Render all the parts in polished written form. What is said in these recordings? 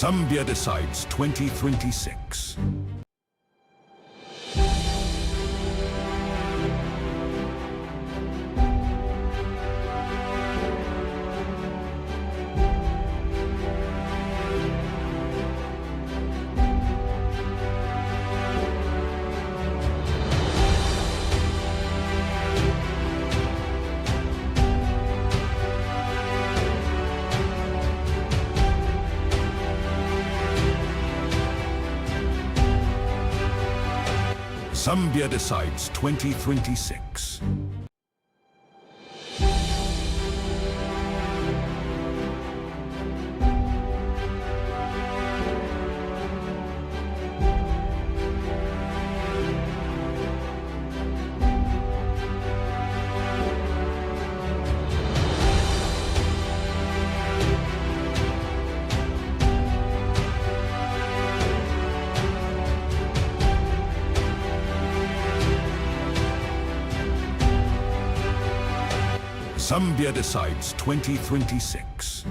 Zambia Decides 2026. Zambia Decides 2026. Zambia Decides 2026.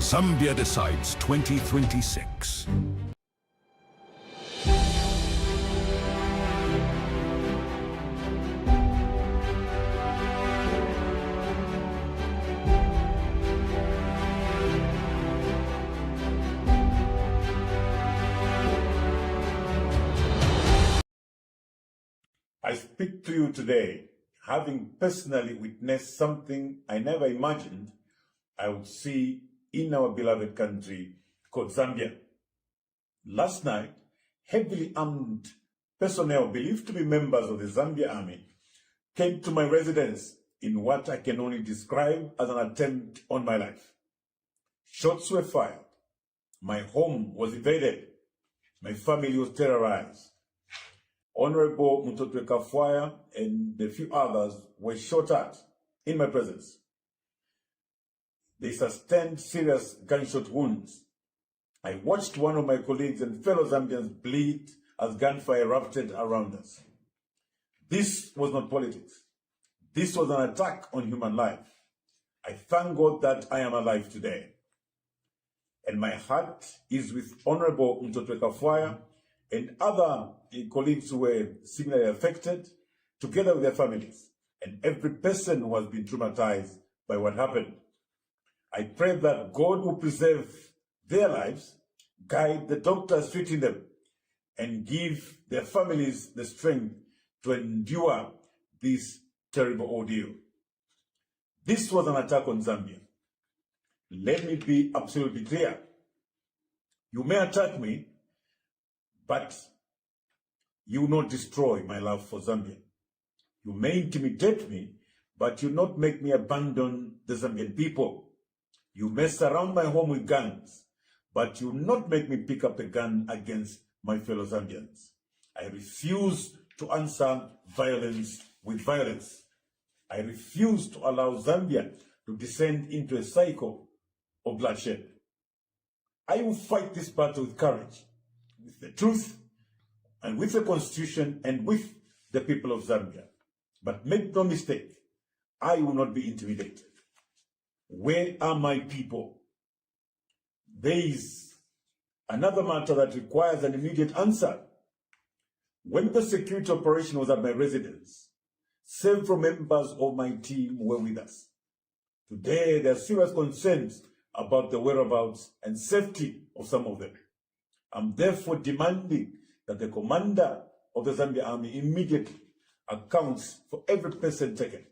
Zambia Decides 2026. I speak to you today, having personally witnessed something I never imagined I would see in our beloved country called Zambia. Last night, heavily armed personnel believed to be members of the Zambia Army came to my residence in what I can only describe as an attempt on my life. Shots were fired. My home was invaded. My family was terrorized. Honorable Mutotwe Kafwaya and a few others were shot at in my presence. They sustained serious gunshot wounds. I watched one of my colleagues and fellow Zambians bleed as gunfire erupted around us. This was not politics. This was an attack on human life. I thank God that I am alive today. And my heart is with Honorable Mutotwe Kafwaya and other colleagues who were similarly affected, together with their families, and every person who has been traumatized by what happened. I pray that God will preserve their lives, guide the doctors treating them, and give their families the strength to endure this terrible ordeal. This was an attack on Zambia. Let me be absolutely clear. You may attack me, but you will not destroy my love for Zambia. You may intimidate me, but you will not make me abandon the Zambian people. You may surround my home with guns, but you will not make me pick up a gun against my fellow Zambians. I refuse to answer violence with violence. I refuse to allow Zambia to descend into a cycle of bloodshed. I will fight this battle with courage, with the truth, and with the Constitution, and with the people of Zambia. But make no mistake, I will not be intimidated. Where are my people? There is another matter that requires an immediate answer. When the security operation was at my residence, several members of my team were with us. Today, there are serious concerns about the whereabouts and safety of some of them. I'm therefore demanding that the commander of the Zambia Army immediately accounts for every person taken,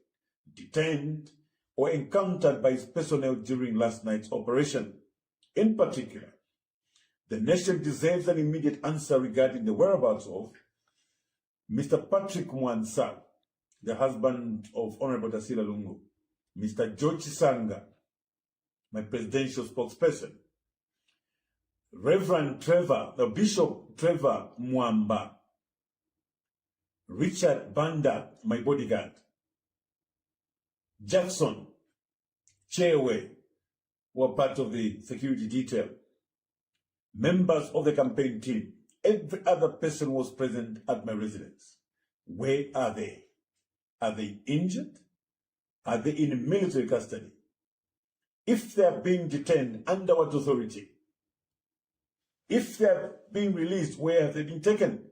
detained, or encountered by his personnel during last night's operation. In particular, the nation deserves an immediate answer regarding the whereabouts of Mr. Patrick Mwansa, the husband of Honorable Tasila Lungu, Mr. George Sanga, my presidential spokesperson, Bishop Trevor Mwamba, Richard Banda, my bodyguard, Jackson Chewe, who are part of the security detail, members of the campaign team, every other person was present at my residence. Where are they? Are they injured? Are they in military custody? If they are being detained, under what authority? If they are being released, where have they been taken?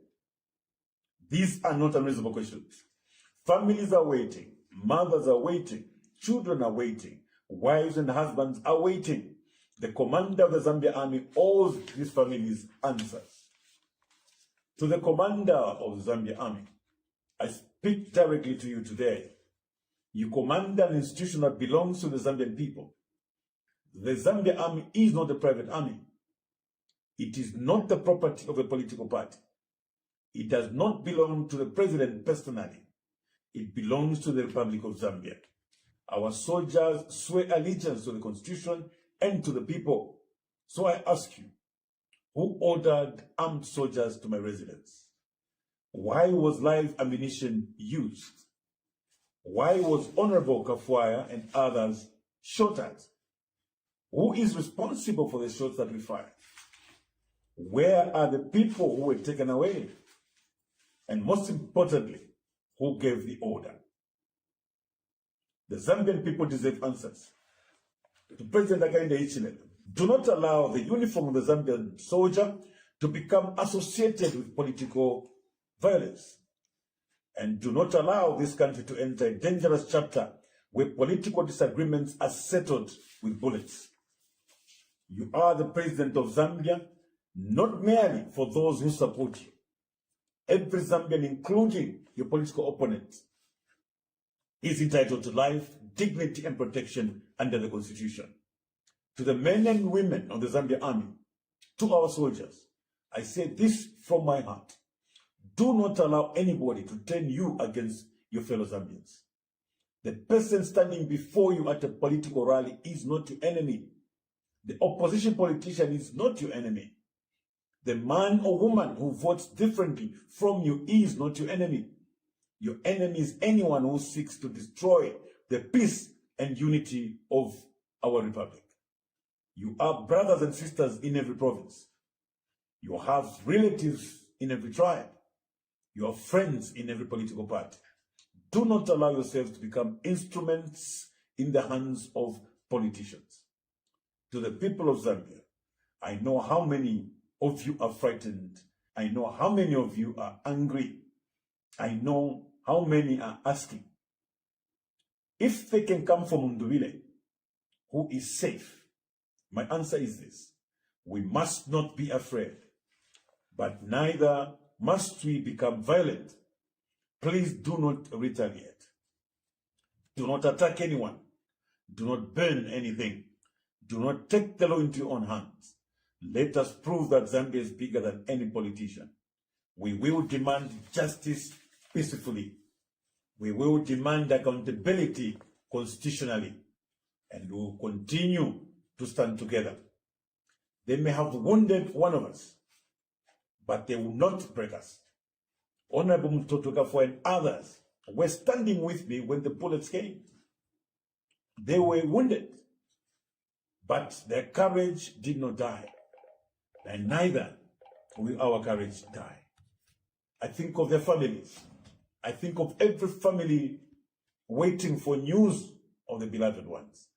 These are not unreasonable questions. Families are waiting, mothers are waiting, children are waiting, wives and husbands are waiting. The commander of the Zambia Army owes these families answers. To the commander of the Zambia Army, I speak directly to you today. You command an institution that belongs to the Zambian people. The Zambia Army is not a private army. It is not the property of a political party. It does not belong to the president personally. It belongs to the Republic of Zambia. Our soldiers swear allegiance to the Constitution and to the people. So I ask you, who ordered armed soldiers to my residence? Why was live ammunition used? Why was Honorable Kafwaya and others shot at? Who is responsible for the shots that we fired? Where are the people who were taken away? And most importantly, who gave the order? The Zambian people deserve answers. To President Hakainde Hichilema, do not allow the uniform of the Zambian soldier to become associated with political violence. And do not allow this country to enter a dangerous chapter where political disagreements are settled with bullets. You are the president of Zambia, not merely for those who support you. Every Zambian, including your political opponents, is entitled to life, dignity, and protection under the Constitution. To the men and women of the Zambia Army, to our soldiers, I say this from my heart. Do not allow anybody to turn you against your fellow Zambians. The person standing before you at a political rally is not your enemy. The opposition politician is not your enemy. The man or woman who votes differently from you is not your enemy. Your enemy is anyone who seeks to destroy the peace and unity of our republic. You are brothers and sisters in every province. You have relatives in every tribe. You are friends in every political party. Do not allow yourselves to become instruments in the hands of politicians. To the people of Zambia, I know how many of you are frightened. I know how many of you are angry. I know how many are asking, if they can come from Ndubile, who is safe. My answer is this: we must not be afraid, but neither must we become violent. Please do not retaliate. Do not attack anyone. Do not burn anything. Do not take the law into your own hands. Let us prove that Zambia is bigger than any politician. We will demand justice peacefully. We will demand accountability constitutionally. And we will continue to stand together. They may have wounded one of us, but they will not break us. Honorable Mtoto Kafwaya and others were standing with me when the bullets came. They were wounded, but their courage did not die. And neither will our courage die. I think of their families. I think of every family waiting for news of the beloved ones.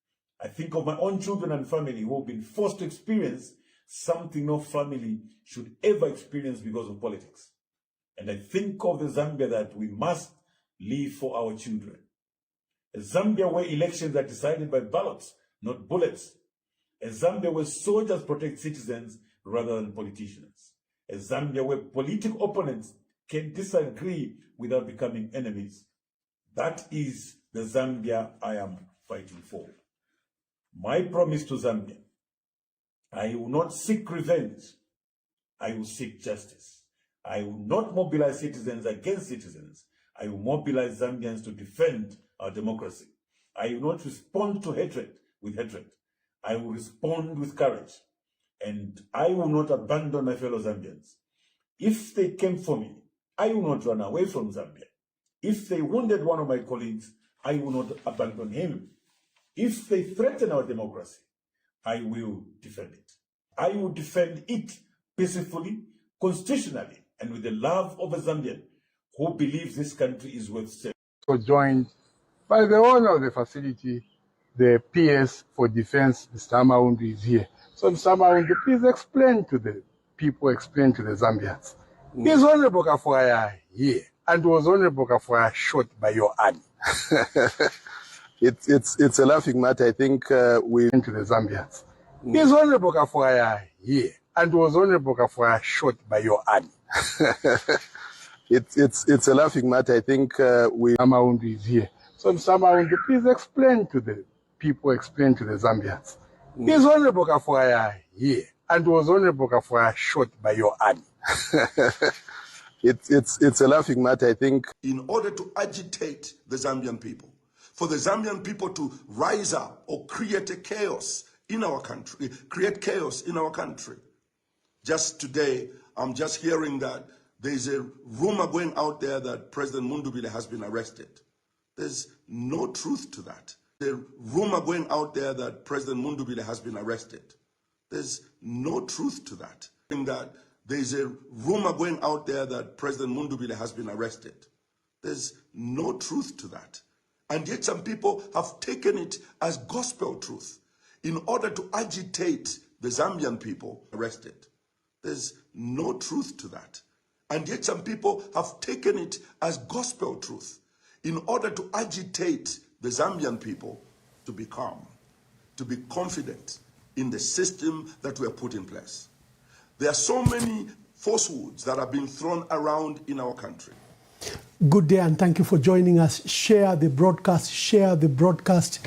I think of my own children and family who have been forced to experience something no family should ever experience because of politics. And I think of the Zambia that we must live for our children. A Zambia where elections are decided by ballots, not bullets. A Zambia where soldiers protect citizens rather than politicians. A Zambia where political opponents can disagree without becoming enemies. That is the Zambia I am fighting for. My promise to Zambia: I will not seek revenge. I will seek justice. I will not mobilize citizens against citizens. I will mobilize Zambians to defend our democracy. I will not respond to hatred with hatred. I will respond with courage. and I will not abandon my fellow Zambians. If they came for me, I will not run away from Zambia. If they wounded one of my colleagues, I will not abandon him. If they threaten our democracy, I will defend it. I will defend it peacefully, constitutionally, and with the love of a Zambian who believes this country is worth saving. So joined by the owner of the facility, the PS for Defense, Mr. Amaundu, is here. So Mr. Amaundu, please explain to the people, explain to the Zambians. Is Honorable Kafwaya here? And was Honorable Kafwaya shot by your army? It's a laughing matter. I think we To the Zambians. Is Honorable Kafwaya here? And was Honorable Kafwaya shot by your army? it's a laughing matter. I think we Amaundu is here. So Mr. Amaundu, please explain to the people, explain to the Zambians. Is Honorable Kafwaya here? And was Honorable Kafwaya shot by your army? it's a laughing matter. I think in order to agitate the Zambian people, for the Zambian people to rise up or create a chaos in our country, create chaos in our country. Just today, I'm just hearing that there's a rumor going out there that President Mundubile has been arrested. There's no truth to that. The rumor going out there that President Mundubile has been arrested. There's no truth to that. That there's a rumor going out there that President Mundubile has been arrested. There's no truth to that. And yet some people have taken it as gospel truth in order to agitate the Zambian people arrested. There's no truth to that. And yet some people have taken it as gospel truth in order to agitate the Zambian people to be calm, to be confident in the system that we have put in place. There are so many falsehoods that are being thrown around in our country. Good day and thank you for joining us. Share the broadcast, share the broadcast.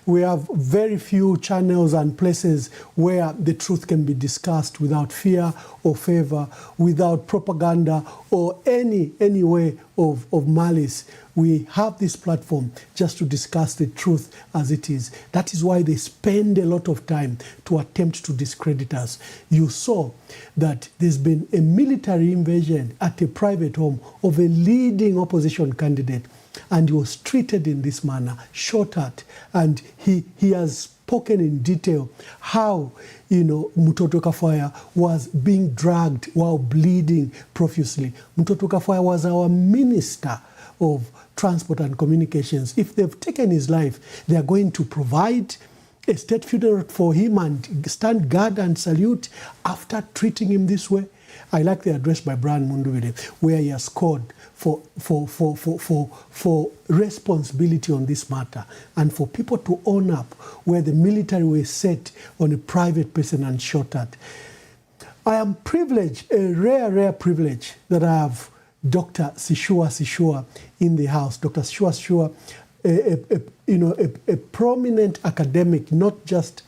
We have very few channels and places where the truth can be discussed without fear or favor, without propaganda or any way of malice. We have this platform just to discuss the truth as it is. That is why they spend a lot of time to attempt to discredit us. You saw that there's been a military invasion at a private home of a leading opposition candidate, and he was treated in this manner, shot at, and he has spoken in detail how, Mtoto Kafwaya was being dragged while bleeding profusely. Mtoto Kafwaya was our minister of transport and communications. If they've taken his life, they are going to provide a state funeral for him and stand guard and salute after treating him this way. I like the address by Brian Mundubile, where he has called for responsibility on this matter and for people to own up where the military were set on a private person and shot at. I am privileged, a rare privilege, that I have Dr. Sishua in the house. Dr. Sishua, a prominent academic, not just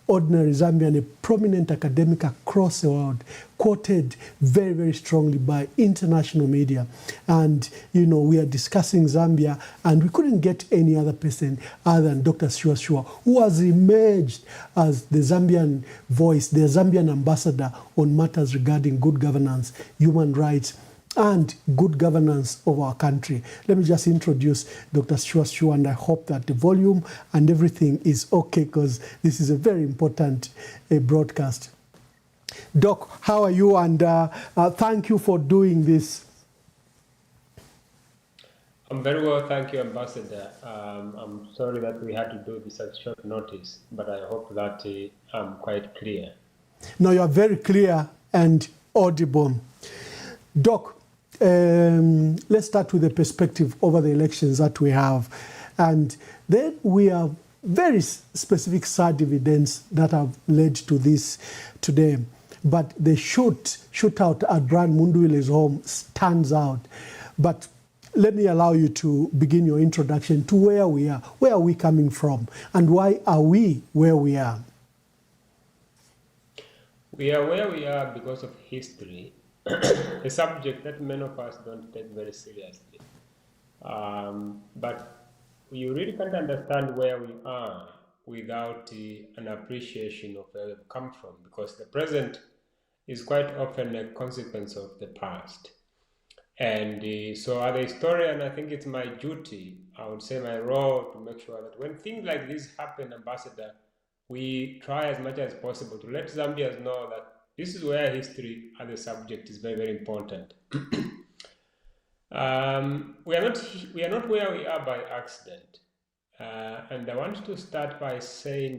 ordinary Zambian, a prominent academic across the world, quoted very strongly by international media. And, we are discussing Zambia, and we couldn't get any other person other than Dr. Sishua, who has emerged as the Zambian voice, the Zambian ambassador on matters regarding good governance, human rights, and good governance of our country. Let me just introduce Dr. Sishua, and I hope that the volume and everything is okay, because this is a very important broadcast. Doc, how are you? And thank you for doing this. I'm very well, thank you, Ambassador. I'm sorry that we had to do this at short notice, but I hope that I'm quite clear. No, you are very clear and audible. Doc, let's start with the perspective over the elections that we have. And then we have very specific sad evidence that have led to this today. But the shootout at Brian Mundubile's home stands out. But let me allow you to begin your introduction to where we are. Where are we coming from? And why are we where we are? We are where we are because of history. A subject that many of us don't take very seriously. But you really can't understand where we are without an appreciation of where we've come from, because the present is quite often a consequence of the past. And so as a historian, I think it's my duty, I would say my role, to make sure that when things like this happen, Ambassador, we try as much as possible to let Zambians know that this is where history as a subject is very, very important. We are not where we are by accident. And I want to start by saying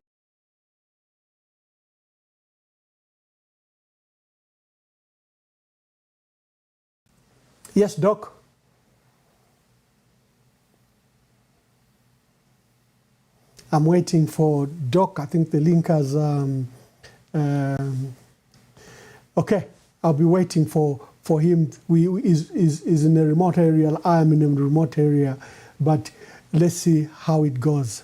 Yes, Doc. I'm waiting for Doc. I think the link has. Okay, I'll be waiting for him. Is in a remote area. I am in a remote area, but let's see how it goes.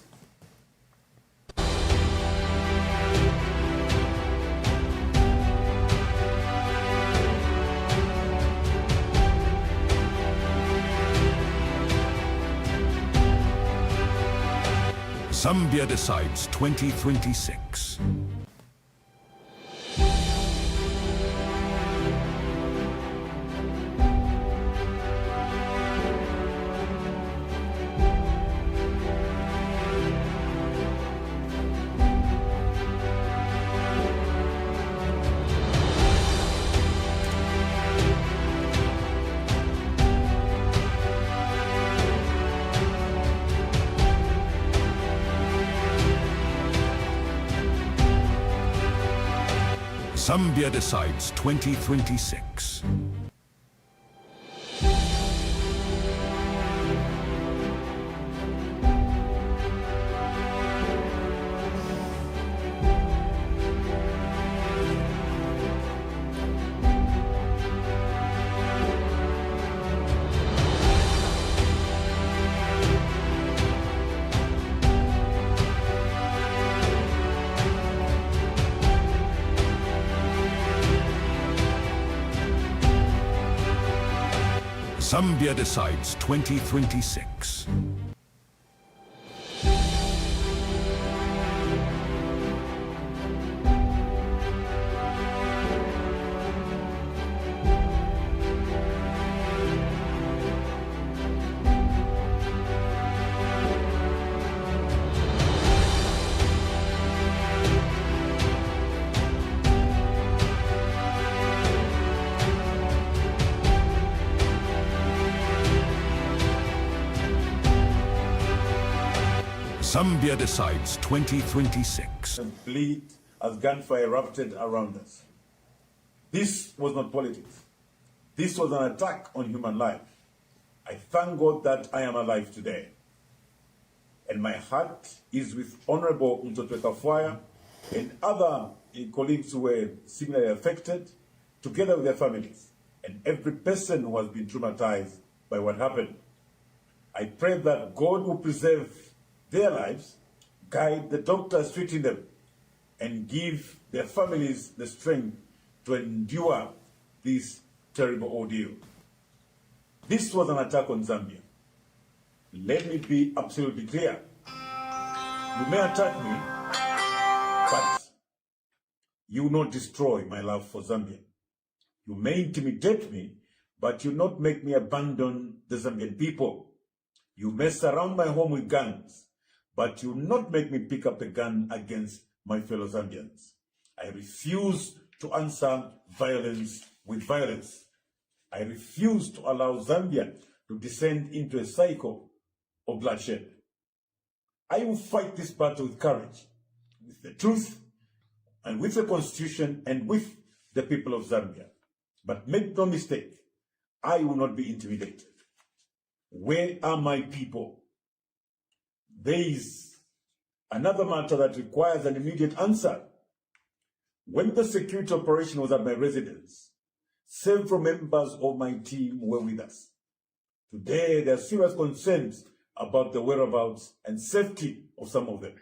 Zambia decides 2026. Zambia decides 2026. Zambia decides 2026. Zambia decides 2026. And bleed as gunfire erupted around us. This was not politics. This was an attack on human life. I thank God that I am alive today. And my heart is with Honorable Mtoto Kafwaya and other colleagues who were similarly affected, together with their families, and every person who has been traumatized by what happened. I pray that God will preserve their lives, guide the doctors treating them, and give their families the strength to endure this terrible ordeal. This was an attack on Zambia. Let me be absolutely clear. You may attack me, but you will not destroy my love for Zambia. You may intimidate me, but you will not make me abandon the Zambian people. You may surround my home with guns, but you will not make me pick up a gun against my fellow Zambians. I refuse to answer violence with violence. I refuse to allow Zambia to descend into a cycle of bloodshed. I will fight this battle with courage, with the truth, and with the Constitution, and with the people of Zambia. But make no mistake, I will not be intimidated. Where are my people? There is another matter that requires an immediate answer. When the security operation was at my residence, several members of my team were with us. Today, there are serious concerns about the whereabouts and safety of some of them.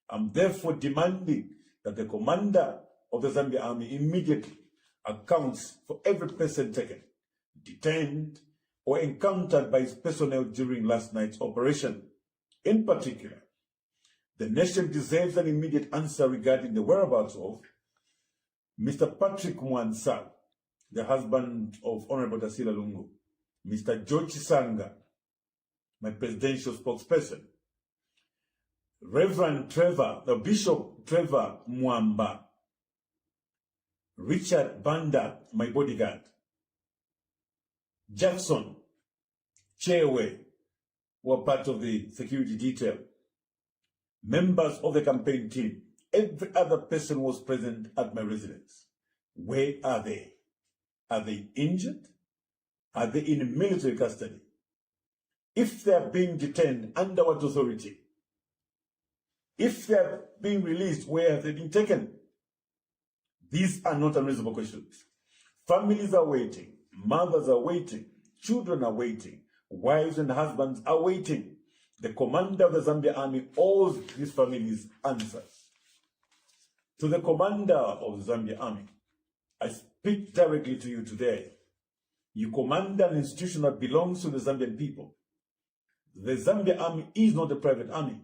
I'm therefore demanding that the commander of the Zambia Army immediately accounts for every person taken, detained, or encountered by his personnel during last night's operation. In particular, The nation deserves an immediate answer regarding the whereabouts of Mr. Patrick Mwansa, the husband of Honorable Tasila Lungu, Mr. George Sanga, my presidential spokesperson, Reverend Trevor, the Bishop Trevor Mwamba, Richard Banda, my bodyguard, Jackson, Chewe, who are part of the security detail, members of the campaign team, every other person was present at my residence. Where are they? Are they injured? Are they in military custody? If they are being detained, under what authority? If they are being released, where have they been taken? These are not unreasonable questions. Families are waiting, mothers are waiting, children are waiting, wives and husbands are waiting. The commander of the Zambia Army owes these families answers. To the commander of the Zambia Army, I speak directly to you today. You command an institution that belongs to the Zambian people. The Zambia Army is not a private army.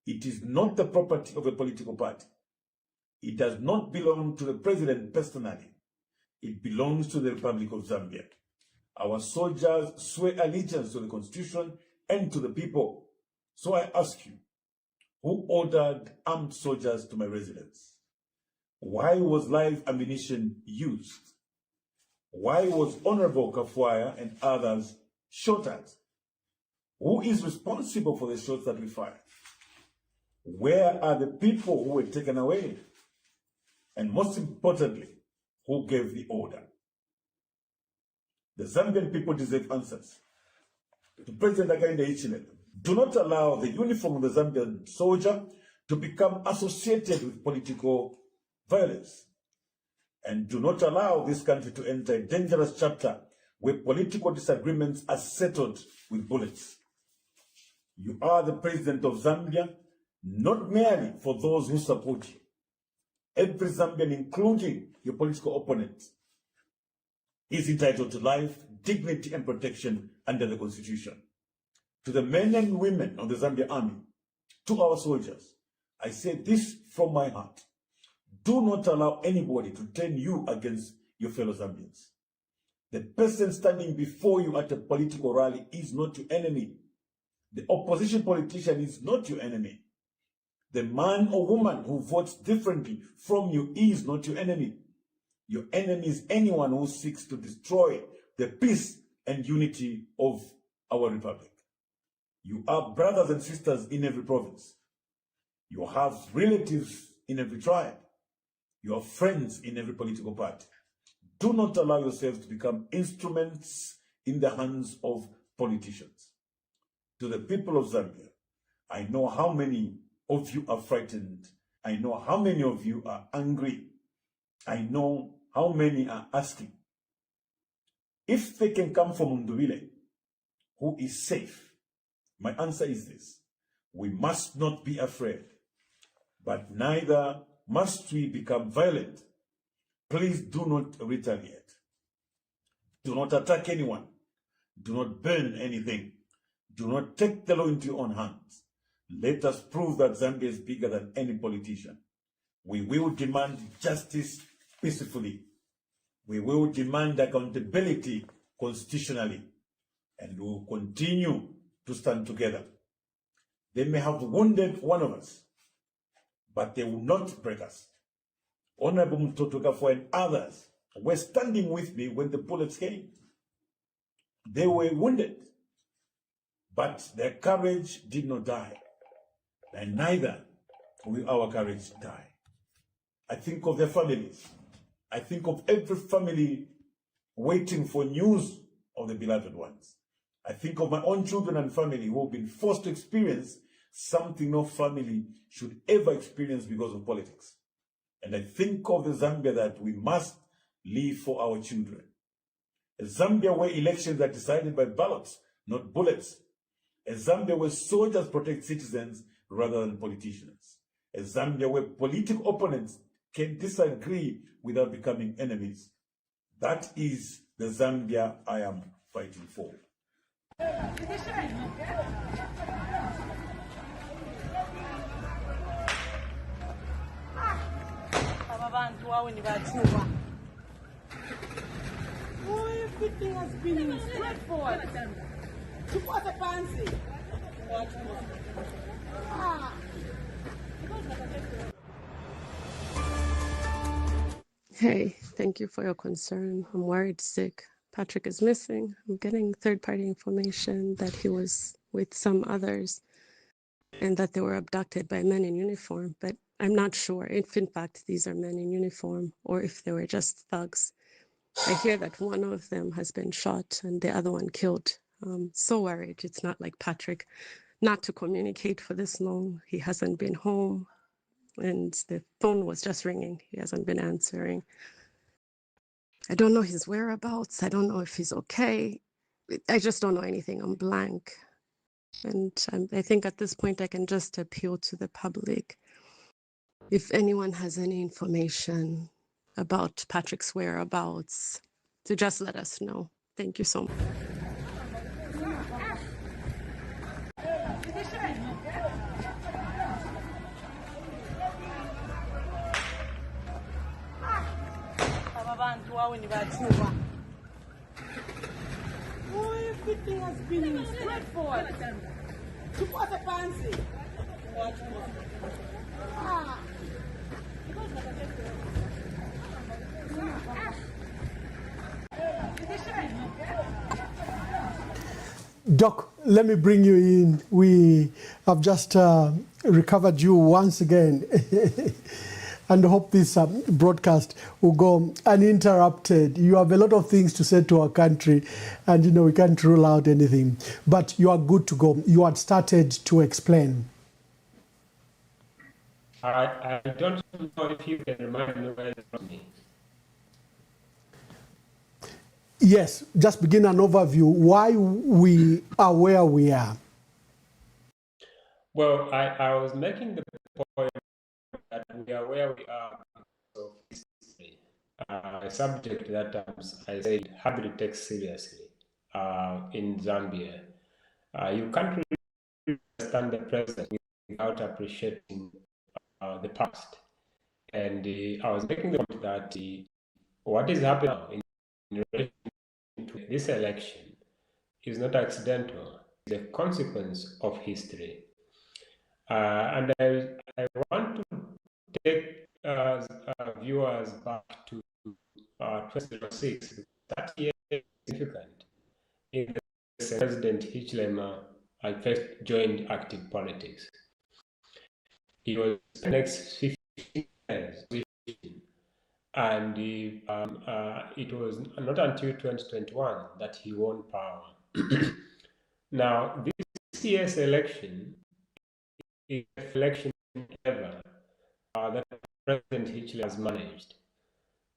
It is not the property of a political party. It does not belong to the president personally. It belongs to the Republic of Zambia. Our soldiers swear allegiance to the Constitution and to the people. So I ask you, who ordered armed soldiers to my residence? Why was live ammunition used? Why was Honorable Kafwaya and others shot at? Who is responsible for the shots that we fired? Where are the people who were taken away? And most importantly, who gave the order? The Zambian people deserve answers. To President Hakainde Hichilema, do not allow the uniform of the Zambian soldier to become associated with political violence. And do not allow this country to enter a dangerous chapter where political disagreements are settled with bullets. You are the president of Zambia, not merely for those who support you. Every Zambian, including your political opponents, is entitled to life, dignity, and protection under the Constitution. To the men and women of the Zambia Army, to our soldiers, I say this from my heart. Do not allow anybody to turn you against your fellow Zambians. The person standing before you at a political rally is not your enemy. The opposition politician is not your enemy. The man or woman who votes differently from you is not your enemy. Your enemy is anyone who seeks to destroy the peace and unity of our republic. You are brothers and sisters in every province. You have relatives in every tribe. You are friends in every political party. Do not allow yourselves to become instruments in the hands of politicians. To the people of Zambia, I know how many of you are frightened. I know how many of you are angry. I know how many are asking, if they can come from Ndubile, who is safe. My answer is this: we must not be afraid, but neither must we become violent. Please do not retaliate. Do not attack anyone. Do not burn anything. Do not take the law into your own hands. Let us prove that Zambia is bigger than any politician. We will demand justice peacefully. We will demand accountability constitutionally. And we will continue to stand together. They may have wounded one of us, but they will not break us. Honorable Mtoto Kafwaya and others were standing with me when the bullets came. They were wounded, but their courage did not die. And neither will our courage die. I think of their families. I think of every family waiting for news of the beloved ones. I think of my own children and family who have been forced to experience something no family should ever experience because of politics. And I think of the Zambia that we must leave for our children. A Zambia where elections are decided by ballots, not bullets. A Zambia where soldiers protect citizens rather than politicians. A Zambia where political opponents can disagree without becoming enemies. That is the Zambia I am fighting for. Everything has been straightforward. What a fancy. Hey, thank you for your concern. I'm worried sick. Patrick is missing. I'm getting third-party information that he was with some others and that they were abducted by men in uniform, but I'm not sure if in fact these are men in uniform or if they were just thugs. I hear that one of them has been shot and the other one killed. So worried. It's not like Patrick not to communicate for this long. He hasn't been home and the phone was just ringing. He hasn't been answering. I don't know his whereabouts. I don't know if he's okay. I just don't know anything. I'm blank. And I think at this point I can just appeal to the public. If anyone has any information about Patrick's whereabouts, to just let us know. Thank you so much. Everything has been straightforward. What a fancy. Doc, let me bring you in. We have just recovered you once again and hope this broadcast will go uninterrupted. You have a lot of things to say to our country and, we can't rule out anything. But you are good to go. You had started to explain. I don't know if you can remind me where it was me. Yes, just begin an overview why we are where we are. Well, I was making the point that we are where we are of history, a subject that I said hardly takes seriously in Zambia. You can't really understand the present without appreciating the past. And I was making the point that what is happening now in relation to this election is not accidental. It's a consequence of history. And I want to take viewers back to 2006. That year is significant. In the President Hichilema, I first joined active politics. It was the next 15 years. And it was not until 2021 that he won power. Now, this year's election is the election ever that President Hitler has managed.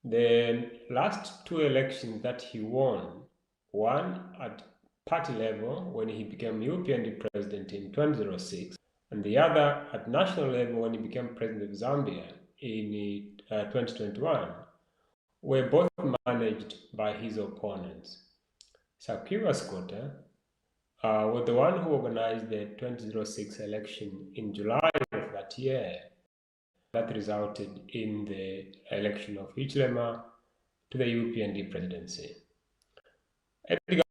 The last two elections that he won, one at party level when he became UPND president in 2006, and the other at national level when he became president of Zambia in 2021, were both managed by his opponents. Sakiwa Squatter was the one who organized the 2006 election in July of that year that resulted in the election of Hichilema to the UPND presidency. Edgar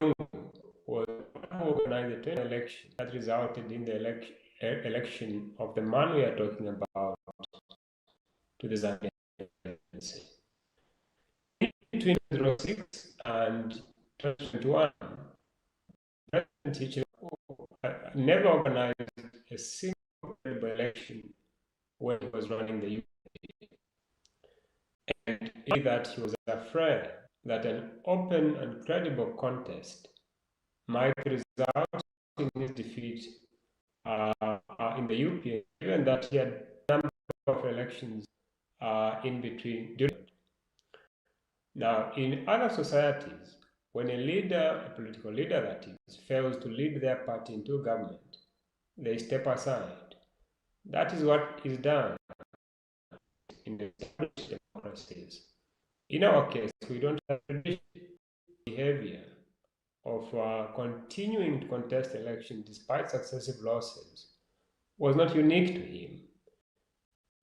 Lungu was the one who organized the 20 election that resulted in the election of the man we are talking about to the Zambian presidency. Between 2006 and 2021, President Hichilema never organized a single election when he was running the UPND. And in that he was afraid that an open and credible contest might result in his defeat in the UPND, given that he had a number of elections in between. Now, in other societies, when a leader, a political leader that is, fails to lead their party into government, they step aside. That is what is done in the democracies. In our case, we don't have the behavior of continuing to contest elections despite successive losses was not unique to him.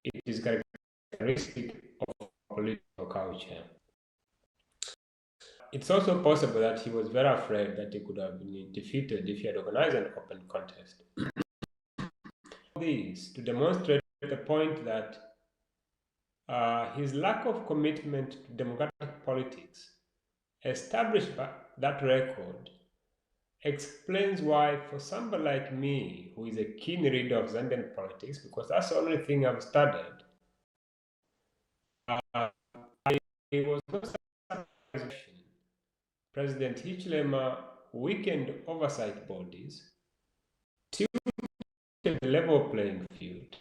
It is characteristic characteristic of political culture. It's also possible that he was very afraid that he could have been defeated if he had organized an open contest. This to demonstrate the point that his lack of commitment to democratic politics, established by that record, explains why, for somebody like me, who is a keen reader of Zambian politics, because that's the only thing I've studied, I was not surprised. President Hichilema weakened oversight bodies, tilted the level playing field.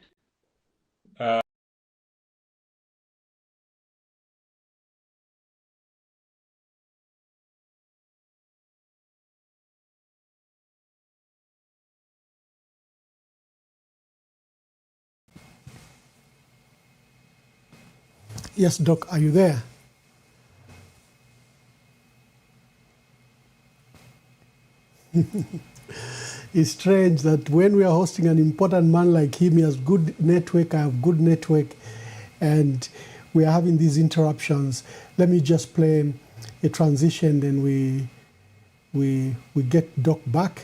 Yes, Doc, are you there? It's strange that when we are hosting an important man like him, he has good network, I have good network, and we are having these interruptions. Let me just play a transition, then we get Doc back.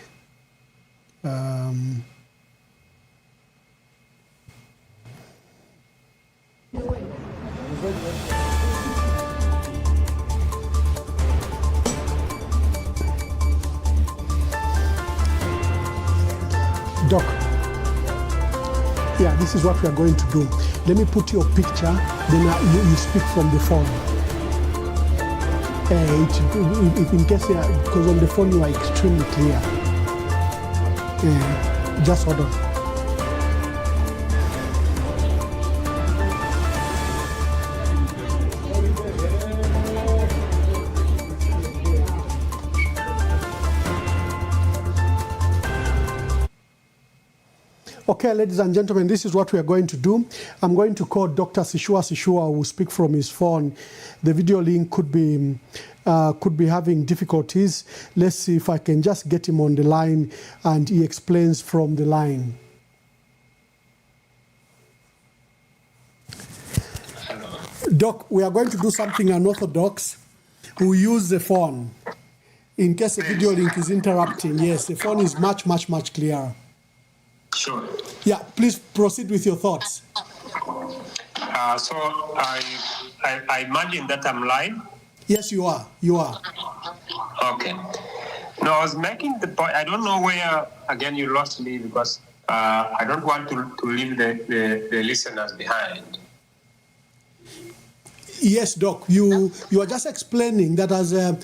Doc, yeah, this is what we are going to do. Let me put your picture, then you speak from the phone. If in case, because on the phone you are extremely clear. Just hold on. Okay, ladies and gentlemen, this is what we are going to do. I'm going to call Dr. Sishua. Sishua will speak from his phone. The video link could be having difficulties. Let's see if I can just get him on the line and he explains from the line. Doc, we are going to do something unorthodox. We'll use the phone. In case the video link is interrupting, yes, the phone is much, much, much clearer. Sure. Yeah, please proceed with your thoughts. So I imagine that I'm live? Yes, you are. You are. Okay. No, I was making the point. I don't know where, again, you lost me because I don't want to leave the listeners behind. Yes, Doc, you are just explaining that as a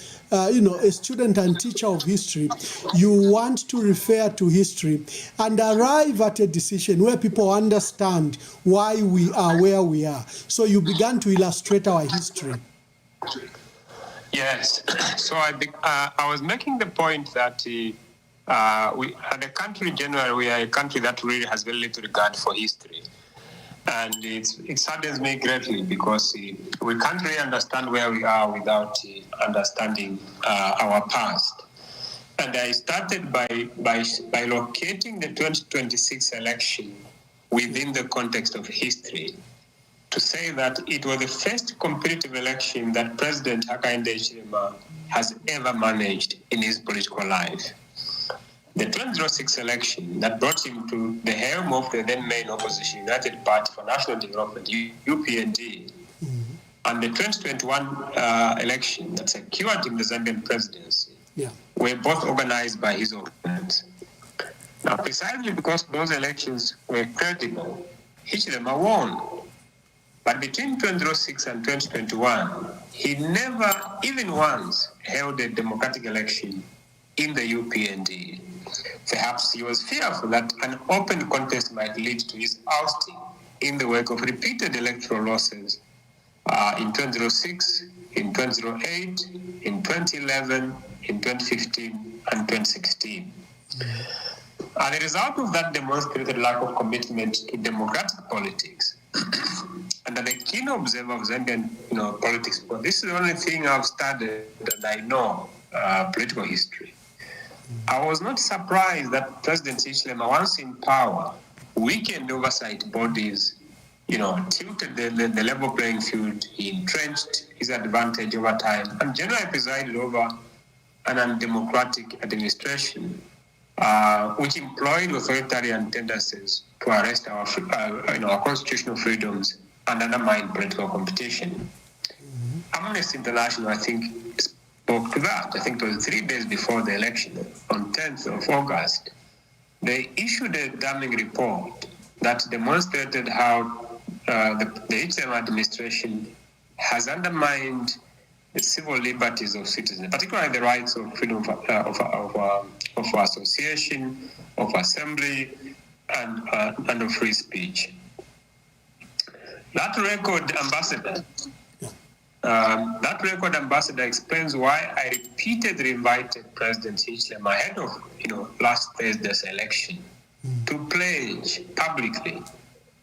student and teacher of history, you want to refer to history and arrive at a decision where people understand why we are where we are. So you began to illustrate our history. Yes. So I was making the point that we, as a country generally, we are a country that really has very little regard for history. And it saddens me greatly because we can't really understand where we are without understanding our past. And I started by locating the 2026 election within the context of history to say that it was the first competitive election that President Hakainde Hichilema has ever managed in his political life. The 2006 election that brought him to the helm of the then main opposition, United Party for National Development, UPND, and the 2021 election that secured him the Zambian presidency, were both organized by his opponents. Now, precisely because those elections were credible, Hichilema won. But between 2006 and 2021, he never, even once, held a democratic election in the UPND. Perhaps he was fearful that an open contest might lead to his ousting in the wake of repeated electoral losses in 2006, in 2008, in 2011, in 2015, and 2016. And the result of that demonstrated lack of commitment to democratic politics. And I'm a keen observer of Zambian politics, but this is the only thing I've studied that I know, political history. I was not surprised that President Hichilema, once in power, weakened oversight bodies, tilted the level playing field. He entrenched his advantage over time and generally presided over an undemocratic administration, which employed authoritarian tendencies to arrest our constitutional freedoms and undermine political competition. Amnesty International, I think, spoke to that. I think it was 3 days before the election, on 10th of August. They issued a damning report that demonstrated how the HM administration has undermined the civil liberties of citizens, particularly the rights of freedom of association, of assembly, and of free speech. That record, Ambassador, explains why I repeatedly invited President Hichilema ahead of last Thursday's election to pledge publicly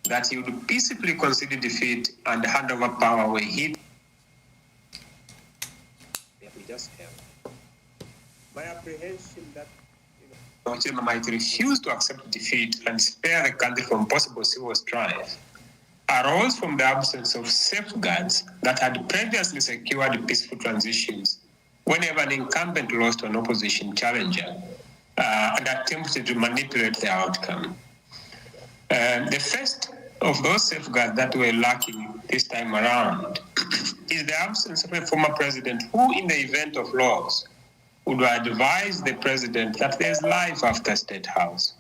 that he would peacefully concede defeat and hand over power where he just held. My apprehension that Hichilema might refuse to accept defeat and spare the country from possible civil strife arose from the absence of safeguards that had previously secured peaceful transitions whenever an incumbent lost to an opposition challenger and attempted to manipulate the outcome. The first of those safeguards that were lacking this time around is the absence of a former president who, in the event of loss, would advise the president that there's life after State House.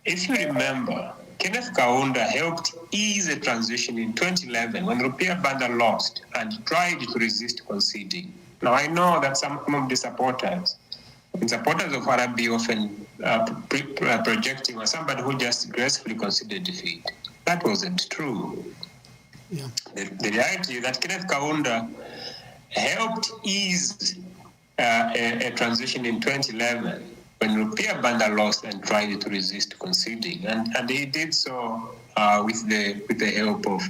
If you remember, Kenneth Kaunda helped ease a transition in 2011 when Rupiah Banda lost and tried to resist conceding. Now, I know that some of the supporters of RB often projecting as somebody who just gracefully conceded defeat. That wasn't true. Yeah. The reality is that Kenneth Kaunda helped ease a transition in 2011 when Rupiah Banda lost and tried to resist conceding, and he did so with the help of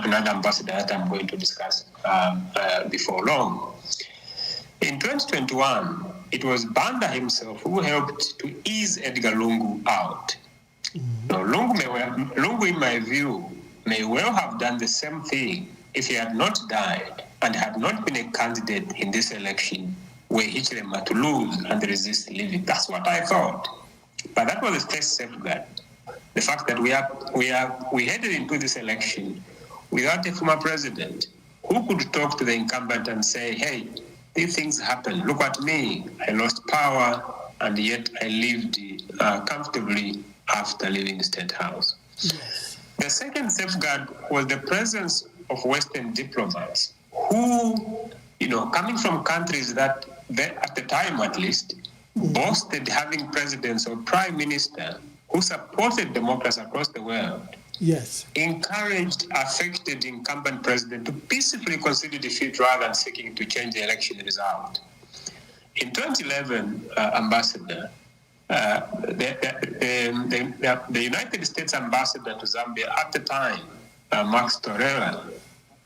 another ambassador that I'm going to discuss before long. In 2021, it was Banda himself who helped to ease Edgar Lungu out. Now, Lungu, in my view, may well have done the same thing if he had not died and had not been a candidate in this election where Hichilema to lose and resist leaving. That's what I thought. But that was the first safeguard. The fact that we headed into this election without a former president who could talk to the incumbent and say, hey, these things happen. Look at me. I lost power, and yet I lived comfortably after leaving the State House. Yes. The second safeguard was the presence of Western diplomats who, coming from countries that, at the time at least, boasted having presidents or prime minister who supported democracy across the world. Yes. Encouraged affected incumbent president to peacefully concede defeat rather than seeking to change the election result. In 2011, Ambassador, the United States ambassador to Zambia at the time, Max Torreira,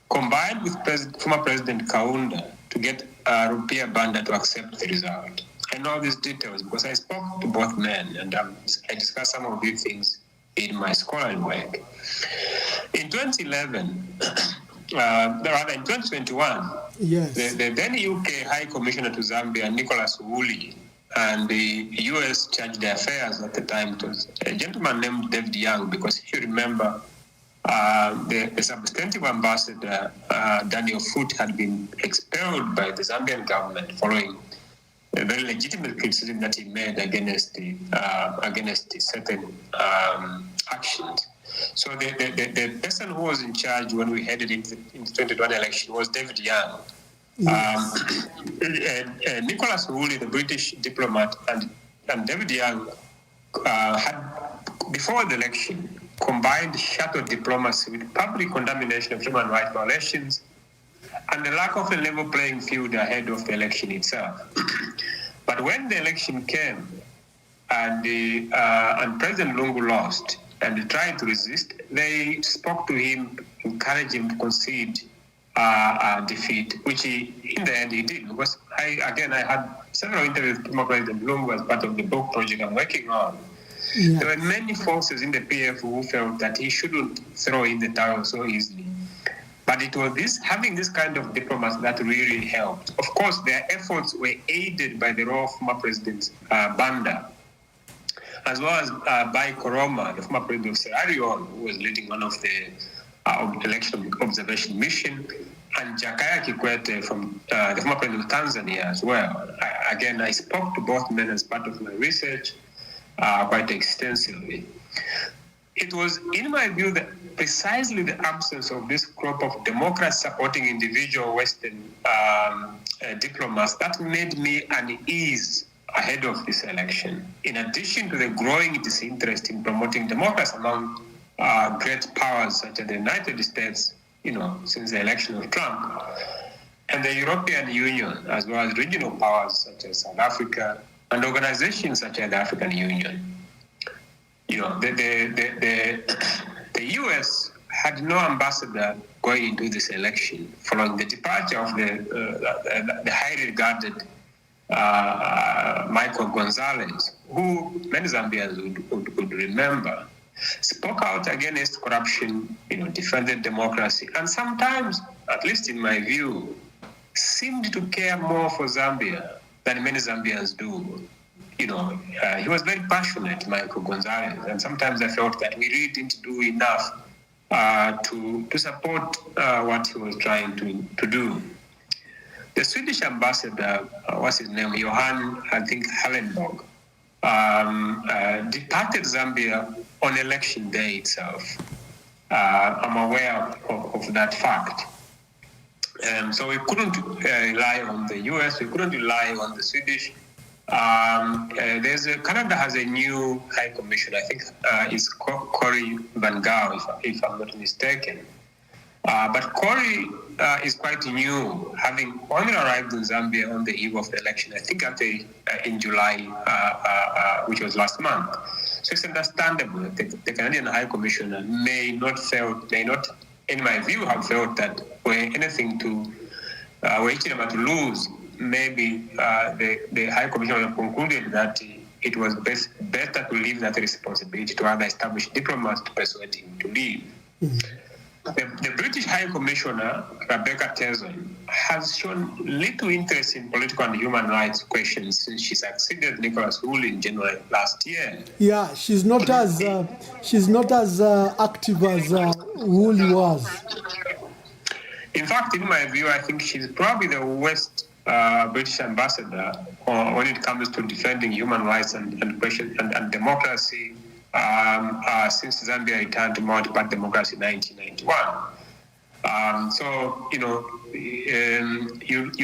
combined with former President Kaunda to get Rupiah Banda to accept the result. I know these details because I spoke to both men and I discussed some of these things in my scholarly work. In 2011, rather in 2021, yes, the then UK High Commissioner to Zambia, Nicholas Woolley, and the US Chargé d'Affaires at the time, it was a gentleman named David Young, because if you remember, the substantive ambassador, Daniel Foote, had been expelled by the Zambian government following a very legitimate criticism that he made against certain actions. So the person who was in charge when we headed into the 2021 election was David Young. Yes. Nicholas Woolley, the British diplomat, and David Young had, before the election, combined shadow diplomacy with public condemnation of human rights violations and the lack of a level playing field ahead of the election itself. But when the election came and President Lungu lost and tried to resist, they spoke to him, encouraged him to concede defeat, which he, in the end, he did. Because I had several interviews with former President Lungu as part of the book project I'm working on. Yeah. There were many forces in the PF who felt that he shouldn't throw in the towel so easily. But it was having this kind of diplomacy that really helped. Of course, their efforts were aided by the role of former President Banda, as well as by Koroma, the former president of Sierra Leone, who was leading one of the election observation mission, and Jakaya Kikwete from the former president of Tanzania as well. I spoke to both men as part of my research quite extensively. It was, in my view, that precisely the absence of this crop of Democrats supporting individual Western diplomats that made me uneasy ahead of this election. In addition to the growing disinterest in promoting democracy among great powers such as the United States, since the election of Trump, and the European Union, as well as regional powers such as South Africa and organizations such as the African Union. The U.S. had no ambassador going into this election following the departure of the highly regarded Michael Gonzalez, who many Zambians would remember, spoke out against corruption, defended democracy, and sometimes, at least in my view, seemed to care more for Zambia than many Zambians do. He was very passionate, Michael Gonzalez, and sometimes I felt that we really didn't do enough to support what he was trying to do. The Swedish ambassador, what's his name, Johan, I think, Hellenborg, departed Zambia on election day itself. I'm aware of that fact. So we couldn't rely on the US, we couldn't rely on the Swedish. Canada has a new High Commissioner, I think it's Cory Van Gaal, if I'm not mistaken. But Cory is quite new, having only arrived in Zambia on the eve of the election, I think in July, which was last month. So it's understandable that the Canadian High Commissioner may not, in my view, have felt that were anything were Hichilema to lose, maybe the High Commissioner concluded that it was better to leave that responsibility to other established diplomats to persuade him to leave. Mm-hmm. The British High Commissioner, Rebecca Tezon, has shown little interest in political and human rights questions since she succeeded Nicholas Wool in January last year. Yeah, she's not as active as Wool was. In fact, in my view, I think she's probably the worst British ambassador when it comes to defending human rights and democracy. Since Zambia returned to multi-party democracy in 1991. So, you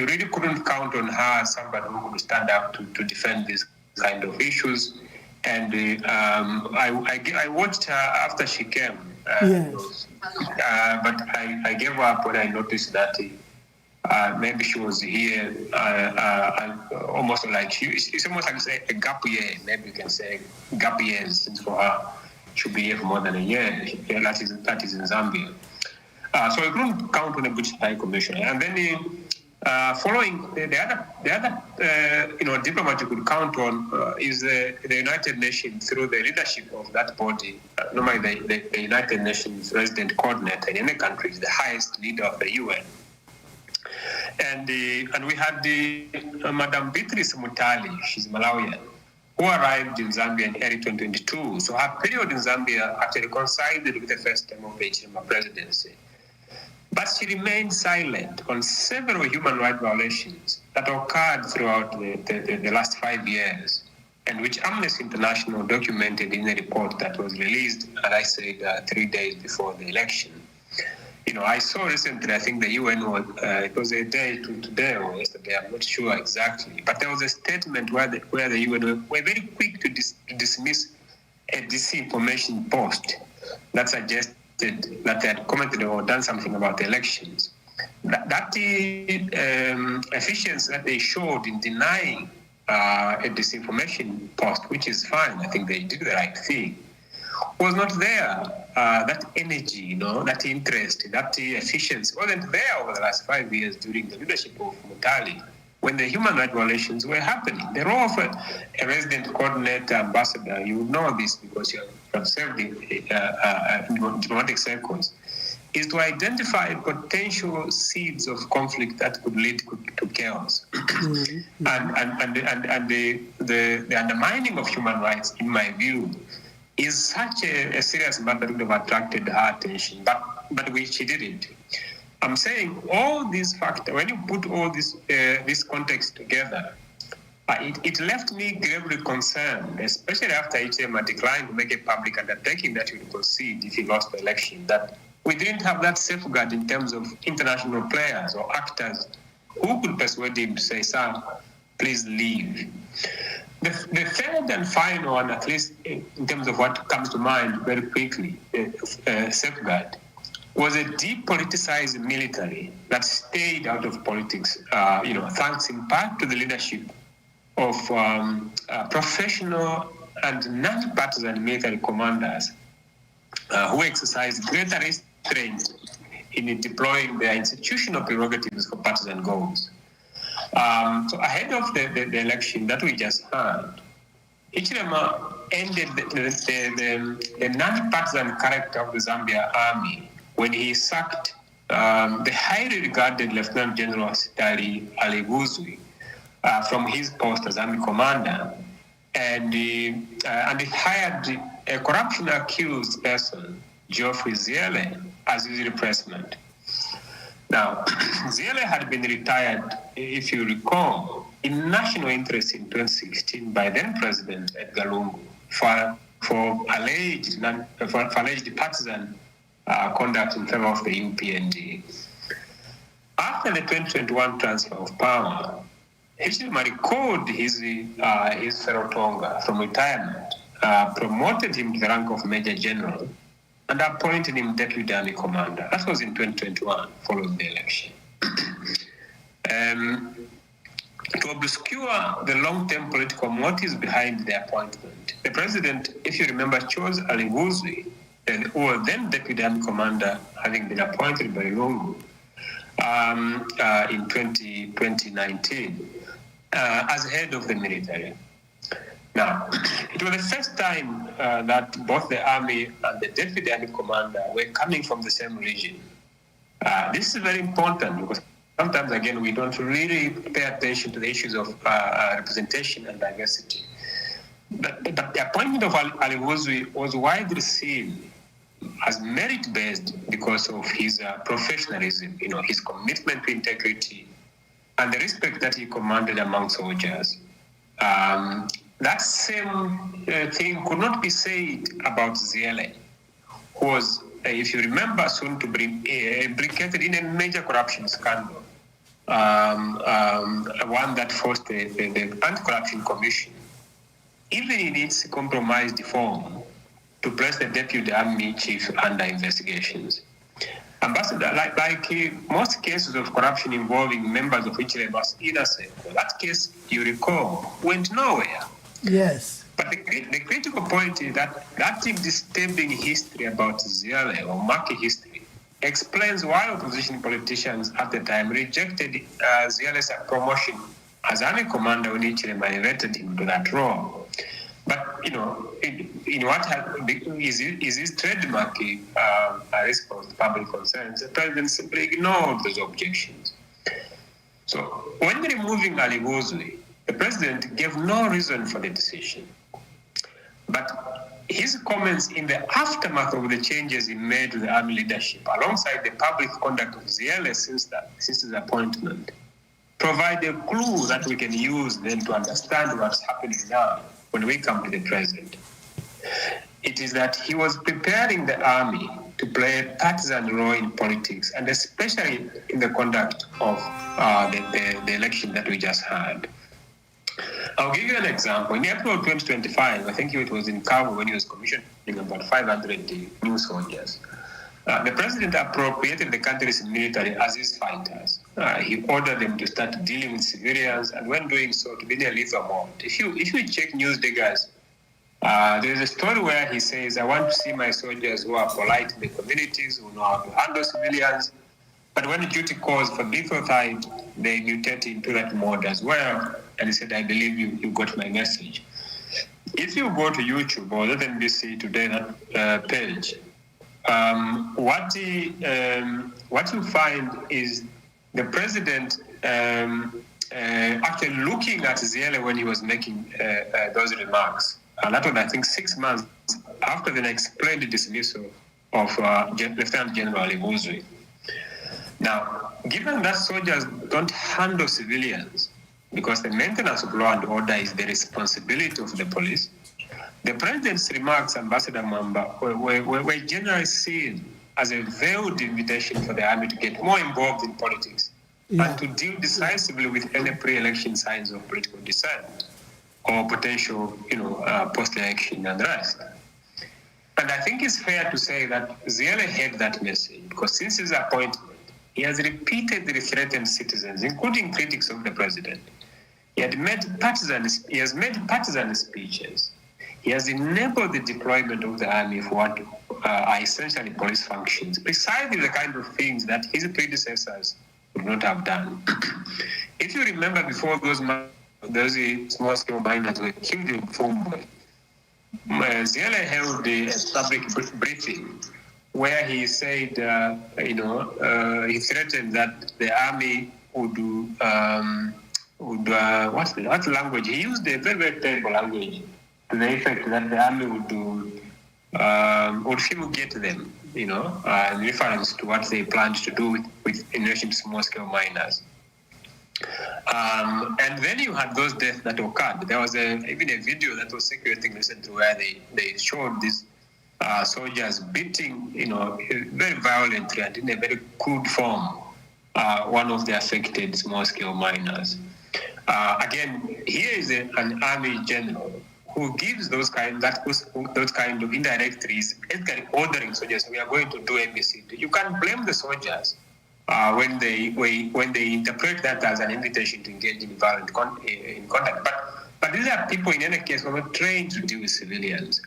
really couldn't count on her as somebody who could stand up to defend these kind of issues. And I watched her after she came. Yes. But I gave up when I noticed that maybe she was here almost like it's almost like a gap year. Maybe you can say gap years since for her she'll be here for more than a year. That is in Zambia. So we couldn't count on the British High Commissioner. And then following the other diplomat you could count on is the United Nations through the leadership of that body. Normally the United Nations resident coordinator in any country is the highest leader of the UN. And we had Madam Beatrice Mutali, she's Malawian, who arrived in Zambia in early 2022. So her period in Zambia actually coincided with the first term of the Hichilema presidency. But she remained silent on several human rights violations that occurred throughout the last 5 years, and which Amnesty International documented in a report that was released, as I said, 3 days before the election. I saw recently, I think the UN was, it was a day to today or yesterday, I'm not sure exactly, but there was a statement where the UN were very quick to dismiss a disinformation post that suggested that they had commented or done something about the elections. That efficiency that they showed in denying a disinformation post, which is fine, I think they did the right thing, was not there. That energy, that interest, that efficiency wasn't there over the last 5 years during the leadership of Mutali. when the human rights violations were happening. The role of a resident coordinator, ambassador, you know this because you have served in diplomatic circles, is to identify potential seeds of conflict that could lead to chaos. And the undermining of human rights, in my view, is such a serious matter that would have attracted her attention, but she didn't. I'm saying all these factors, when you put all this context together, it left me gravely concerned, especially after Hichilema declined to make a public undertaking that he would concede if he lost the election, that we didn't have that safeguard in terms of international players or actors who could persuade him to say, "Sir, please leave." The third and final one, at least in terms of what comes to mind very quickly, safeguard, was a depoliticized military that stayed out of politics, thanks in part to the leadership of professional and non-partisan military commanders who exercised greater restraint in deploying their institutional prerogatives for partisan goals. So ahead of the election that we just had, Hichilema ended the non-partisan character of the Zambia army when he sacked the highly regarded Lieutenant General Sitali Alibuzwi from his post as army commander, and he hired a corruption-accused person, Geoffrey Ziele, as his replacement. Now, Ziele had been retired, if you recall, in national interest in 2016 by then President Edgar Lungu for alleged partisan conduct in favor of the UPND. After the 2021 transfer of power, Hichilema recalled his fellow Tonga from retirement, promoted him to the rank of Major General, and appointed him Deputy Army Commander. That was in 2021, following the election. To obscure the long-term political motives behind the appointment, the president, if you remember, chose Alibuzwi, who was then Deputy Army Commander, having been appointed by Lungu in 2019, as head of the military. Now, it was the first time that both the army and the Deputy Army Commander were coming from the same region. This is very important because sometimes, again, we don't really pay attention to the issues of representation and diversity. But the appointment of Alibuzwi was widely seen as merit-based because of his professionalism, his commitment to integrity, and the respect that he commanded among soldiers. That same thing could not be said about Ziele, who was, if you remember, soon to be implicated in a major corruption scandal, one that forced the Anti-Corruption Commission, even in its compromised form, to place the Deputy Army Chief under investigations. Ambassador, like most cases of corruption involving members of Hichilema's inner circle, that case, you recall, went nowhere. Yes. But the critical point is that disturbing history about Ziele, or murky history, explains why opposition politicians at the time rejected Ziele's promotion as army commander when Hichilema elevated him to that role. But, in what is his trademark response to public concerns, the president simply ignored those objections. So, when removing Alibuzwi, the president gave no reason for the decision. But his comments in the aftermath of the changes he made to the army leadership, alongside the public conduct of Ziele since his appointment, provide a clue that we can use then to understand what's happening now when we come to the present. It is that he was preparing the army to play a partisan role in politics, and especially in the conduct of the election that we just had. I'll give you an example. In April 2025, I think it was in Kabul when he was commissioning about 500 new soldiers. The president appropriated the country's military as his fighters. He ordered them to start dealing with civilians, and when doing so, to be near lethal mode. If you check news diggers, there's a story where he says, "I want to see my soldiers who are polite in the communities, who know how to handle civilians, But when duty calls for lithophile, they mutate into that mode as well. And he said, I believe you got my message. If you go to YouTube or let NBC Today page, what you find is the president actually looking at Ziele when he was making those remarks. That was, I think, 6 months after the explained dismissal of Lieutenant General Ibuzwi. Now, given that soldiers don't handle civilians, because the maintenance of law and order is the responsibility of the police, the president's remarks, Ambassador Mwamba, were generally seen as a veiled invitation for the army to get more involved in politics and to deal decisively with any pre-election signs of political dissent or potential, post-election unrest. And I think it's fair to say that Ziele had that message because since his appointment, he has repeatedly threatened citizens, including critics of the president. He has made partisan speeches. He has enabled the deployment of the army for what are essentially police functions, precisely the kind of things that his predecessors would not have done. If you remember, before those small-scale miners were killed in Fumbo, Ziele held a public briefing where he said, he threatened that the army would what language? He used a very, very terrible language to the effect that the army would fumigate them, in reference to what they planned to do with in relation to small-scale miners. And then you had those deaths that occurred. There was even a video that was circulating recently where they showed these soldiers beating, very violently and in a very crude form, one of the affected small-scale miners. Again, here is an army general who gives those kind of indirect reasons, basically ordering soldiers, we are going to do ABC. You can't blame the soldiers when they interpret that as an invitation to engage in violent conduct. But these are people in any case who are not trained to deal with civilians.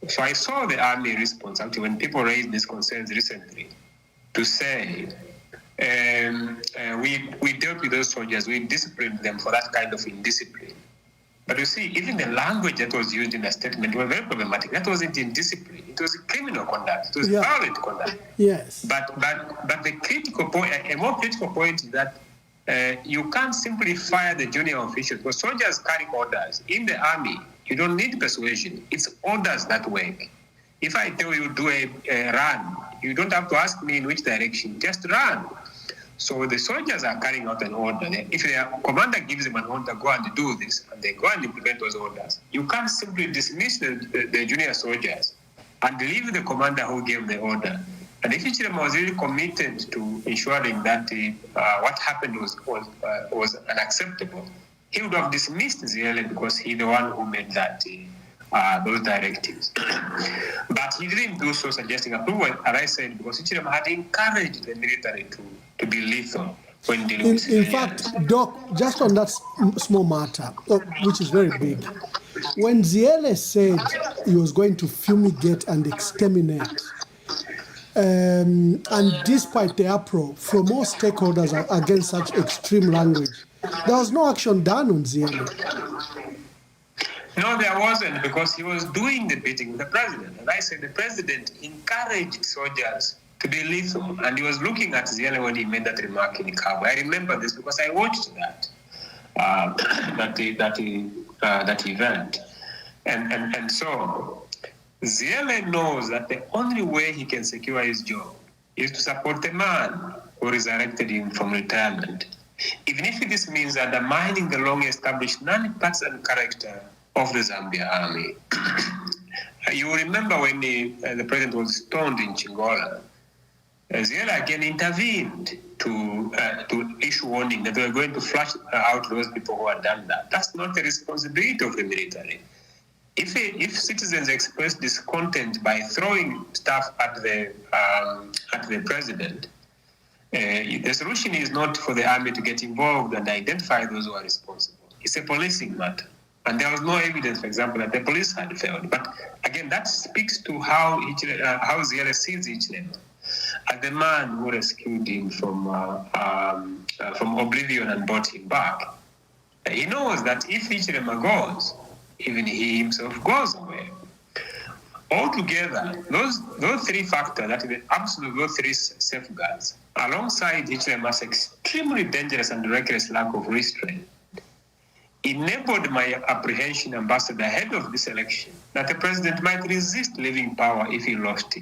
So I saw the army response actually when people raised these concerns recently to say, we dealt with those soldiers, we disciplined them for that kind of indiscipline. But you see, even the language that was used in the statement was very problematic. That wasn't indiscipline. It was criminal conduct. It was violent conduct. Yes. But the critical point, a more critical point is that you can't simply fire the junior officials because soldiers carry orders. In the army, you don't need persuasion. It's orders that work. If I tell you do a run, you don't have to ask me in which direction. Just run. So the soldiers are carrying out an order. If their commander gives them an order, go and do this, and they go and implement those orders. You can't simply dismiss the junior soldiers and leave the commander who gave the order. And if Hichilema was really committed to ensuring that what happened was unacceptable, he would have dismissed Ziele because he's the one who made that those directives. But he didn't do so, suggesting approval, as I said, because Hichilema had encouraged the military to be lethal when dealing with civilians. In fact, Doc, just on that small matter, which is very big, when Ziele said he was going to fumigate and exterminate, and despite the uproar from all stakeholders against such extreme language, there was no action done on Ziele. No, there wasn't, because he was doing the beating with the president. And I said the president encouraged soldiers to be lethal, and he was looking at Ziele when he made that remark in Cabo. I remember this because I watched that event, and so Ziele knows that the only way he can secure his job is to support the man who resurrected him from retirement, even if this means undermining the long-established non-partisan character of the Zambia army. You remember when the president was stoned in Chingola, Ziele again intervened to issue warning that they were going to flush out those people who had done that. That's not the responsibility of the military. If citizens express discontent by throwing stuff at the president, the solution is not for the army to get involved and identify those who are responsible. It's a policing matter. And there was no evidence, for example, that the police had failed. But again, that speaks to how Ziele sees Hichilema. as the man who rescued him from oblivion and brought him back. He knows that if Hichilema goes, even he himself goes away. Altogether, those three factors, that is those three safeguards, alongside Hichilema's extremely dangerous and reckless lack of restraint, enabled my apprehension, Ambassador, ahead of this election, that the president might resist leaving power if he lost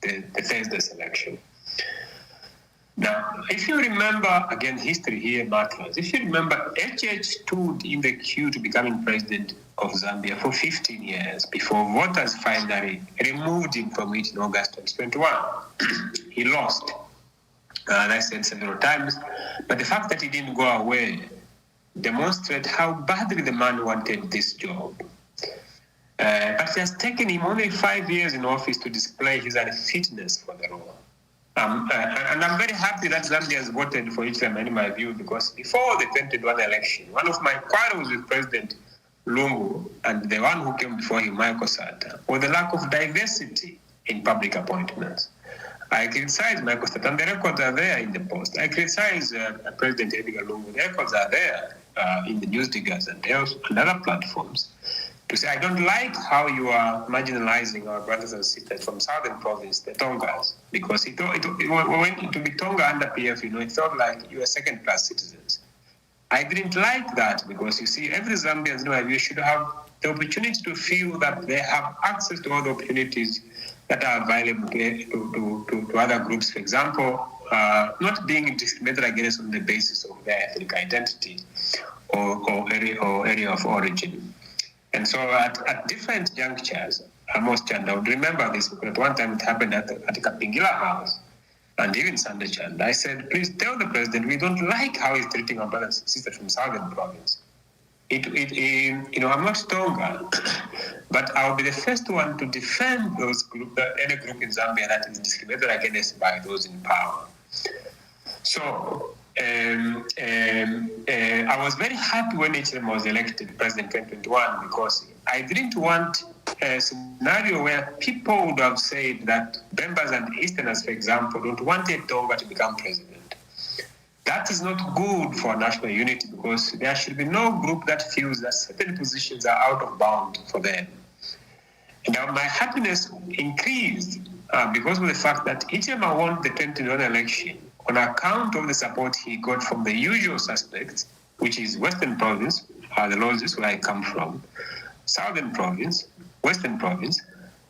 the Thursday's election. Now, if you remember, again, history here matters. If you remember, HH stood in the queue to becoming president of Zambia for 15 years before voters finally removed him from it in August 2021. He lost, as I said several times, but the fact that he didn't go away demonstrates how badly the man wanted this job. But it has taken him only 5 years in office to display his unfitness for the role. And I'm very happy that Zambians voted for Hichilema, in my view, because before the 2021 election, one of my quarrels with President Lungu and the one who came before him, Michael Sata, was the lack of diversity in public appointments. I criticize Michael Sata, and the records are there in the post. I criticize President Edgar Lungu. The records are there in the news diggers and other platforms, to say, I don't like how you are marginalizing our brothers and sisters from southern province, the Tongas, because when to be Tonga under PF, it felt like you were second-class citizens. I didn't like that because, you see, every Zambian, you should have the opportunity to feel that they have access to all the opportunities that are available to other groups. For example, not being discriminated against on the basis of their ethnic identity or area of origin. And so at different junctures, Amos Chanda would remember this, because at one time it happened at the Kapingila House, and even Sunday Chanda. I said, please tell the president we don't like how he's treating our brothers and sisters from Southern Province. I'm not Tonga, but I'll be the first one to defend those any group in Zambia that is discriminated against by those in power. So I was very happy when Hichilema was elected president in 2021, because I didn't want a scenario where people would have said that Bembas and Easterners, for example, don't want a Tonga to become president. That is not good for national unity, because there should be no group that feels that certain positions are out of bound for them. And now my happiness increased because of the fact that Hichilema won the 2021 election on account of the support he got from the usual suspects, which is Western Province, the Lodges where I come from, Southern Province, Western Province,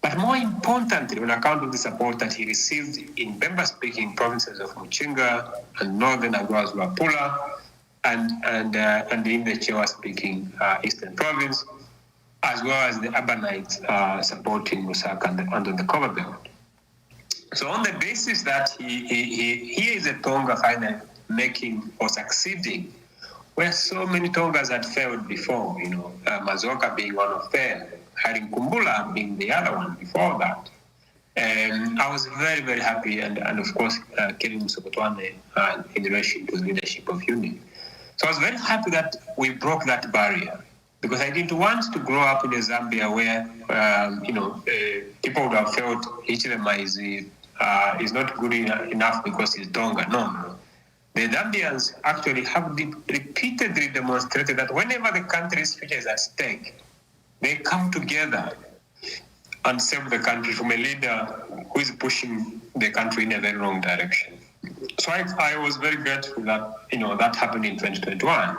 but more importantly, on account of the support that he received in Bemba-speaking provinces of Muchinga and Northern Agwaz-Luapula, and in the Chewa-speaking Eastern Province, as well as the Urbanites supporting Lusaka and the Cover Belt. So on the basis that he is a Tonga finally making or succeeding, where so many Tongas had failed before, Mazoka being one of them, Haring Kumbula being the other one before that. I was very, very happy, and of course, Kevin Musokotwane in relation to the leadership of UNIT. So I was very happy that we broke that barrier, because I didn't want to grow up in a Zambia where, people would have felt Hichilema is not good enough because he's Tonga. No. The Zambians actually have repeatedly demonstrated that whenever the country's future is at stake, they come together and save the country from a leader who is pushing the country in a very wrong direction. So I was very grateful that that happened in 2021,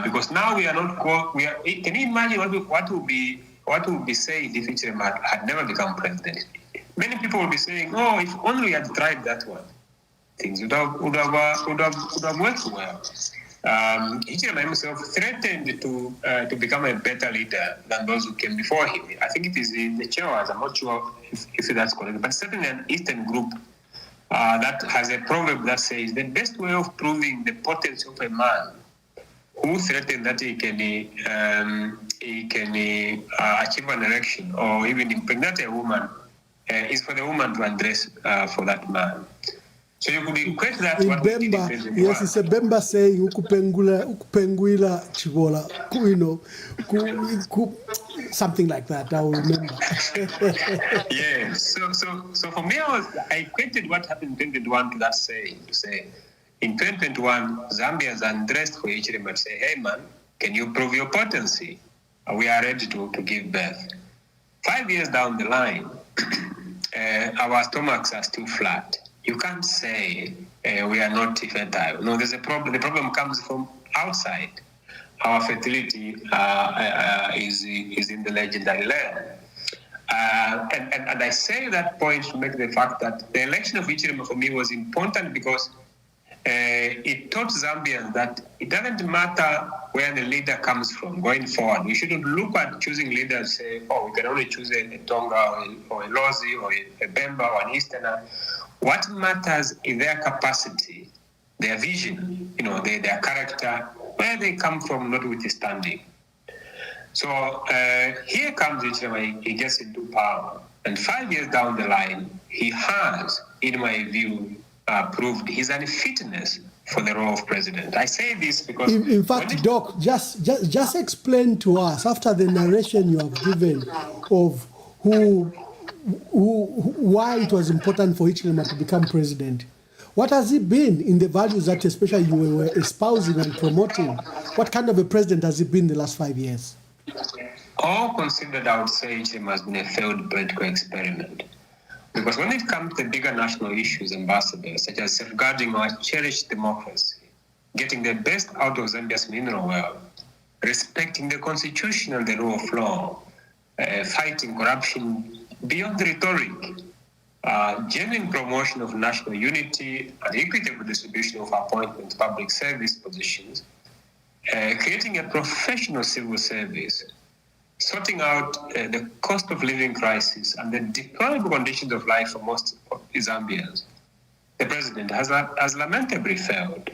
because now we are not. Can you imagine what would be said if Hichilema had never become president? Many people will be saying, "Oh, if only we had tried that one, things would have worked well." Hichilema himself threatened to become a better leader than those who came before him. I think it is in the Chewas. I'm not sure if that's correct, but certainly an Eastern group that has a proverb that says the best way of proving the potency of a man who threatened that he can achieve an election or even impregnate a woman is for the woman to address for that man. So you could equate that In what we did in Bemba, 2021. yes, it's a Bemba saying, ukupenguila chibola, something like that, I will remember. Yes. So for me, I equated what happened in 2021 to that saying, to say, in 2021, Zambians undressed for Hichilema to say, hey man, can you prove your potency? We are ready to give birth. 5 years down the line, our stomachs are still flat. You can't say we are not fertile. No, there's a problem. The problem comes from outside. Our fertility is in the legendary land. And I say that point to make the fact that the election of Hichilema for me was important because it taught Zambians that it doesn't matter where the leader comes from going forward. We shouldn't look at choosing leaders say, oh, we can only choose a Tonga or a Lozi or a Bemba or an Easterner. What matters is their capacity, their vision, their character, where they come from, notwithstanding. So here comes Hichilema, he gets into power. And 5 years down the line, he has, in my view, proved his unfitness for the role of president. I say this because... In fact, Doc, just explain to us, after the narration you have given of why it was important for Hichilema to become president, what has it been in the values that especially you were espousing and promoting? What kind of a president has he been the last 5 years? All considered, I would say Hichilema has been a failed political experiment. Because when it comes to bigger national issues, Ambassador, such as safeguarding our cherished democracy, getting the best out of Zambia's mineral wealth, respecting the constitution and the rule of law, fighting corruption beyond rhetoric, genuine promotion of national unity and equitable distribution of appointments to public service positions, creating a professional civil service, sorting out the cost of living crisis and the deplorable conditions of life for most Zambians. The president has lamentably failed.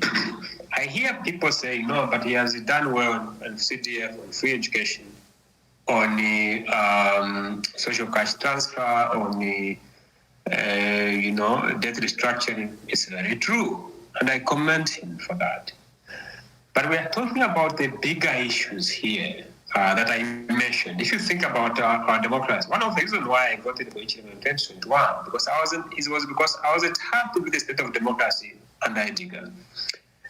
I hear people say, no, but he has done well on CDF, on free education, on the social cash transfer, on the debt restructuring. It's very true, and I commend him for that. But we are talking about the bigger issues here that I mentioned. If you think about our democracy, one of the reasons why I voted for Hichilema in 2021 because I was happy with the state of democracy under Edgar.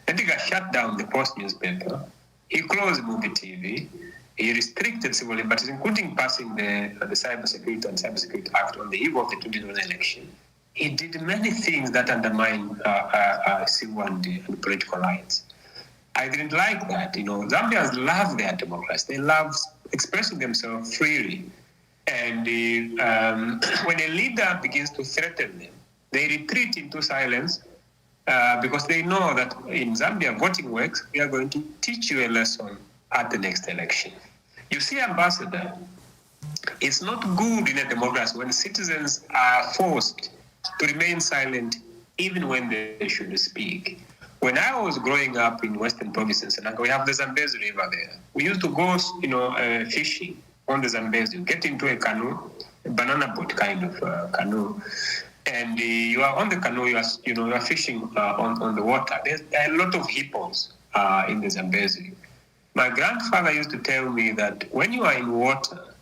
Edgar shut down the Post newspaper. He closed Movie TV. He restricted civil liberties, including passing the Cybersecurity and Cybersecurity Act on the eve of the 2020 election. He did many things that undermine civil and political rights. I didn't like that. Zambians love their democracy. They love expressing themselves freely. And when a leader begins to threaten them, they retreat into silence because they know that in Zambia, voting works. We are going to teach you a lesson at the next election. You see, Ambassador, it's not good in a democracy when citizens are forced to remain silent even when they should speak. When I was growing up in Western Provinces, and we have the Zambezi River there, we used to go, fishing on the Zambezi. You get into a canoe, a banana boat kind of canoe, and you are on the canoe. You are fishing on the water. There are a lot of hippos in the Zambezi. My grandfather used to tell me that when you are in water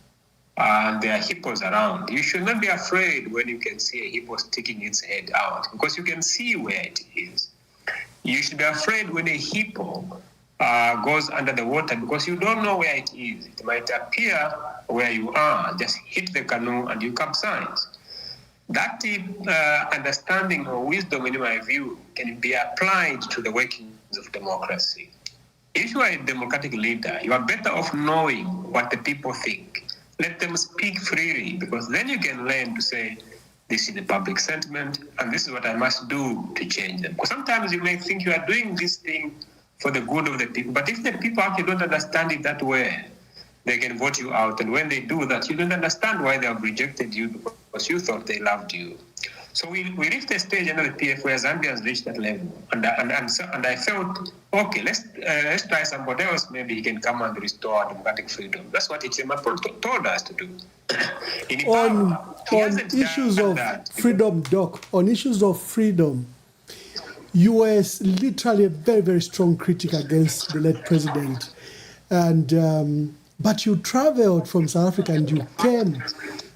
and there are hippos around, you should not be afraid when you can see a hippo sticking its head out because you can see where it is. You should be afraid when a hippo goes under the water because you don't know where it is. It might appear where you are, just hit the canoe and you capsize. That understanding or wisdom, in my view, can be applied to the workings of democracy. If you are a democratic leader, you are better off knowing what the people think. Let them speak freely because then you can learn to say, this is the public sentiment, and this is what I must do to change them. Because sometimes you may think you are doing this thing for the good of the people, but if the people actually don't understand it that way, they can vote you out. And when they do that, you don't understand why they have rejected you because you thought they loved you. So we reached a stage under the PF where Zambians reached that level, and I felt, okay, let's try somebody else. Maybe he can come and restore democratic freedom. That's what Hichilema told us to do. On issues of freedom, Doc, on issues of freedom, you were literally a very, very strong critic against the late president. And but you traveled from South Africa and you came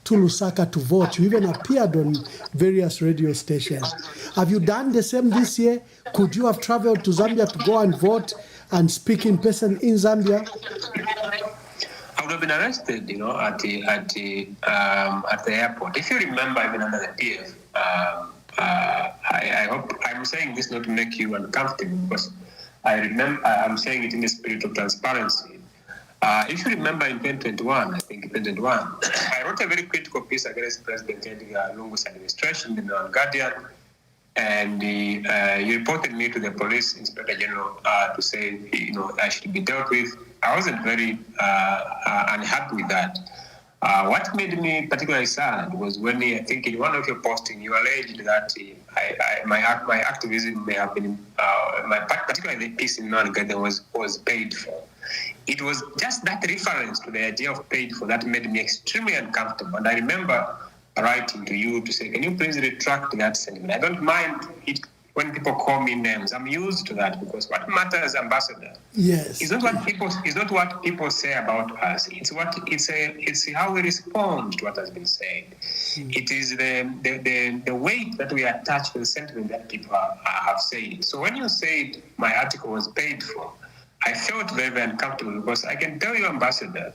to Lusaka to vote. You even appeared on various radio stations. Have you done the same this year? Could you have traveled to Zambia to go and vote and speak in person in Zambia? I would have been arrested, at the airport. If you remember, even under the PF, I hope I'm saying this not to make you uncomfortable, because I'm saying it in the spirit of transparency. If you remember in 2021, I wrote a very critical piece against President Edgar Lungu's administration in the Guardian, and he reported me to the police inspector general to say, I should be dealt with. I wasn't very unhappy with that. What made me particularly sad was when I think in one of your postings you alleged that my activism may have been, particularly the piece in Non-Guardian was paid for. It was just that reference to the idea of paid for that made me extremely uncomfortable. And I remember writing to you to say, can you please retract that sentiment? I don't mind it when people call me names. I'm used to that, because what matters, Ambassador, is not what people say about us. It's how we respond to what has been said. It is the weight that we attach to the sentiment that people have said. So when you said my article was paid for, I felt very, very uncomfortable, because I can tell you, Ambassador,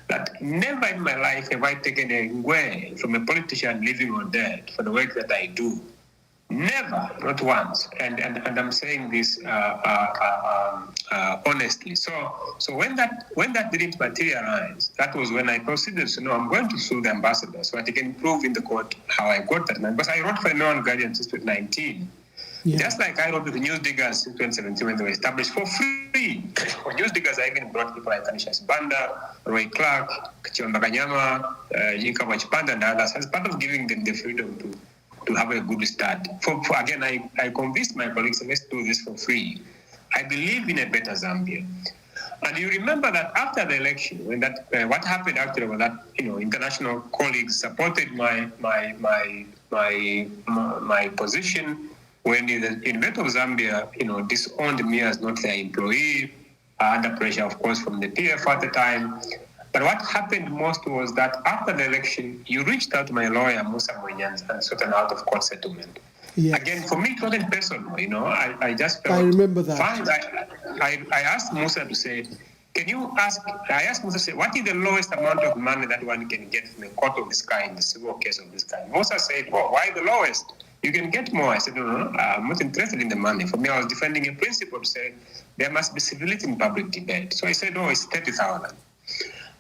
that never in my life have I taken a ngwe from a politician, living or dead, for the work that I do. Never, not once. And I'm saying this honestly. So when that didn't materialize, that was when I proceeded to know I'm going to sue the ambassador so that he can prove in the court how I got that money. Because I wrote for the Non-Guardian since 2019. Yeah. Just like I wrote with the News Diggers in 2017 when they were established for free. For News Diggers, I even brought people like Canisius Banda, Roy Clark, Chiomba Kanyama, Yinka Wachipanda, and others as part of giving them the freedom to have a good start. Again, I convinced my colleagues, let's do this for free. I believe in a better Zambia. And you remember that after the election, when what happened actually was that international colleagues supported my position. When the invader of Zambia, disowned me as not their employee, under pressure, of course, from the PF at the time. But what happened most was that after the election, you reached out to my lawyer, Musa Mwenyans, and sought an out-of-court settlement. Yes. Again, for me, it wasn't personal, I just felt... I remember that. I asked Musa to say, I asked Musa to say, what is the lowest amount of money that one can get from a court of this kind, the civil case of this kind? Musa said, why the lowest? You can get more. I said, no, I'm not interested in the money. For me, I was defending a principle to say there must be civility in public debate. So I said, it's 30,000.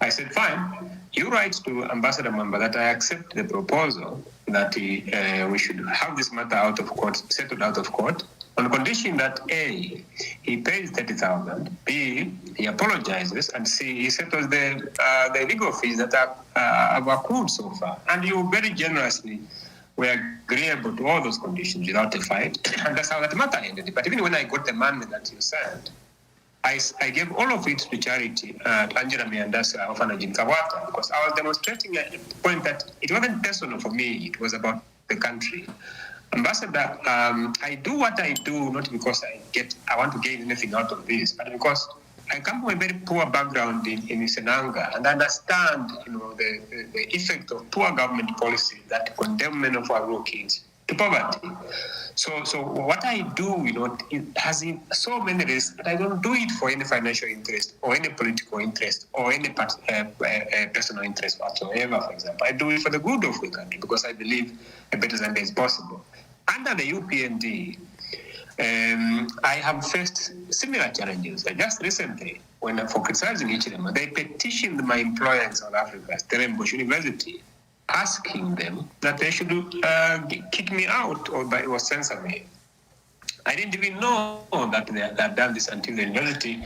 I said, fine. You write to Ambassador Mwamba that I accept the proposal that we should have this matter out of court, settled out of court, on condition that A, he pays 30,000, B, he apologizes, and C, he settles the legal fees that have accrued so far. And you very generously were agreeable to all those conditions without a fight, and that's how that matter ended. But even when I got the money that you sent, I gave all of it to charity, to Angela Miandasa Orphanage in Kawata, because I was demonstrating a point that it wasn't personal for me, it was about the country. Ambassador, I do what I do not because I want to gain anything out of this, but because I come from a very poor background in Senanga and understand, the effect of poor government policy that condemn many of our rural kids to poverty. So what I do, it has so many risks that I don't do it for any financial interest or any political interest or any personal interest whatsoever, for example. I do it for the good of the country because I believe a better Zambia is possible. Under the UPND, I have faced similar challenges. Just recently, for criticizing Hichilema, they petitioned my employer in South Africa, Stellenbosch University, asking them that they should kick me out or censor me. I didn't even know that they had done this until the university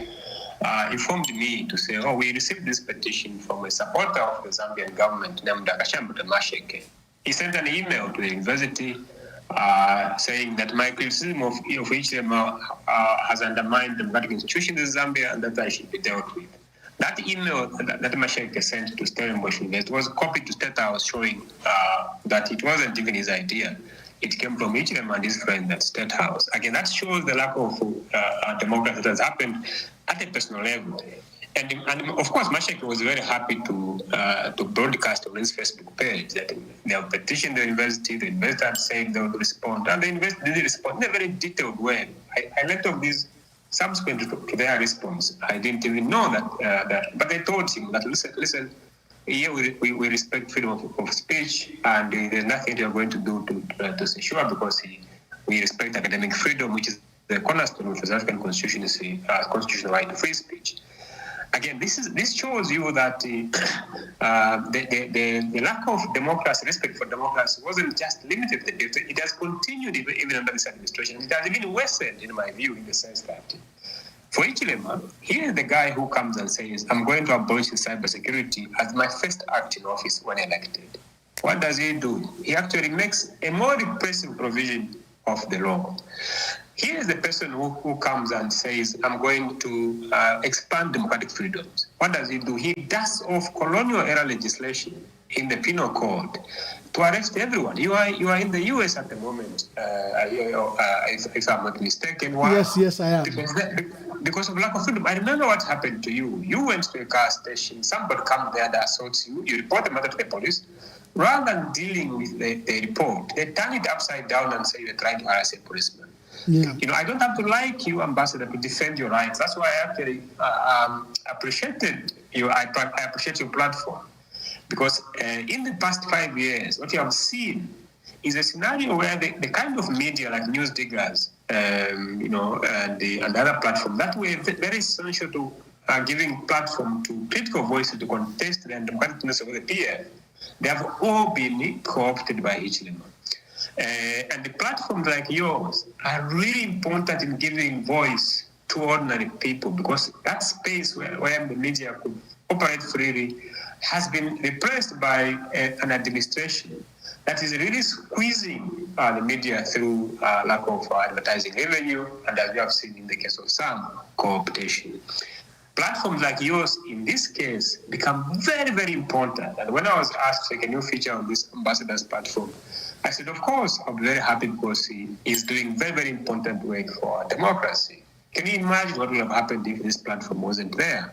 informed me to say, we received this petition from a supporter of the Zambian government named Akashambuta Masheke. He sent an email to the university saying that my criticism of Hichilema has undermined the democratic institutions in Zambia and that I should be dealt with. That email that Masheke sent to Stellenbosch University was copied to State House showing that it wasn't even his idea. it came from Hichilema and his friend at State House. Again, that shows the lack of democracy that has happened at a personal level. And of course, Mashaki was very happy to broadcast on his Facebook page that they have petitioned the university had said they would respond, and the university did respond in a very detailed way. I learned of this subsequent to their response. I didn't even know that, but they told him that, listen, here we respect freedom of speech, and there's nothing we are going to do to ensure, because we respect academic freedom, which is the cornerstone of the South African Constitution, is constitutional right to free speech. Again, this shows you that the lack of democracy, respect for democracy, wasn't just limited to the debate. It has continued even under this administration. It has even worsened, in my view, in the sense that for Hichilema, he is the guy who comes and says, I'm going to abolish cybersecurity as my first act in office when elected. What does he do? He actually makes a more repressive provision of the law. Here is the person who comes and says, I'm going to expand democratic freedoms. What does he do? He dusts off colonial era legislation in the penal code to arrest everyone. You are in the US at the moment, if I'm not mistaken. Why? Yes, I am. Because of lack of freedom. I remember what happened to you. You went to a gas station, somebody comes there that assaults you, you report the matter to the police. Rather than dealing with the report, they turn it upside down and say you're trying to harass a policeman. Yeah. I don't have to like you, Ambassador, to defend your rights. That's why I actually appreciated you. I appreciate your platform, because in the past 5 years, what you have seen is a scenario where the kind of media like News Diggers, and other platforms that were very essential to giving platform to critical voices to contest the democraticness of the PF, they have all been co-opted by Hichilema. And the platforms like yours are really important in giving voice to ordinary people, because that space where the media could operate freely has been replaced by an administration that is really squeezing the media through lack of advertising revenue, and as we have seen in the case of some, co-optation. Platforms like yours, in this case, become very, very important. And when I was asked to take a new feature on this ambassador's platform, I said, of course, I'm very happy, because he is doing very, very important work for democracy. Can you imagine what would have happened if this platform wasn't there?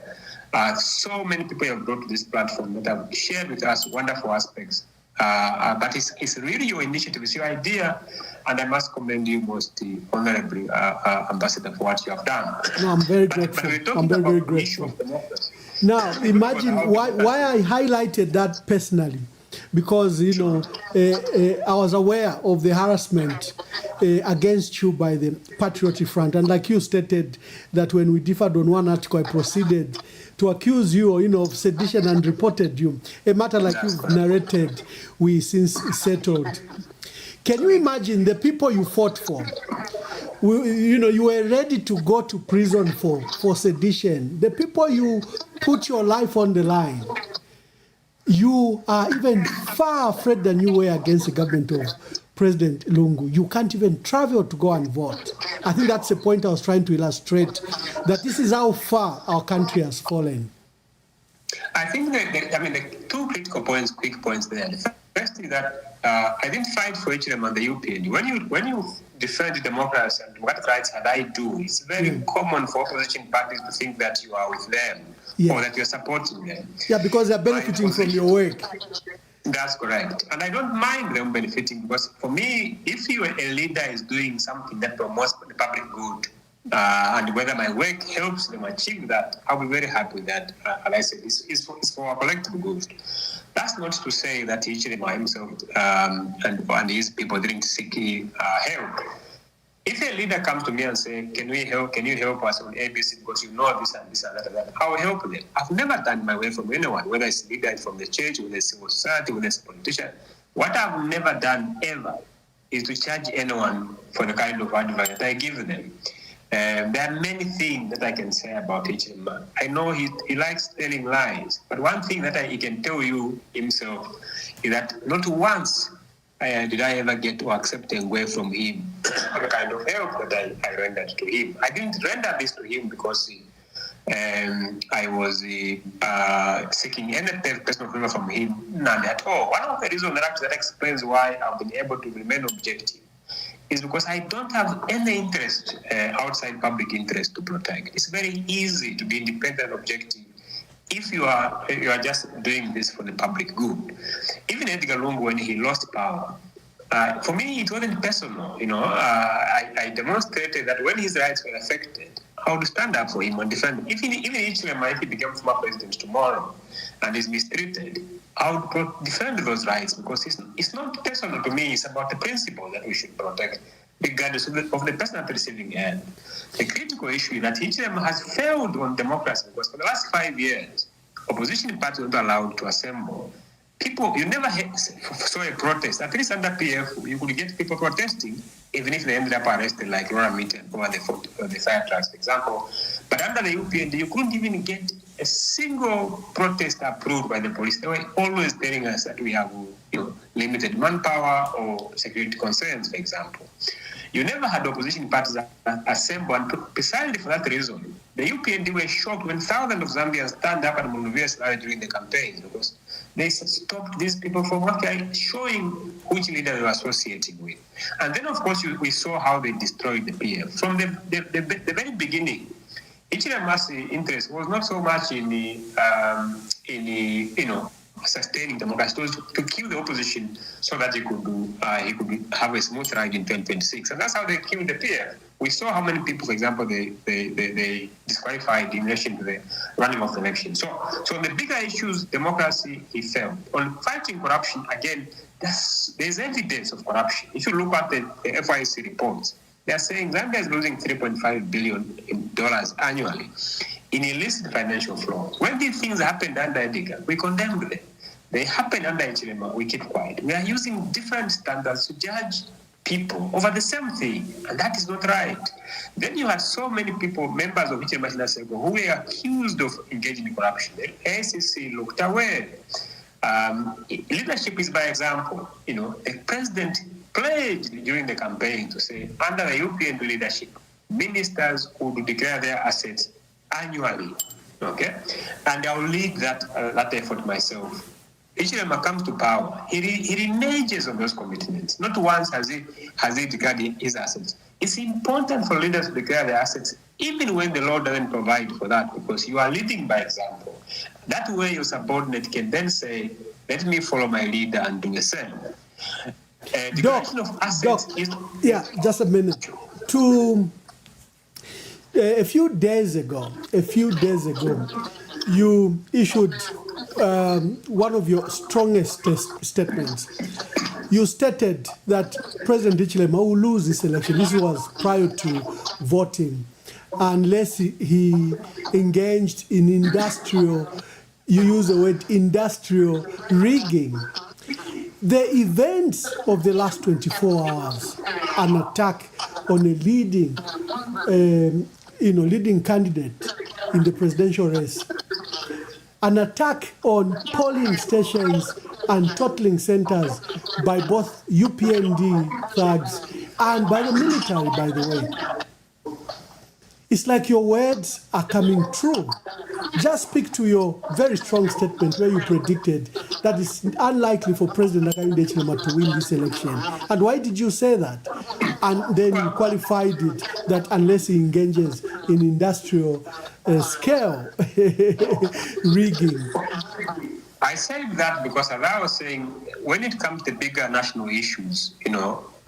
So many people have brought to this platform that have shared with us wonderful aspects. But it's really your initiative, it's your idea, and I must commend you most honorably, Ambassador, for what you have done. No, I'm very grateful. I'm very, very grateful. Now, imagine why I highlighted that personally. Because, I was aware of the harassment against you by the Patriotic Front. And like you stated, that when we differed on one article, I proceeded to accuse you, of sedition and reported you. A matter like you've narrated, we since settled. Can you imagine the people you fought for? You were ready to go to prison for sedition. The people you put your life on the line. You are even far afraid than you were against the government of President Lungu. You can't even travel to go and vote. I think that's the point I was trying to illustrate, that this is how far our country has fallen. I think the two quick points there. The first is that I didn't fight for Hichilema on the UPND. When you defend democracy and what rights had I do, it's very common for opposition parties to think that you are with them or that you're supporting them. Yeah, because they're benefiting from your work. That's correct. And I don't mind them benefiting, because for me, if a leader is doing something that promotes the public good, and whether my work helps them achieve that, I'll be very happy with that. And I said, it's for our collective good. That's not to say that Hichilema himself and his people didn't seek help. If a leader comes to me and says, can you help us on ABC because you know this and this and that and that, I will help them. I've never done my way from anyone, whether it's a leader from the church, whether it's civil society, whether it's a politician. What I've never done ever is to charge anyone for the kind of advice that I give them. There are many things that I can say about Hichilema. I know he likes telling lies, but one thing that he can tell you himself is that not once did I ever get to accept away from him the kind of help that I rendered to him. I didn't render this to him because I was seeking any personal favor from him, none at all. One of the reasons that explains why I've been able to remain objective is because I don't have any interest, outside public interest to protect. It's very easy to be independent and objective if you are just doing this for the public good. Even Edgar Lungu, when he lost power, for me, it wasn't personal. I demonstrated that when his rights were affected, I would stand up for him and defend him. Even Hichilema, if he became former president tomorrow and is mistreated, I would defend those rights, because it's not personal to me. It's about the principle that we should protect, regardless of the person at the receiving end. The critical issue is that Hichilema has failed on democracy, because for the last 5 years, opposition parties were not allowed to assemble. People, you never saw a protest. At least under PF, you could get people protesting, even if they ended up arrested, like Laura Mitten over the fire trucks, for example. But under the UPND, you couldn't even get a single protest approved by the police. They were always telling us that we have limited manpower or security concerns, for example. You never had opposition parties assemble, and precisely for that reason, the UPND were shocked when thousands of Zambians stand up at Monrovia during the campaigns, because they stopped these people from actually showing which leader they were associating with. And then, of course, we saw how they destroyed the PF. From the very beginning, Hichilema's interest was not so much in sustaining democracy. It was to kill the opposition so that he could have a smooth ride in 2026. And that's how they killed the PF. We saw how many people, for example, they disqualified in relation to the running of the election. So on the bigger issues, democracy, he failed. On fighting corruption, again, there's evidence of corruption. If you look at the FIC reports, they're saying Zambia is losing $3.5 billion annually in illicit financial flows. When these things happened under Edgar, we condemned them. They happened under Hichilema, we keep quiet. We are using different standards to judge people over the same thing, and that is not right. Then you had so many people, members of Hichilema's Nasego, who were accused of engaging in corruption. The ACC looked away. Leadership is by example. The president pledged during the campaign to say, under the UPND leadership, ministers would declare their assets annually. Okay, and I'll lead that effort myself. Hichilema comes to power. He reneges on those commitments. Not once has he declared his assets. It's important for leaders to declare their assets, even when the law doesn't provide for that, because you are leading by example. That way, your subordinate can then say, "Let me follow my leader and do the same." Just a minute. A few days ago, you issued one of your strongest statements. You stated that President Hichilema will lose this election. This was prior to voting, unless he engaged in industrial, you use the word industrial rigging. The events of the last 24 hours, an attack on a leading candidate in the presidential race, an attack on polling stations and totaling centers by both UPND thugs and by the military, by the way. It's like your words are coming true. Just speak to your very strong statement where you predicted that it's unlikely for President Hakainde Hichilema to win this election. And why did you say that? And then you qualified it that unless he engages in industrial scale rigging. I said that because, as I was saying, when it comes to bigger national issues,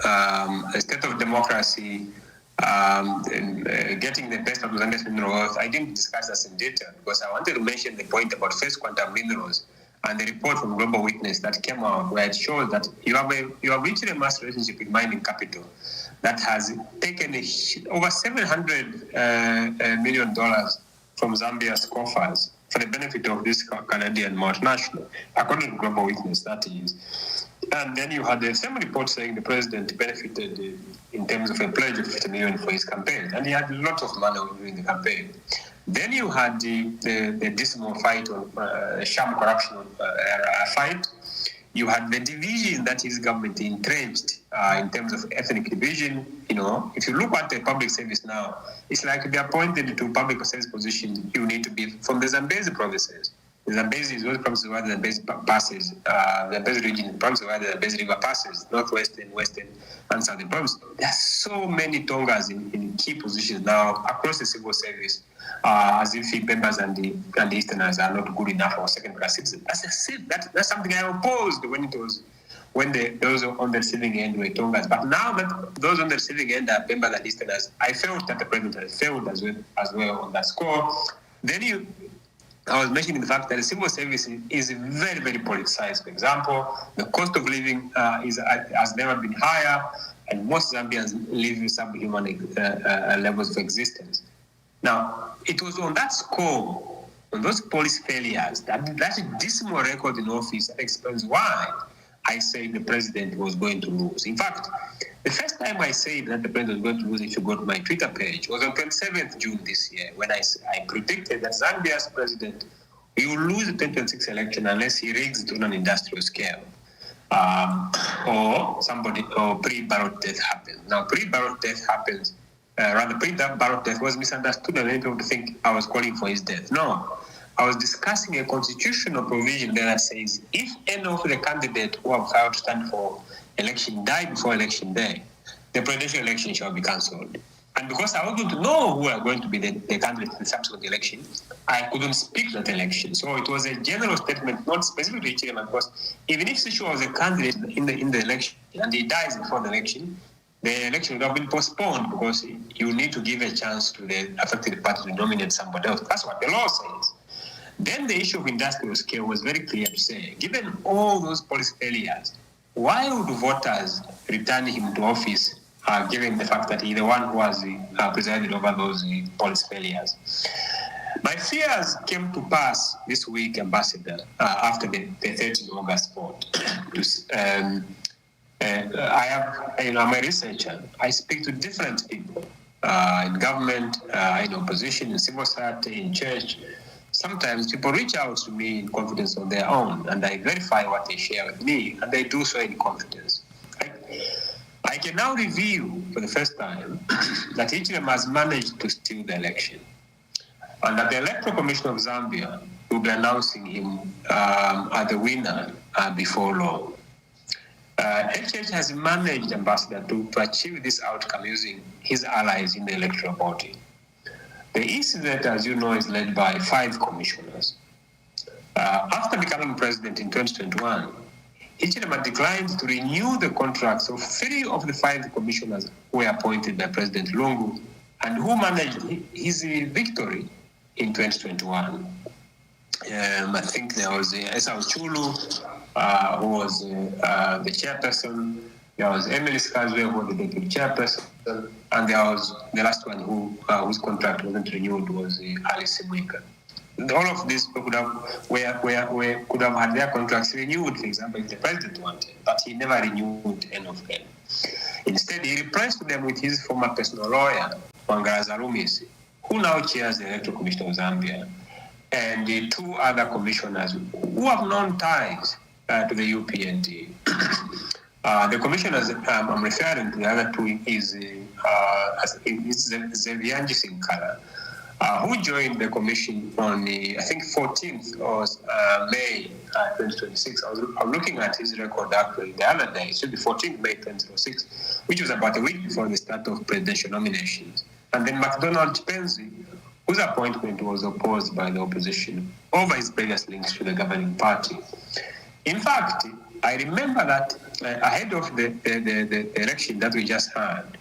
a state of democracy, getting the best of Zambia's mineral wealth, I didn't discuss this in detail because I wanted to mention the point about First Quantum Minerals and the report from Global Witness that came out, where it shows that you have reached a mass relationship with mining capital that has taken over $700 million from Zambia's coffers for the benefit of this Canadian multinational, according to Global Witness, that is. And then you had the same report saying the president benefited in terms of a pledge of $50 million for his campaign, and he had a lot of money during the campaign. Then you had the dismal fight on sham corruption fight. You had the division that his government entrenched in terms of ethnic division. If you look at the public service now, it's like to be appointed to public service position, you need to be from the Zambezi provinces. The Zambezi is those provinces where the Zambezi passes, the Zambezi region is provinces where the Zambezi River passes, northwestern, western, and southern province. There are so many Tongas in key positions now across the civil service, as if members and the Easterners are not good enough for second-class citizens. That's something I opposed when those on the receiving end were Tongas. But now that those on the receiving end are members and Easterners, I felt that the president has failed as well on that score. Then I was mentioning the fact that the civil service is very, very politicized. For example, the cost of living has never been higher, and most Zambians live in subhuman levels of existence. Now, it was on that score, on those policy failures, that dismal record in office that explains why I said the president was going to lose. In fact, the first time I said that the president was going to lose, if you go to my Twitter page, was on 27th June this year, when I predicted that Zambia's president will lose the 2026 election unless he rigs it on an industrial scale, or pre-ballot death happens. Now, pre-ballot death happens, pre-ballot death was misunderstood, and many people think I was calling for his death. No. I was discussing a constitutional provision that says if any of the candidates who have filed to stand for election die before election day, the presidential election shall be cancelled. And because I wanted to know who are going to be the candidates in the subsequent election, I couldn't speak that election. So it was a general statement, not specifically to Hichilema, because even if Sishu was a candidate in the election and he dies before the election would have been postponed, because you need to give a chance to the affected party to nominate somebody else. That's what the law says. Then the issue of industrial scale was very clear to say, given all those policy failures, why would voters return him to office, given the fact that he's the one who has presided over those policy failures? My fears came to pass this week, Ambassador, after the 13th August vote. I'm a researcher. I speak to different people in government, in opposition, in civil society, in church. Sometimes people reach out to me in confidence on their own, and I verify what they share with me, and they do so in confidence. I can now reveal for the first time that Hichilema has managed to steal the election, and that the Electoral Commission of Zambia will be announcing him as the winner before long. HH has managed, Ambassador, to achieve this outcome using his allies in the electoral body. The ECZ, as you know, is led by 5 commissioners. After becoming president in 2021, Hichilema declined to renew the contracts of 3 of the 5 commissioners who were appointed by President Lungu and who managed his victory in 2021. I think there was Esau Chulu, who was the chairperson. There was Emily Skazwe, who was the deputy chairperson, and there was the last one whose contract wasn't renewed was Alice Mwika. All of these people could have had their contracts renewed, for example, if the president wanted, but he never renewed any of them. Instead, he replaced them with his former personal lawyer, Wangara Zarumisi, who now chairs the Electoral Commission of Zambia, and the 2 other commissioners who have known ties to the UPND. The commissioners I'm referring to, the other 2, is Zevianji Sinkala, who joined the commission on the, I think, 14th of May 2026. I was looking at his record actually the other day. It should be 14th May 2026, which was about a week before the start of presidential nominations. And then McDonald Chipenzi, whose appointment was opposed by the opposition over his previous links to the governing party. In fact, I remember that ahead of the election that we just had,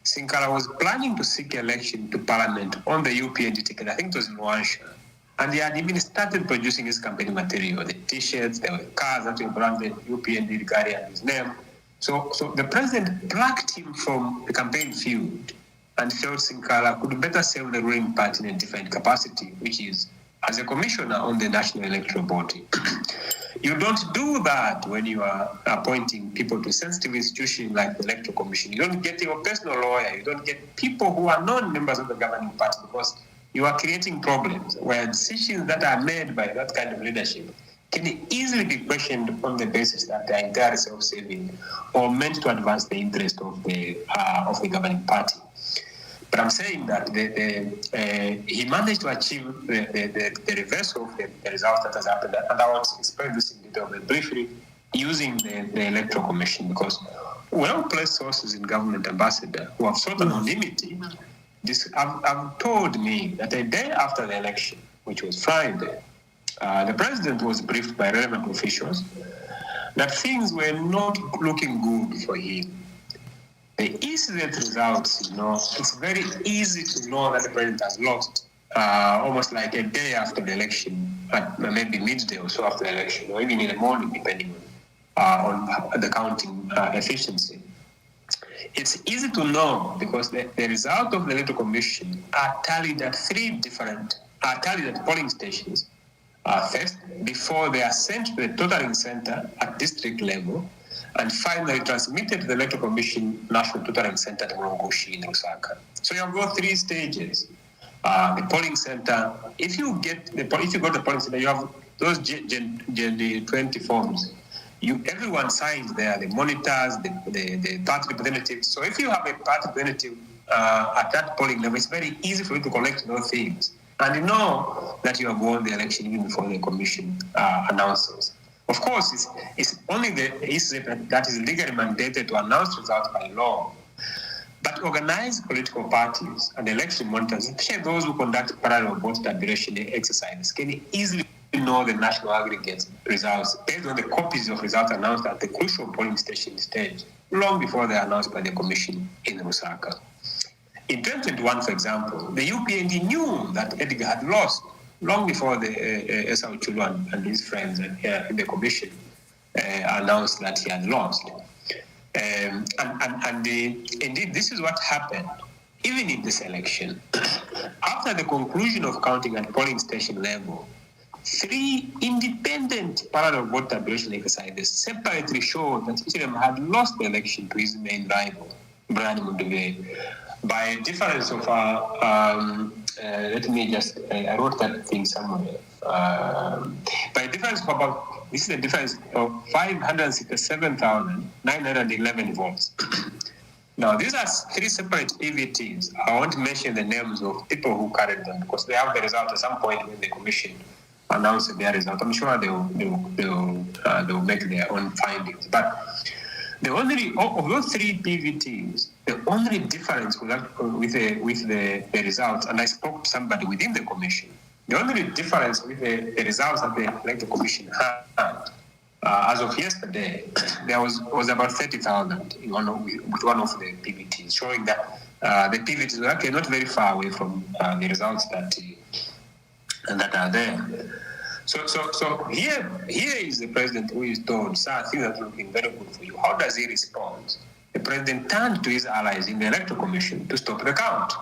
Sinkala was planning to seek election to parliament on the UPND ticket. I think it was in Rwanda. And he had even started producing his campaign material, the T-shirts, the cars that were branded UPND regarding his name. So the president plucked him from the campaign field and felt Sinkala could better serve the ruling party in a different capacity, which is as a commissioner on the National Electoral Body. You don't do that when you are appointing people to sensitive institutions like the Electoral Commission. You don't get your personal lawyer. You don't get people who are non-members of the governing party, because you are creating problems where decisions that are made by that kind of leadership can easily be questioned on the basis that they are entirely self-serving or meant to advance the interest of the governing party. But I'm saying that he managed to achieve the reverse of the result that has happened. And I will explain this in detail very briefly using the Electoral Commission, because well-placed sources in government, Ambassador, who have sought anonymity, have told me that a day after the election, which was Friday, the president was briefed by relevant officials that things were not looking good for him. The incident results, it's very easy to know that the president has lost almost like a day after the election, maybe midday or so after the election, or even in the morning, depending on the counting efficiency. It's easy to know because the result of the Electoral Commission are tallied at polling stations first, before they are sent to the totaling center at district level, and finally transmitted to the Electoral Commission National Tutoring Center at Mulungushi in Lusaka. So you have got 3 stages. The polling center, if you go to the polling center, you have those Gen 20 forms. Everyone signs there, the monitors, the party representatives. So if you have a party representative at that polling level, it's very easy for you to collect those things. And you know that you have won the election even before the commission announces. Of course, it's only the EC that is legally mandated to announce results by law. But organized political parties and election monitors, especially those who conduct parallel vote tabulation exercises, can easily know the national aggregate results based on the copies of results announced at the crucial polling station stage, long before they are announced by the commission in Lusaka. In 2021, for example, the UPND knew that Edgar had lost long before the Esau Chulu and his friends in the commission announced that he had lost. Indeed, this is what happened, even in this election. After the conclusion of counting at polling station level, 3 independent parallel vote tabulation exercises separately showed that each of them had lost the election to his main rival, Brian Mundube, by a difference of, let me just, I wrote that thing somewhere. By a difference of about, this is a difference of 567,911 votes. Now, these are 3 separate PVTs. I won't mention the names of people who carried them because they have the result at some point when the commission announced their result. I'm sure they will make their own findings. But the only of those 3 PVTs, the only difference with the results, and I spoke to somebody within the commission, the only difference with the results that the Electoral Commission had, as of yesterday, there was about 30,000 with one of the PVTs, showing that the PVTs were actually not very far away from the results that are there. So here is the president who is told, sir, things are looking very good for you. How does he respond? The president turned to his allies in the Electoral Commission to stop the count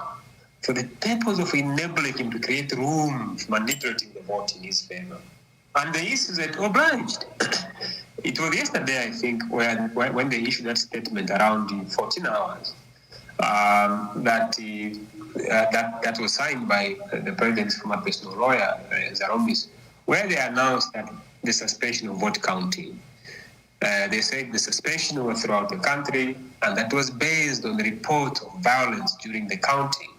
for the purpose of enabling him to create room for manipulating the vote in his favor. And the EC said, obliged. It was yesterday, I think, when they issued that statement around 14 hours, that was signed by the president's former personal lawyer, Zaromis, where they announced that the suspension of vote counting. They said the suspension was throughout the country, and that was based on the report of violence during the counting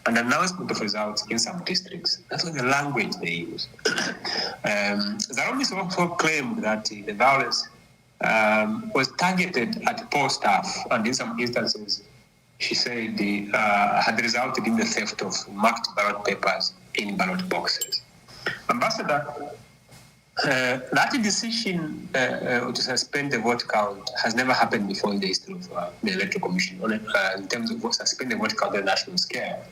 and announcement of results in some districts. That was the language they used. Zaromis also claimed that the violence was targeted at poll staff, and in some instances, she said had resulted in the theft of marked ballot papers in ballot boxes. Ambassador, that decision to suspend the vote count has never happened before in the history of the Electoral Commission in terms of suspend the vote count on a national scale.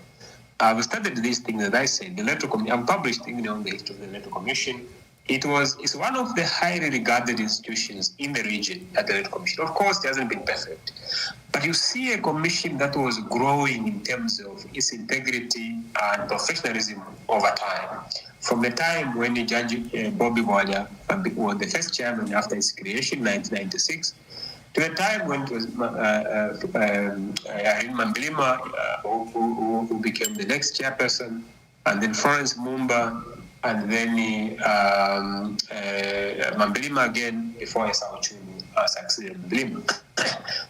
I've studied these things, as I said. The Electoral Commission, I've published things on the history of the Electoral Commission. It's one of the highly regarded institutions in the region at the Electoral Commission. Of course, it hasn't been perfect. But you see a commission that was growing in terms of its integrity and professionalism over time. From the time when the Judge Bobby Bwalya was the first chairman after its creation in 1996, to the time when it was Irene Mambilima who became the next chairperson, and then Florence Mumba, and then Mambilima again before Esau Chulu succeeded him.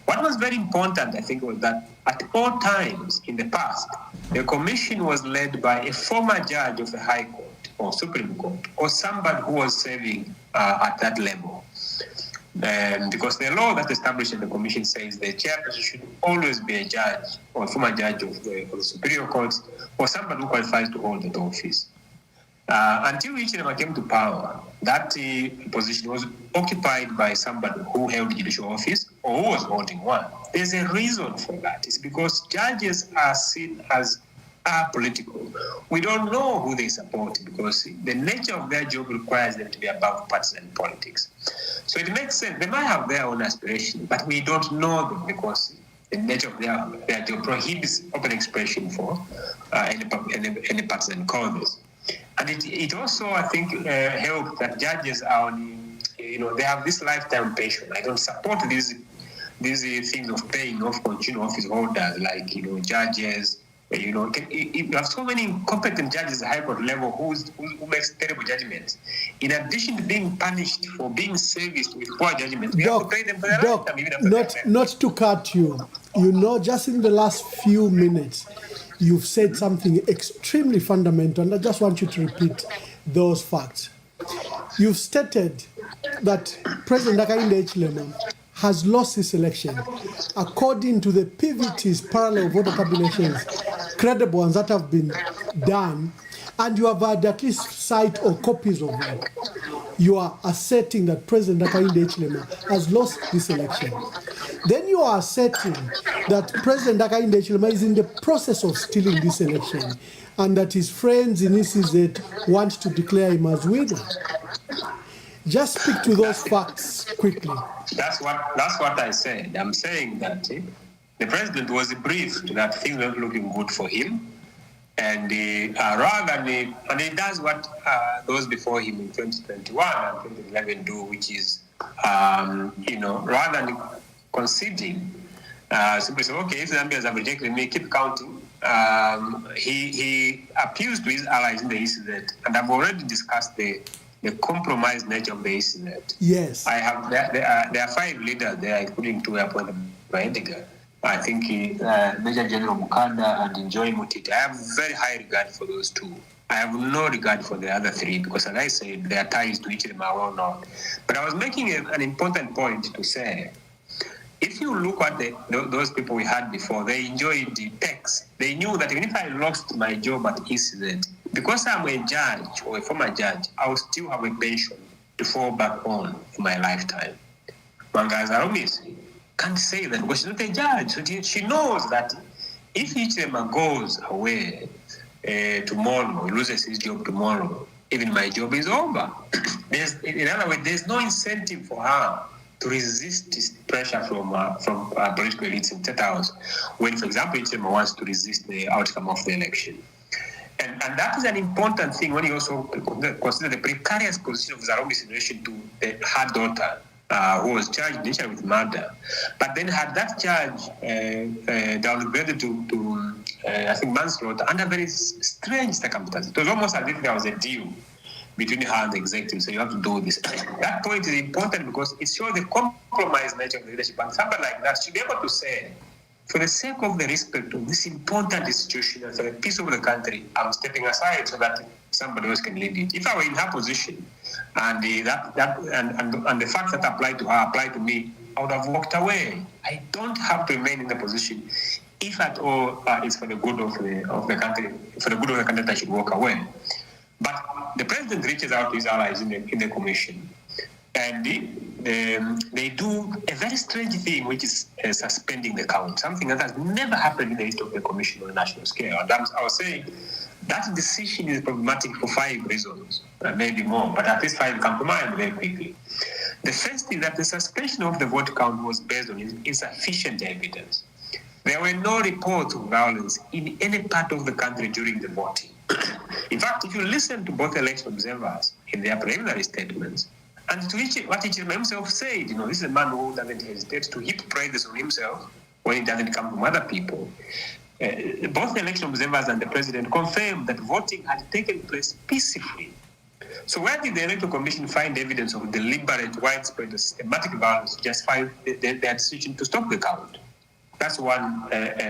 What was very important, I think, was that at all times in the past, the commission was led by a former judge of the High Court or Supreme Court, or somebody who was serving at that level. Because the law that established the commission says the chairperson should always be a judge or a former judge of the Superior Courts or somebody who qualifies to hold that office. Until Hichilema came to power, that position was occupied by somebody who held judicial office or who was holding one. There's a reason for that. It's because judges are seen as apolitical. We don't know who they support because the nature of their job requires them to be above partisan politics. So it makes sense. They might have their own aspiration, but we don't know them because the nature of their job prohibits open expression for any partisan causes. And it also, I think, helps that judges are on, they have this lifetime pension. I don't support these things of paying off continual office holders like, judges. You have so many incompetent judges at the High Court level who makes terrible judgments. In addition to being punished for being serviced with poor judgments, we have to pay them for their lifetime. Even not to cut you, just in the last few minutes, you've said something extremely fundamental, and I just want you to repeat those facts. You've stated that President Hakainde Hichilema has lost this election. According to the PVT's parallel voter tabulations, credible ones that have been done, and you have had at least sight or copies of them, you are asserting that President Hakainde Hichilema has lost this election. Then you are asserting that President Hakainde Hichilema is in the process of stealing this election and that his friends in ECZ want to declare him as winner. Just speak to those facts quickly. That's what I said. I'm saying that the president was briefed that things weren't looking good for him, and he does what those before him in 2021 and 2011 do, which is, rather than conceding, simply say, okay, if Zambians have rejected me, keep counting. He appeals to his allies in the ECZ, and I've already discussed the compromised nature of the ECZ. Yes. There are 5 leaders there, including 2 appointed by Edgar. I think Major General Mukanda and Joy Mutiti. I have very high regard for those 2. I have no regard for the other 3 because, as I said, their ties to each of them are well known. But I was making an important point to say, if you look at those people we had before, they enjoyed the tax. They knew that even if I lost my job at ECZ, because I'm a judge or a former judge, I will still have a pension to fall back on in my lifetime. Mangaza Arumisi can't say that because she's not a judge. So she knows that if Hichilema goes away tomorrow, he loses his job tomorrow, even my job is over. In other words, there's no incentive for her to resist this pressure from political elites in State House when, for example, Hichilema wants to resist the outcome of the election. And that is an important thing when you also consider the precarious position of Zaromi's in relation to her daughter, who was charged initially with murder, but then had that charge downgraded to I think manslaughter under very strange circumstances. It was almost as if there was a deal between her and the executive, so you have to do this. That point is important because it shows the compromised nature of the leadership, and somebody like that should be able to say, for the sake of the respect of this important institution and for the peace of the country, I'm stepping aside so that somebody else can lead it. If I were in her position and the facts that apply to her apply to me, I would have walked away. I don't have to remain in the position. If at all it's for the good of the country, for the good of the country, I should walk away. But the president reaches out to his allies in the commission, and they do a very strange thing, which is suspending the count, something that has never happened in the history of the commission on a national scale. And I was saying that decision is problematic for 5 reasons, maybe more, but at least 5 come to mind very quickly. The first is that the suspension of the vote count was based on insufficient evidence. There were no reports of violence in any part of the country during the voting. In fact, if you listen to both election observers in their preliminary statements, and to what Hichilema himself said, this is a man who doesn't hesitate to heap praises on himself when it doesn't come from other people. Both the election observers and the president confirmed that voting had taken place peacefully. So where did the Electoral Commission find evidence of deliberate, widespread, or systematic violence to justify their decision to stop the count? That's one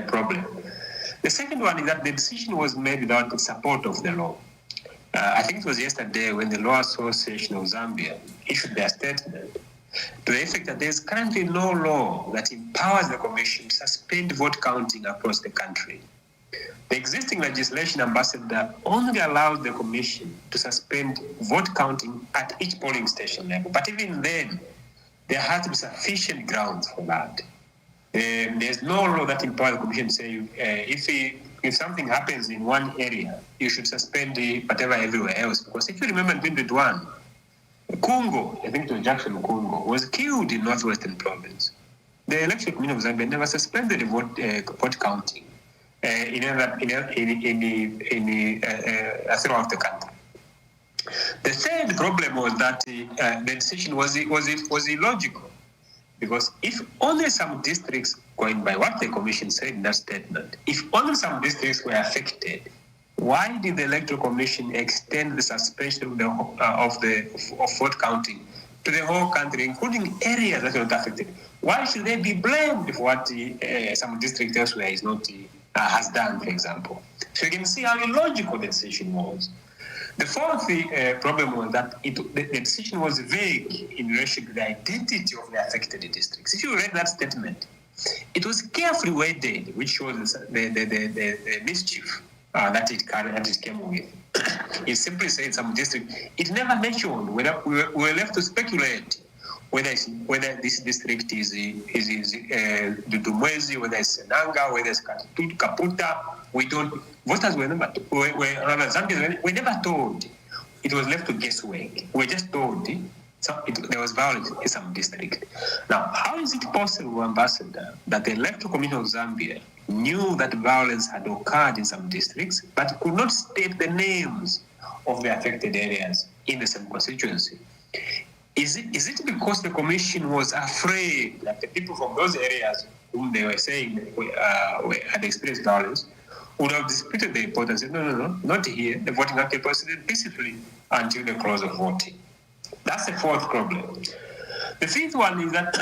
problem. The second one is that the decision was made without the support of the law. I think it was yesterday when the Law Association of Zambia issued their statement to the effect that there is currently no law that empowers the Commission to suspend vote counting across the country. The existing legislation, Ambassador, only allows the Commission to suspend vote counting at each polling station level. But even then, there has to be sufficient grounds for that. There's no law that empowers the Commission to say if something happens in one area, you should suspend whatever everywhere else. Because if you remember in 2021, Kungo, I think it was Jackson Kungo, was killed in Northwestern Province. The Electoral Commission of Zambia never suspended the vote counting throughout the country. The third problem was that the decision was illogical, because if only some districts, going by what the Commission said in that statement, if only some districts were affected, why did the Electoral Commission extend the suspension of vote counting to the whole country, including areas that were not affected? Why should they be blamed for what some district elsewhere is not has done, for example? So you can see how illogical the decision was. The fourth problem was that the decision was vague in relation to the identity of the affected districts. If you read that statement, it was carefully worded, which shows the mischief that it came with. It simply said some district. It never mentioned whether we were left to speculate whether this district is Dudumwezi, whether it's Senanga, whether it's Kaputa. We don't. Voters were never. Zambians were never told. It was left to guesswork. We were just told there was violence in some district. Now, how is it possible, Ambassador, that the Electoral Commission of Zambia knew that violence had occurred in some districts, but could not state the names of the affected areas in the same constituency? Is it because the Commission was afraid that the people from those areas whom they were saying had experienced violence would have disputed the report and said, no, not here. The voting actually proceeded peacefully until the close of voting? That's the fourth problem. The fifth one is that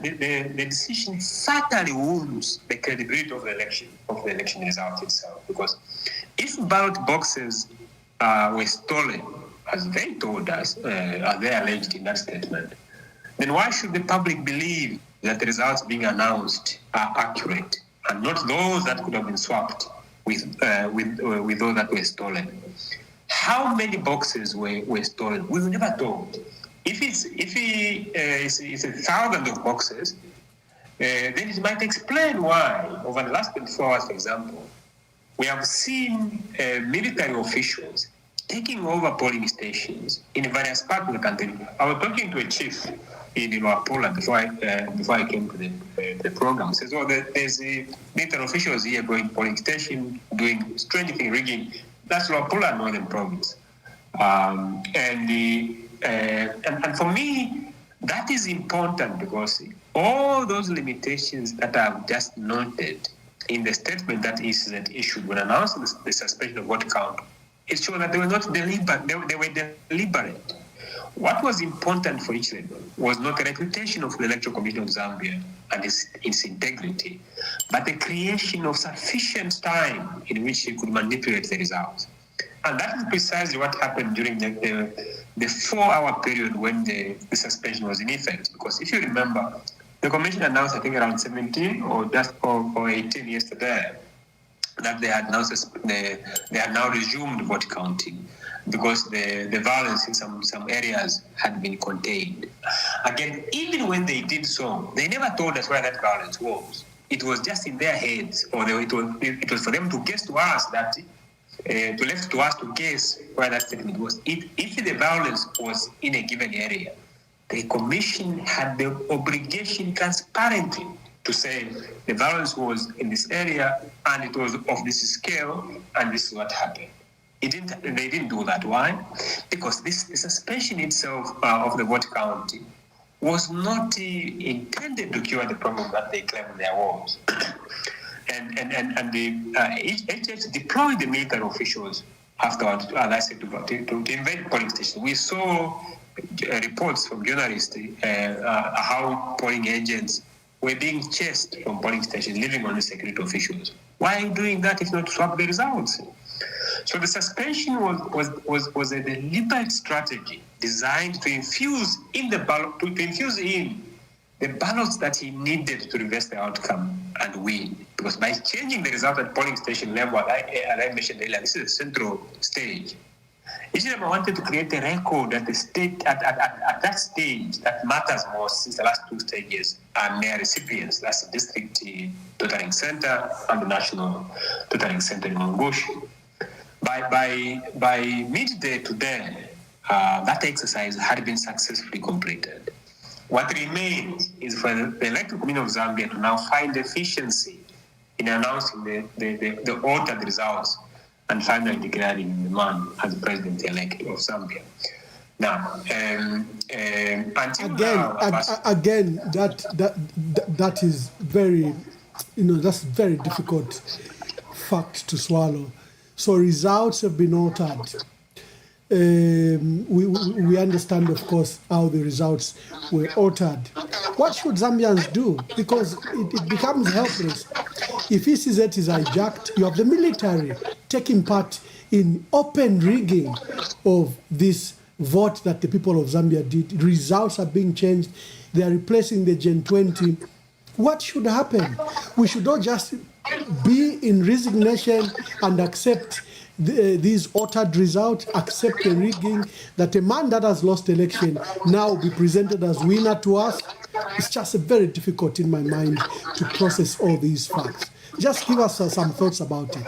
the decision fatally wounds the credibility of the election result itself. Because if ballot boxes were stolen, as they told us, as they alleged in that statement, then why should the public believe that the results being announced are accurate and not those that could have been swapped with those that were stolen? How many boxes were stolen? We were never told. If it's 1,000 of boxes, then it might explain why, over the last 24 hours, for example, we have seen military officials taking over polling stations in various parts of the country. I was talking to a chief in Luapula before I came to the program. He says, there's military officials here going polling station, doing strange thing, rigging. That's Luapula, Northern Province. And for me, that is important because all those limitations that I've just noted in the statement that is issued when announcing the suspension of vote count, it showed that they were not deliberate. They were deliberate. What was important for each level was not the reputation of the Electoral Commission of Zambia and its integrity, but the creation of sufficient time in which it could manipulate the results. And that is precisely what happened during the 4-hour period when the suspension was in effect. Because if you remember, the Commission announced, I think around 17 or 18 yesterday, that they had now resumed vote counting because the violence in some areas had been contained. Again, even when they did so, they never told us where that violence was. It was just in their heads, or it was for them to guess to us that, left to us to guess where that statement was. If the violence was in a given area, the Commission had the obligation transparently to say the violence was in this area and it was of this scale and this is what happened. They didn't do that. Why? Because the suspension itself of the vote counting was not intended to cure the problem that they claimed there was. And the HH deployed the military officials afterwards, as I said, to invade polling stations. We saw reports from journalists how polling agents were being chased from polling stations, leaving only security officials. Why are you doing that if not to swap the results? So the suspension was a deliberate strategy designed to infuse in the ballot, to infuse in the ballots that he needed to reverse the outcome and win. Because by changing the result at polling station level, as I mentioned earlier, this is a central stage. Hichilema wanted to create a record at the state at that stage that matters most since the last two stages and their recipients. That's the district tutoring center and the national tutoring center in Mungushi. By midday today, that exercise had been successfully completed. What remains is for the electoral commission of Zambia to now find efficiency in announcing the altered results and finally declaring the man as the president-elect of Zambia. Now, until again, that is very, that's very difficult fact to swallow. So results have been altered. We understand, of course, how the results were altered. What should Zambians do? Because it becomes helpless. If ECZ is hijacked, you have the military taking part in open rigging of this vote that the people of Zambia did. Results are being changed. They are replacing the Gen 20. What should happen? We should not just be in resignation and accept these altered results, accept the rigging, that a man that has lost election now be presented as winner to us. It's just very difficult in my mind to process all these facts. Just give us some thoughts about it.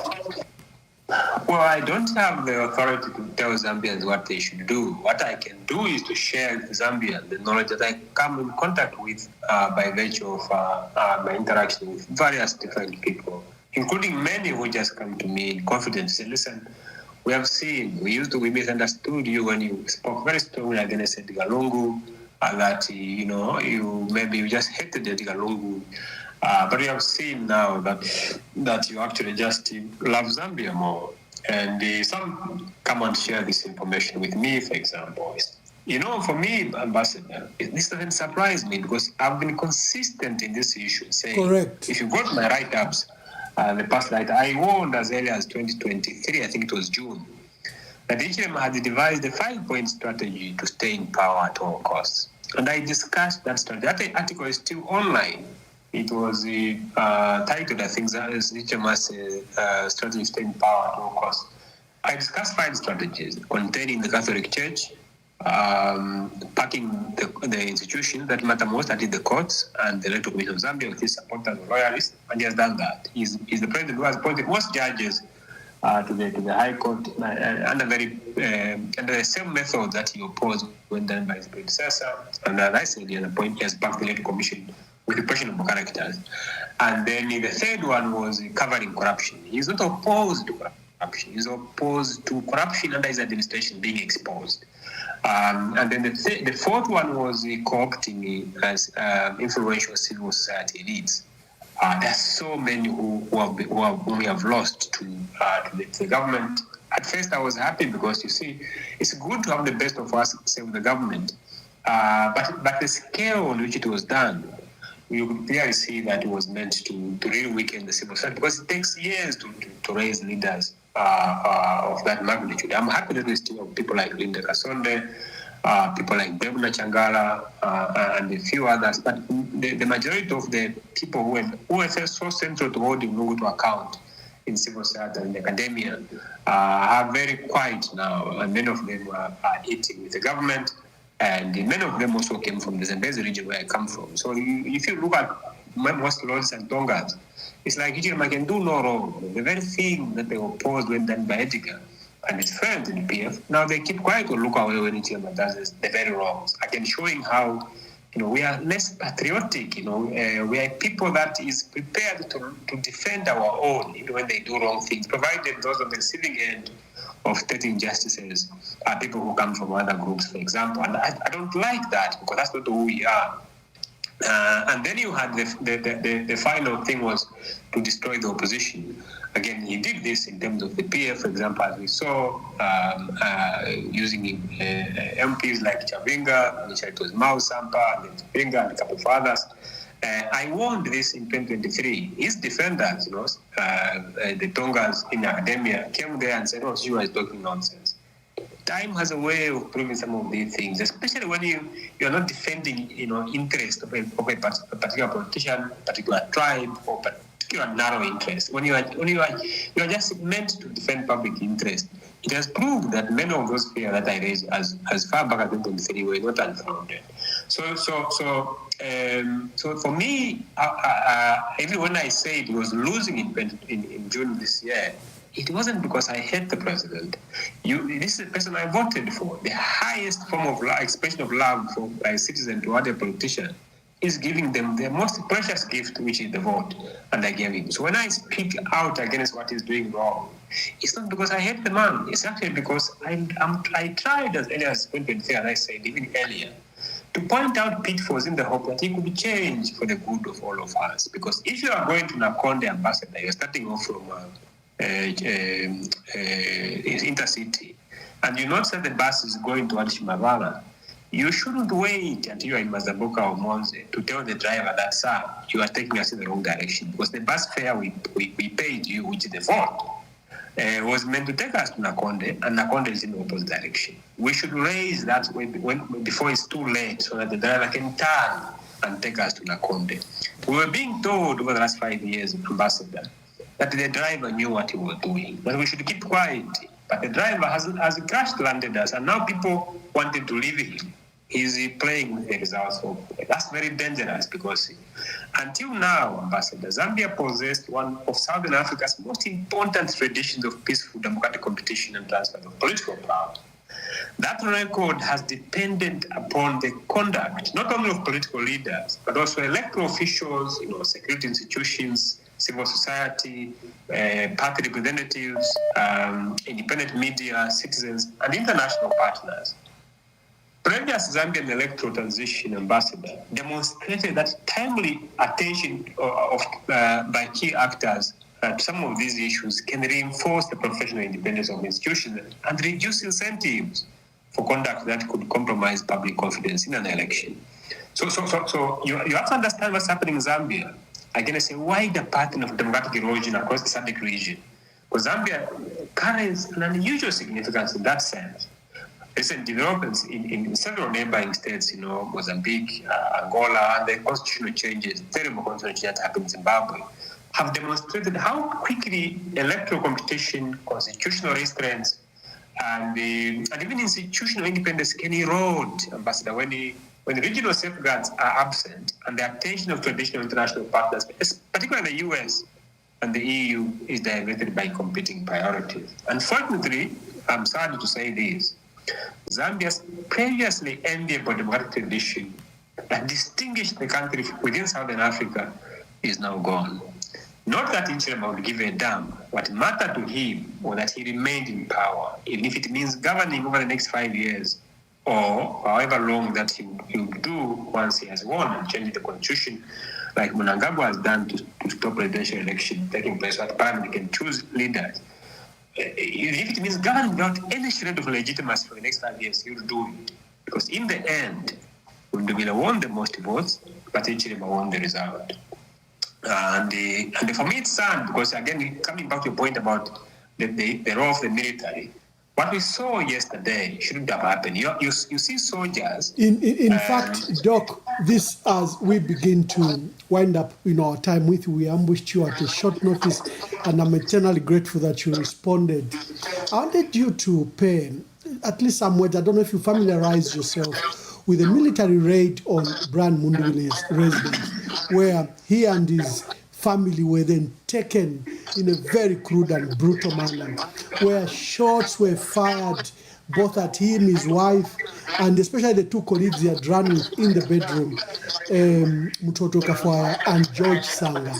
Well, I don't have the authority to tell Zambians what they should do. What I can do is to share with Zambians the knowledge that I come in contact with by virtue of my interaction with various different people, including many who just come to me in confidence and say, listen, we have seen, we misunderstood you when you spoke very strongly against Edgar Lungu, that, you just hated Edgar Lungu. But we have seen now that you actually just love Zambia more. And some come and share this information with me, for example. For me, Ambassador, this doesn't surprise me because I've been consistent in this issue, saying, correct. If you got my write-ups, the past write I warned as early as 2023, I think it was June, that Hichilema had devised a 5-point strategy to stay in power at all costs. And I discussed that strategy. That article is still online. It was titled, I think, Hichilema's strategy to stay in power at all costs. I discussed 5 strategies: containing the Catholic Church, packing the institutions that matter most, that is the courts and the electoral commission of Zambia with his supporters and loyalists, and he has done that. He's the president who has appointed most judges to the High Court under the same method that he opposed when done by his predecessor. And as I said, he has backed the electoral commission with questionable characters. And then the third one was covering corruption. He's not opposed to corruption. He's opposed to corruption under his administration being exposed. And then the fourth one was co-opting as influential civil society elites. There are so many whom we have lost to the government. At first, I was happy because, you see, it's good to have the best of us save the government. But the scale on which it was done, you could clearly see that it was meant to really weaken the civil society because it takes years to raise leaders of that magnitude. I'm happy that we still have people like Linda Kasonde, people like Debna Changala, and a few others. But the majority of the people who were so central to holding Lungu to account in civil society and academia are very quiet now, and many of them are eating with the government. And many of them also came from the Zambezi region where I come from. So if you look at most Lords and Tongas, it's like Hichilema can do no wrong. The very thing that they opposed when done by Edgar and his friends in the PF, now they keep quiet or look away when Hichilema does the very wrongs. Again, showing how we are less patriotic. We are people that is prepared to defend our own when they do wrong things, provided those on the receiving end of state injustices are people who come from other groups, for example. And I don't like that because that's not who we are. And then you had the final thing was to destroy the opposition. Again, he did this in terms of the PF, for example, as we saw, using MPs like Chavinga, initially it was Mao Sampa, and then Chavinga and a couple of others. I warned this in 2023. His defenders, the Tongas in academia, came there and said, "Oh, you are talking nonsense." Time has a way of proving some of these things, especially when you are not defending, interest of a particular politician, particular tribe, or particular narrow interest. When you are just meant to defend public interest. It has proved that many of those fears that I raised as far back as 2023 were not unfounded. So for me, even when I say it was losing in June this year, it wasn't because I hate the president. This is the person I voted for. The highest form of expression of love for a citizen to other politician is giving them their most precious gift, which is the vote, and I gave him. So when I speak out against what he's doing wrong, it's not because I hate the man. It's actually because I tried as early as 2023, as I said, even earlier, to point out pitfalls in the hope that he could change for the good of all of us. Because if you are going to Nakonde ambassador, you're starting off from intercity, and you notice that the bus is going to Shimabala, you shouldn't wait until you are in Mazabuka or Monze to tell the driver that, sir, you are taking us in the wrong direction, because the bus fare we paid you, which is the vote, was meant to take us to Nakonde, and Nakonde is in the opposite direction. We should raise that before it's too late, so that the driver can turn and take us to Nakonde. We were being told over the last 5 years, Ambassador, that the driver knew what he was doing, but we should keep quiet. But the driver has crash landed us, and now people wanted to leave him. He's playing with the results. So that's very dangerous, because until now, Ambassador, Zambia possessed one of Southern Africa's most important traditions of peaceful democratic competition and transfer of political power. That record has depended upon the conduct, not only of political leaders, but also electoral officials, security institutions, civil society, party representatives, independent media, citizens, and international partners. Previous Zambian electoral transition, Ambassador, demonstrated that timely attention by key actors to some of these issues can reinforce the professional independence of institutions and reduce incentives for conduct that could compromise public confidence in an election. So you have to understand what's happening in Zambia against a wider pattern of democratic erosion across the SADC region. Because Zambia carries an unusual significance in that sense. Recent developments in several neighboring states, Mozambique, Angola, and the constitutional changes, terrible constitutional changes that happened in Zimbabwe, have demonstrated how quickly electoral competition, constitutional restraints, and even institutional independence can erode, Ambassador, when the regional safeguards are absent and the attention of traditional international partners, particularly the US and the EU, is diverted by competing priorities. Unfortunately, I'm sorry to say this, Zambia's previously enviable democratic tradition that distinguished the country within Southern Africa is now gone. Not that Hichilema would give a damn. What mattered to him was that he remained in power, even if it means governing over the next 5 years, or however long that he will do once he has won and changed the constitution, like Mnangagwa has done to stop presidential election taking place, so that parliament can choose leaders. If it means governing without any shred of legitimacy for the next 5 years, he will do it. Because in the end, Ndubile won the most votes, but Hichilema won the result. And for me, it's sad, because again, coming back to your point about the role of the military, what we saw yesterday shouldn't have happened. You see soldiers. In fact, Doc, this as we begin to wind up our time with you, we ambushed you at a short notice, and I'm eternally grateful that you responded. I wanted you to pay at least some words. I don't know if you familiarize yourself with a military raid on Brian Mundubile's residence, where he and his family were then taken in a very crude and brutal manner, where shots were fired both at him, his wife, and especially the two colleagues he had run with in the bedroom, Mutoto Kafwaya and George Sanga.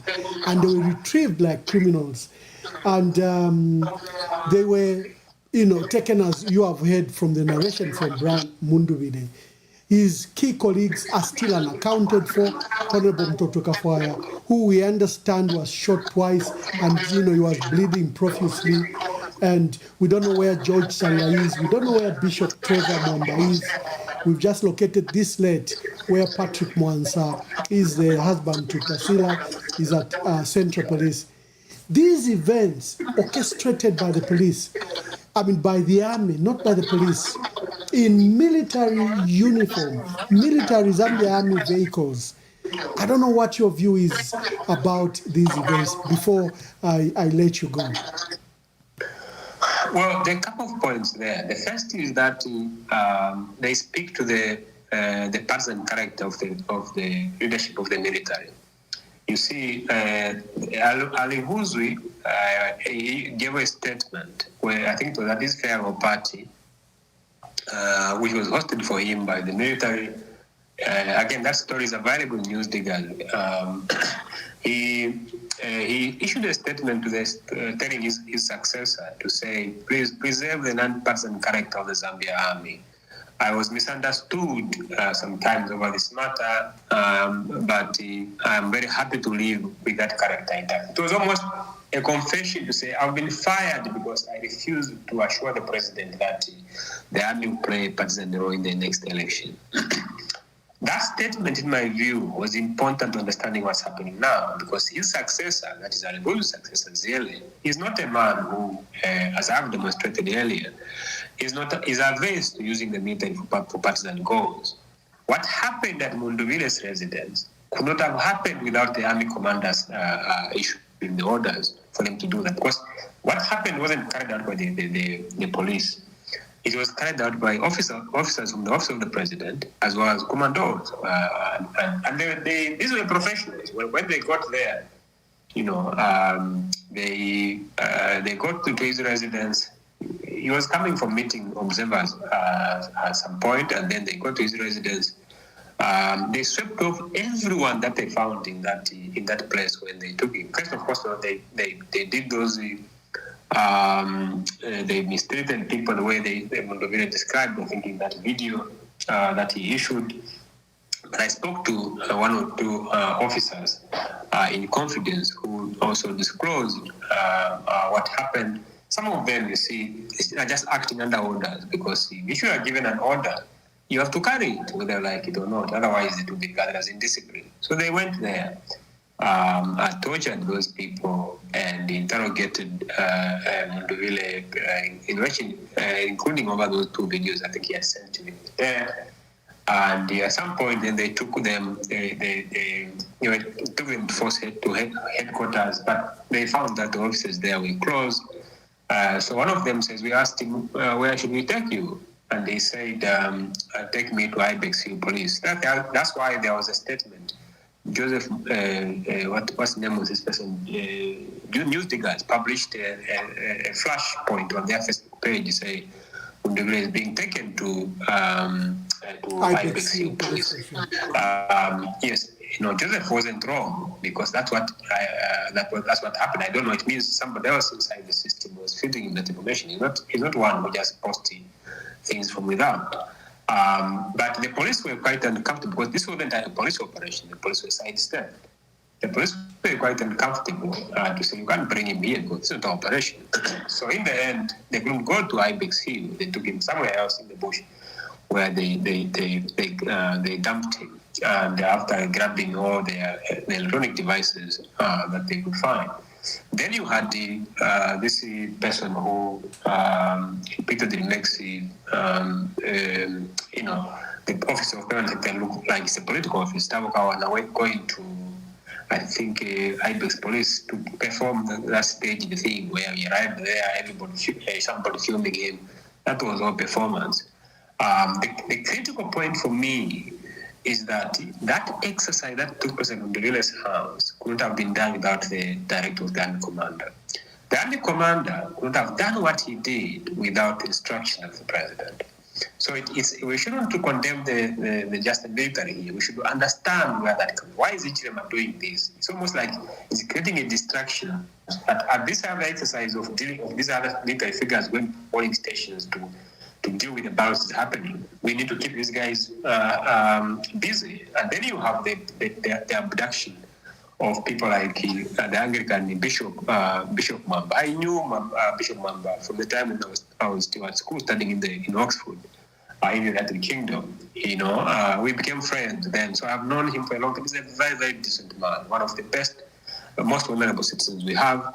And they were retrieved like criminals. And they were, taken, as you have heard from the narration from Brian Mundubile. His key colleagues are still unaccounted for. Honorable Mtoto Kafwaya, who we understand was shot twice and he was bleeding profusely. And we don't know where George Sanga is. We don't know where Bishop Trevor Mwamba is. We've just located this late where Patrick Mwansa is, the husband to Tasila, is at Central Police. These events orchestrated by the police, by the army, not by the police, in military uniform, military Zambia army vehicles. I don't know what your view is about these events before I let you go. Well, there are a couple of points there. The first is that they speak to the partisan character of the leadership of the military. You see, Ali Huzwi, he gave a statement where I think it was at this farewell party, which was hosted for him by the military. Again, that story is available in Newsdigger. He issued a statement to telling his successor to say, please preserve the non-partisan character of the Zambia army. I was misunderstood sometimes over this matter, but I'm very happy to live with that character intact. It was almost a confession to say, I've been fired because I refused to assure the president that the army will play a partisan role in the next election. That statement, in my view, was important to understanding what's happening now, because his successor, that is Ali Huzwi's successor, Zele, is not a man who, as I've demonstrated earlier, is averse to using the military for partisan goals. What happened at Munduvile's residence could not have happened without the army commanders issuing the orders for them to do that. Because what happened wasn't carried out by the police. It was carried out by officers from the office of the president, as well as commandos. And these were professionals. When they got there, they got to his residence. He was coming from meeting observers at some point, and then they got to his residence. They swept off everyone that they found in that place when they took him. First, of course, they did those. They mistreated people the way they Munduvile described, I think, in that video that he issued. But I spoke to one or two officers in confidence who also disclosed what happened. Some of them, you see, are just acting under orders, because if you are given an order, you have to carry it, whether you like it or not. Otherwise, it will be regarded as indiscipline. So they went there. I tortured those people and interrogated Munduvile, including over those two videos I think he had sent to me there. And at some point, then they took them. They took them to headquarters, but they found that the offices there were closed. So one of them says, we asked him, where should we take you? And they said, take me to Ibex Hill Police. That's why there was a statement. Joseph, what's the name of this person? Newsdigger published a flash point on their Facebook page, say Munduvile is being taken to Ibex Hill Police. Yes, Joseph wasn't wrong, because that's what happened. I don't know. It means somebody else inside the system was feeding him that information. He's not one who just posted things from without. But the police were quite uncomfortable, because this wasn't a police operation. The police were sidestepped. The police were quite uncomfortable to say, you can't bring him here, because it's not an operation. So in the end, they couldn't go to Ibex Hill. They took him somewhere else in the bush, where they dumped him. And after grabbing all the electronic devices that they could find. Then you had this person who repeatedly makes the office of parent secretary look like it's a political office. Tavokawa going to, I think, Ibex Police to perform that stage thing where he arrived there, somebody filming him. That was all performance. The critical point for me is that exercise that took place in Munduvile's house couldn't have been done without the directive of the army commander. The army commander could have done what he did without the instruction of the president. So we shouldn't condemn the just the military here. We should understand where that comes. Why is Ichirema doing this? It's almost like it's creating a distraction. At this other exercise of dealing with these other military figures going to polling stations to deal with the violence that's happening. We need to keep these guys busy. And then you have the abduction of people like the Anglican Bishop Mamba. I knew Bishop Mamba from the time when I was still at school studying in Oxford, in the United Kingdom. We became friends then. So I've known him for a long time. He's a very, very decent man, one of the best, most vulnerable citizens we have.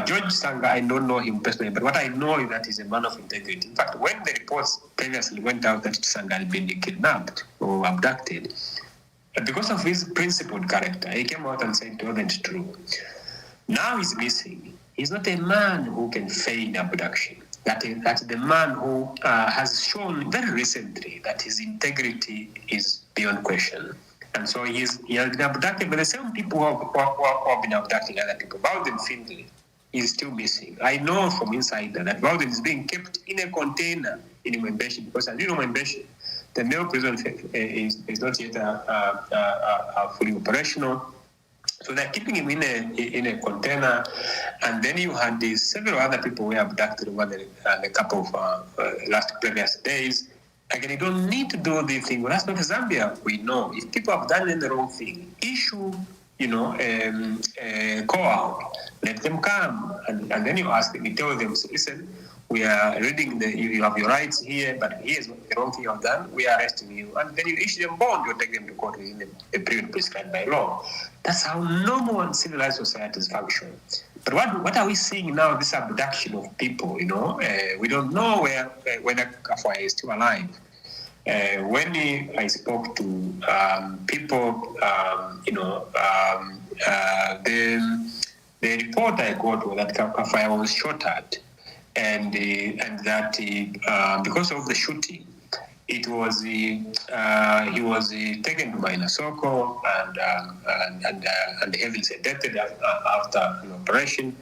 George Sanga, I don't know him personally, but what I know is that he's a man of integrity. In fact, when the reports previously went out that Sanga had been kidnapped or abducted, because of his principled character, he came out and said it wasn't true. Now he's missing. He's not a man who can feign abduction. That's the man who has shown very recently that his integrity is beyond question. And so he has been abducted by the same people who have been abducting other people. Bowden Findlay is still missing. I know from inside that Bowden is being kept in a container in Mwembeshi, because as you know, Mwembeshi, the male prison is not yet fully operational. So they're keeping him in a container, and then you had these several other people who were abducted over the couple of previous days. Again, you don't need to do the thing. Well, that's not Zambia. We know if people have done the wrong thing, issue, call out, let them come, and then you ask them, you tell them, listen, we are reading you have your rights here, but here's the wrong thing you have done. We are arresting you, and then you issue them bond. You take them to court within a period prescribed by law. That's how normal and civilized societies function. But what are we seeing now? This abduction of people. We don't know whether Kafwaya is still alive. When I spoke to people, the report I got was that Kafwaya was shot at. And that because of the shooting, it was he was taken to Mainasoko and heavily sedated after an operation,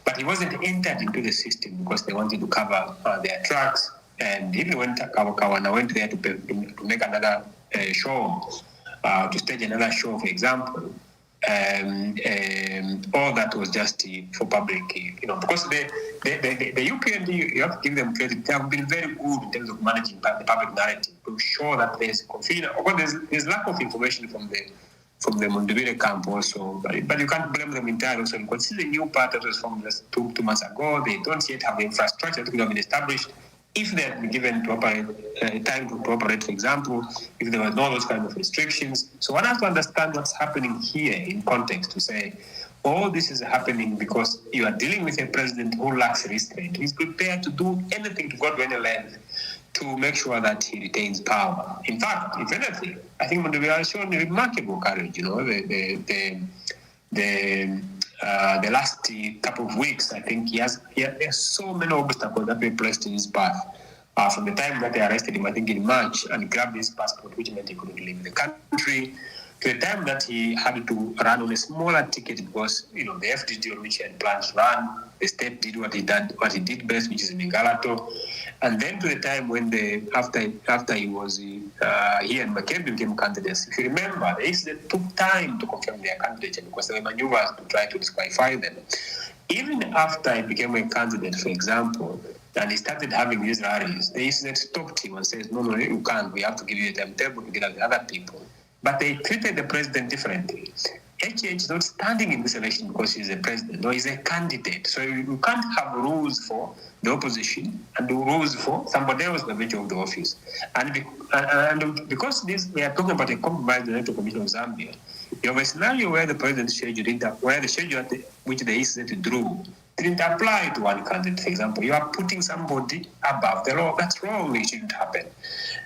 but he wasn't entered into the system because they wanted to cover their tracks. And even when Kawana went there to make another show, to stage another show, for example. All that was just for public, because the UPND, you have to give them credit. They have been very good in terms of managing the public narrative to show that there's confusion. Of course, there's lack of information from the Mundubire camp also, but you can't blame them entirely. Also, because this is a new part that was formed just 2 months ago. They don't yet have the infrastructure that could have been established. If they had been given to operate, time to operate, for example, if there were no those kind of restrictions. So one has to understand what's happening here in context to say, all this is happening because you are dealing with a president who lacks restraint. He's prepared to do anything, to go to any length to make sure that he retains power. In fact, if anything, I think Mundubire has shown remarkable courage. The last couple of weeks, I think there's so many obstacles that were placed in his path. From the time that they arrested him, I think in March, and grabbed his passport, which meant he couldn't leave the country, to the time that he had to run on a smaller ticket because, the FDD on which he had planned to run, the state did what he did best, which is in Ngalato. And then to the time when after he was he and McKenzie became candidates. If you remember, they took time to confirm their candidature because there were maneuvers to try to disqualify them. Even after he became a candidate, for example, and he started having these rallies, they stopped him and said, no, you can't. We have to give you a timetable together with other people. But they treated the president differently. HH is not standing in this election because he's a president. No, he's a candidate. So you can't have rules for the opposition and do rules for somebody else in the bench of the office. And because we are talking about a compromised electoral commission of Zambia, you have a scenario where the president's schedule where the schedule which the ECZ drew didn't apply to one candidate, for example. You are putting somebody above the law. That's wrong. It shouldn't happen.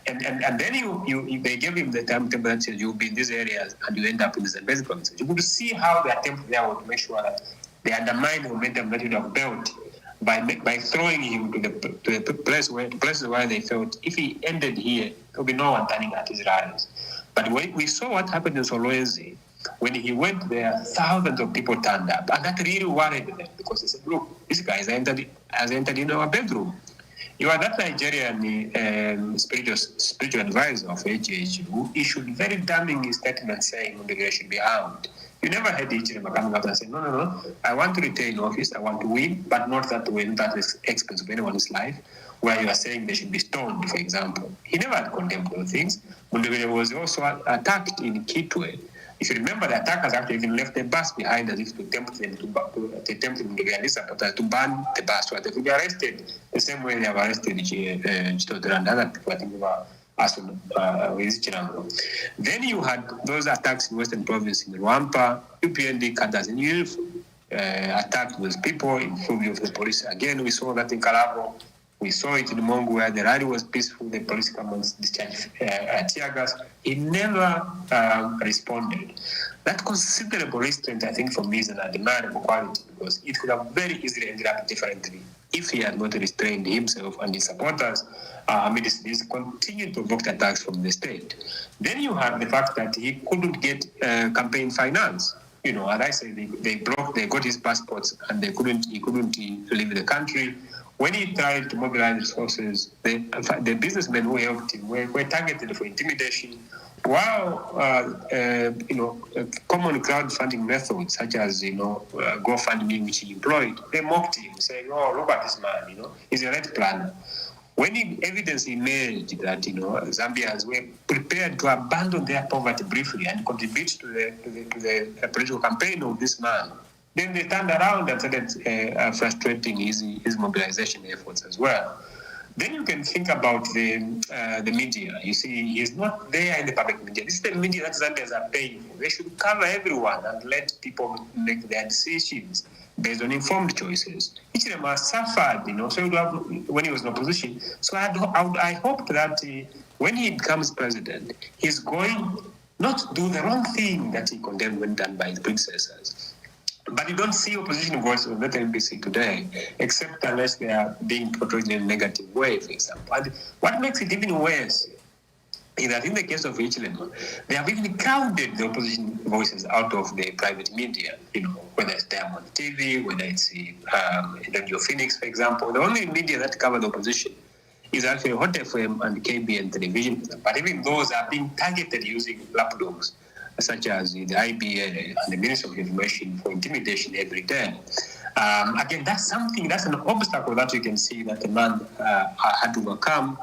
And then they gave him the timetable that says you'll be in these areas and you end up in the Zambezi province. You could see how the attempt there was to make sure that they undermined the momentum that he would have built by throwing him to the places where they felt if he ended here, there would be no one turning at his rallies. But we saw what happened in Solwezi. When he went there, thousands of people turned up, and that really worried them because they said, "Look, this guy has entered in our bedroom." You are that Nigerian spiritual advisor of HH who issued very damning statements saying Mundubire should be armed. You never heard Hichilema coming out and saying, no, I want to retain office, I want to win, but not that win that is expense of anyone's life, where you are saying they should be stoned, for example. He never had condemned those things. Mundubile was also attacked in Kitwe. If you remember, the attackers actually even left the bus behind as if to tempt them Mundubile and his supporters to ban the bus, so they could be arrested the same way they have arrested Chitodura and other people, I think, Then you had those attacks in Western Province in Rwampa, UPND cadres in uniform attacked those people in full view of the police. Again, we saw that in Kalabo. We saw it in Mongo where the rally was peaceful, the police commands discharged tear gas. He never responded. That considerable restraint, I think, for me is an admirable quality, because it could have very easily ended up differently if he had not restrained himself and his supporters amidst these continued provoked attacks from the state. Then you have the fact that he couldn't get campaign finance. You know, as I say, they got his passports and he couldn't leave the country. When he tried to mobilize resources, the businessmen who helped him were targeted for intimidation, while common crowdfunding methods such as GoFundMe, which he employed, they mocked him, saying, "Oh, look at this man! He's a red planner." When evidence emerged that Zambians were prepared to abandon their poverty briefly and contribute to the political campaign of this man, then they turned around and started frustrating his mobilization efforts as well. Then you can think about the media. You see, he's not there in the public media. This is the media that Zambians are paying for. They should cover everyone and let people make their decisions based on informed choices. Hichilema suffered, so when he was in opposition. So I hope that when he becomes president, he's going not to do the wrong thing that he condemned when done by his predecessors. But you don't see opposition voices on that NBC today, except unless they are being portrayed in a negative way, for example. And what makes it even worse is that in the case of Hichilema, they have even crowded the opposition voices out of the private media, whether it's Diamond TV, whether it's Radio Phoenix, for example. The only media that cover the opposition is actually Hot FM and KBN television. But even those are being targeted using lapdogs, such as the IBA and the Ministry of Information, for intimidation every day. Again, that's an obstacle that you can see that the man had to overcome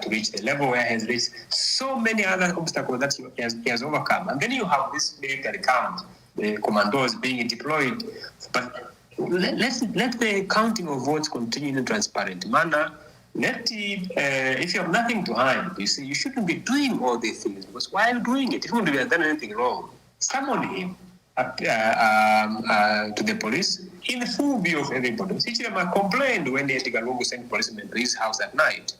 to reach the level where he has reached. So many other obstacles that he has overcome. And then you have this military camp, the commandos being deployed. But let the counting of votes continue in a transparent manner. If you have nothing to hide, you see, you shouldn't be doing all these things, because why are you doing it? If you want to have done anything wrong, summon him to the police in the full view of everybody. Hichilema complained when Edgar Lungu sent policemen to his house at night.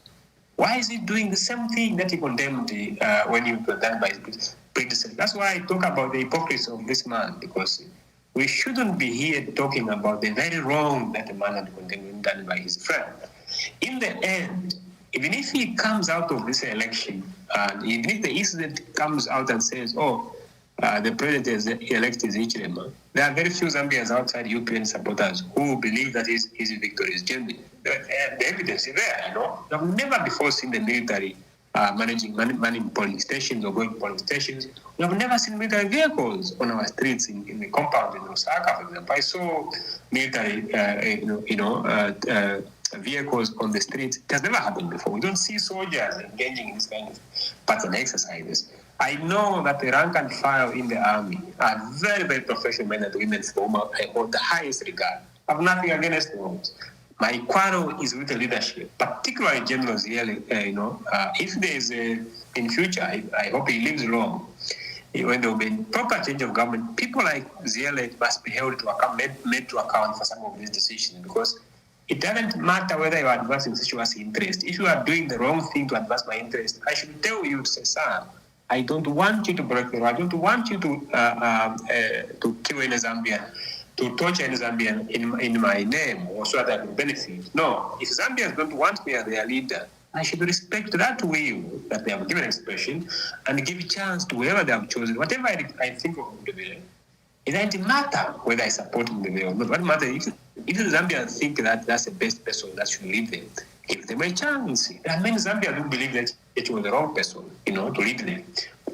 Why is he doing the same thing that he condemned when he was done by his predecessor? That's why I talk about the hypocrisy of this man, because we shouldn't be here talking about the very wrong that the man had condemned when done by his friend. In the end, even if he comes out of this election, and even if the incident comes out and says, the president is elected Hichilema, there are very few Zambians outside UPN supporters who believe that his victory is genuine. The evidence is there, We have never before seen the military manning polling stations or going to polling stations. We have never seen military vehicles on our streets in the compound in Osaka, for example. I saw military, vehicles on the streets. It has never happened before. We don't see soldiers engaging in this kind of pattern exercises. I know that the rank and file in the army are very, very professional men and women for whom I hold the highest regard. I have nothing against those. My quarrel is with the leadership, particularly General Ziele. If there is in future, I hope he lives long. When there will be proper change of government, people like Ziele must be held to account, made to account for some of these decisions, because it doesn't matter whether you are advancing Sishiwa's interest. If you are doing the wrong thing to advance my interest, I should tell you to say, "Sir, I don't want you to break the law. I don't want you to kill any Zambian, to torture any Zambian in my name, or so that I can benefit." No, if Zambians don't want me as their leader, I should respect that will that they have given expression and give a chance to whoever they have chosen. Whatever I think of Ndebele, it doesn't matter whether I support Ndebele or not. What matters if the Zambians think that that's the best person that should lead them, give them a chance. There are many Zambians who believe that it was the wrong person, to lead them.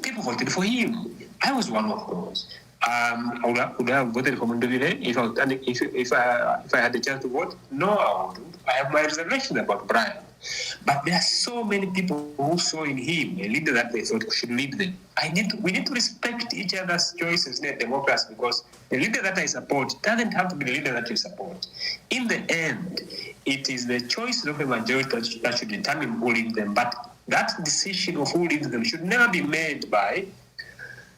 People voted for him. I was one of those. would have voted for Munduvire if I had the chance to vote? No, I wouldn't. I have my reservations about Brian. But there are so many people who saw in him a leader that they thought should lead them. We need to respect each other's choices in a democracy, because the leader that I support doesn't have to be the leader that you support. In the end, it is the choices of the majority that should determine who leads them. But that decision of who leads them should never be made by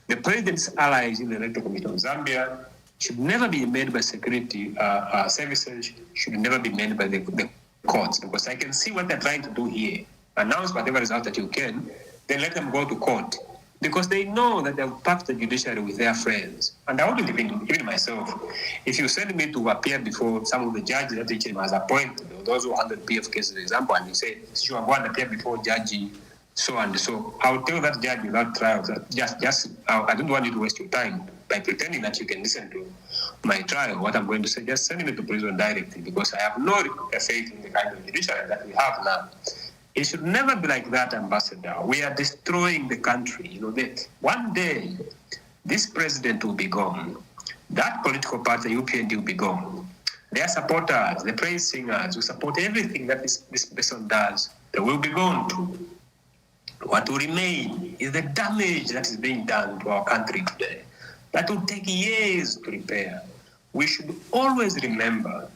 the president's allies in the Electoral Commission of Zambia, should never be made by security services, should never be made by the courts, because I can see what they're trying to do here. Announce whatever result that you can, then let them go to court, because they know that they've packed the judiciary with their friends. And I wouldn't even myself, if you send me to appear before some of the judges that HM has appointed, or those who handle PF cases, for example, and you say, sure, go and appear before Judge so and so, I'll tell that judge without trial that I don't want you to waste your time by pretending that you can listen to my trial. What I'm going to say, just send me to prison directly, because I have no faith in the kind of judiciary that we have now. It should never be like that, Ambassador. We are destroying the country. One day, this president will be gone. That political party, UPND, will be gone. Their supporters, the praise singers, who support everything that this person does, they will be gone too. What will remain is the damage that is being done to our country today. That will take years to repair. We should always remember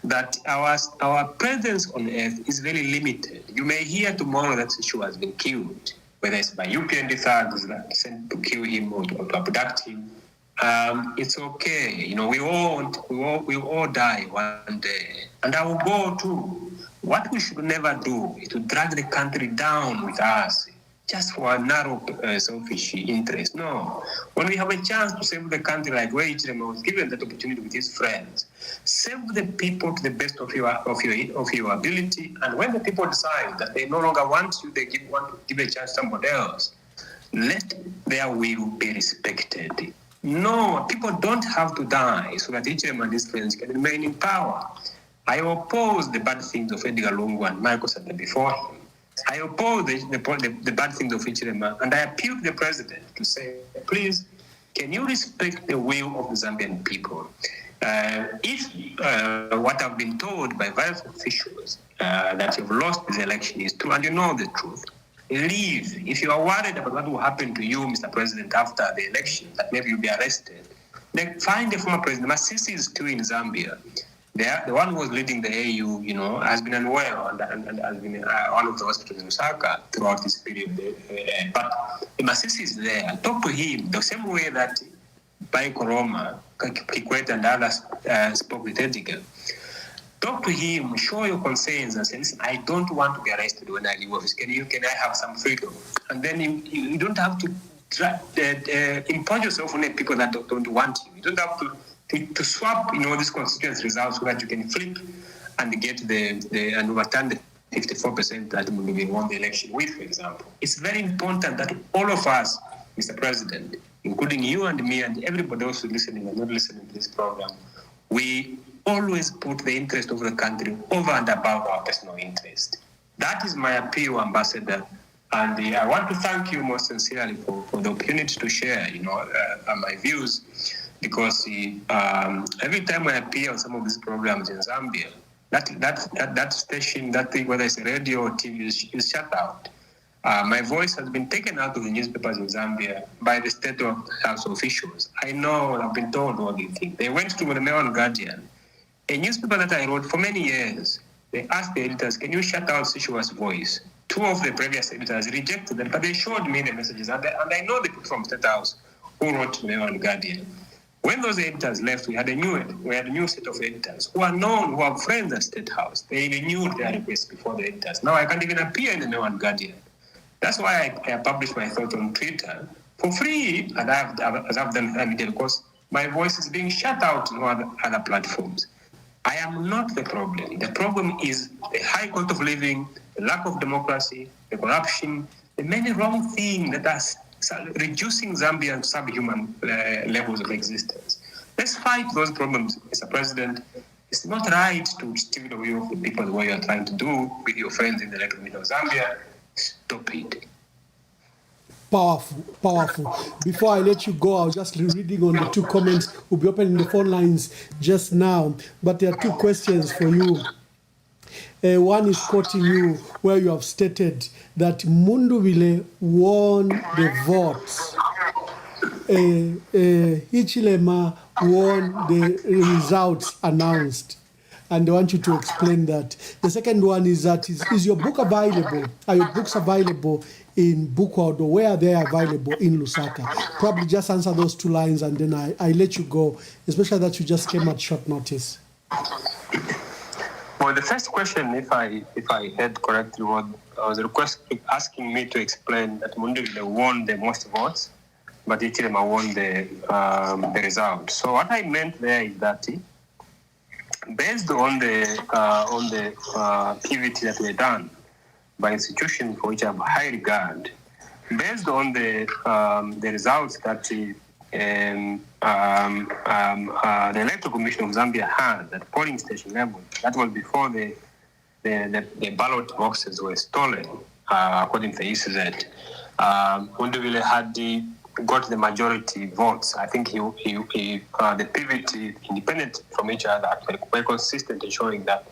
that our presence on earth is very limited. You may hear tomorrow that Sishu has been killed, whether it's by UPND thugs that sent to kill him or to abduct him. It's okay. We all die one day, and I will go too. What we should never do is to drag the country down with us just for a narrow selfish interest. No. When we have a chance to save the country, like where Ichirema was given that opportunity with his friends, save the people to the best of your ability. And when the people decide that they no longer want you, they want to give a chance to somebody else, let their will be respected. No, people don't have to die so that Ichirema and his friends can remain in power. I oppose the bad things of Edgar Lungu and Michael Sata before him. I oppose the bad things of Ichirema, and I appeal to the president to say, please, can you respect the will of the Zambian people? If what I've been told by various officials that you've lost this election is true, and you know the truth, leave. If you are worried about what will happen to you, Mr. President, after the election, that maybe you'll be arrested, then find the former president. Masisi is still in Zambia. The one who was leading the AU, has been unwell and has been one of the hospitals in Osaka throughout this period. But Masisi is there. Talk to him the same way that Bai Koroma, Kikwete, and others spoke with Edgar. Talk to him, show your concerns, and say, listen, I don't want to be arrested when I leave office. Can I have some freedom? And then you don't have to impose yourself on the people that don't want you. You don't have to swap, these constituency results so that you can flip and get and overturn the 54% that we won the election with, for example. It's very important that all of us, Mr. President, including you and me and everybody else who's listening and not listening to this program, we always put the interest of the country over and above our personal interest. That is my appeal, Ambassador. And I want to thank you most sincerely for the opportunity to share, my views. Because every time I appear on some of these programs in Zambia, that station, that thing, whether it's radio or TV, is shut out. My voice has been taken out of the newspapers in Zambia by the state house officials. I know, I've been told all these things. They went to the Mail and Guardian, a newspaper that I wrote for many years. They asked the editors, can you shut out Sishua's voice? Two of the previous editors rejected them, but they showed me the messages. And I know the people from State House who wrote to Mail and Guardian. When those editors left, we had a new set of editors who are known, who are friends at State House. They renewed their requests before the editors. Now I can't even appear in the Mail and Guardian. That's why I publish my thoughts on Twitter for free, and I've done media, because my voice is being shut out on other platforms. I am not the problem. The problem is the high cost of living, the lack of democracy, the corruption, the many wrong things that are reducing Zambian subhuman levels of existence. Let's fight those problems, Mr. President. It's not right to steal the will of the people the way you are trying to do with your friends in the Electoral Commission of Zambia. Stop it. Powerful, powerful. Before I let you go, I was just reading on the two comments. We'll be opening the phone lines just now. But there are two questions for you. One is quoting you, where you have stated that Munduvile won the votes. Hichilema won the results announced. And I want you to explain that. The second one is that is your book available? Are your books available in Book World, or where are they available in Lusaka? Probably just answer those two lines and then I let you go, especially that you just came at short notice. Well, the first question, if I heard correctly, was asking me to explain that Munduvile won the most votes, but Hichilema won the result. So what I meant there is that based on the PVT that were done by institutions for which I have high regard, based on the results that the Electoral Commission of Zambia had at polling station level, that was before the ballot boxes were stolen, according to the ECZ. Munduvile had got the majority votes. I think the PVT, independent from each other, actually were consistent in showing that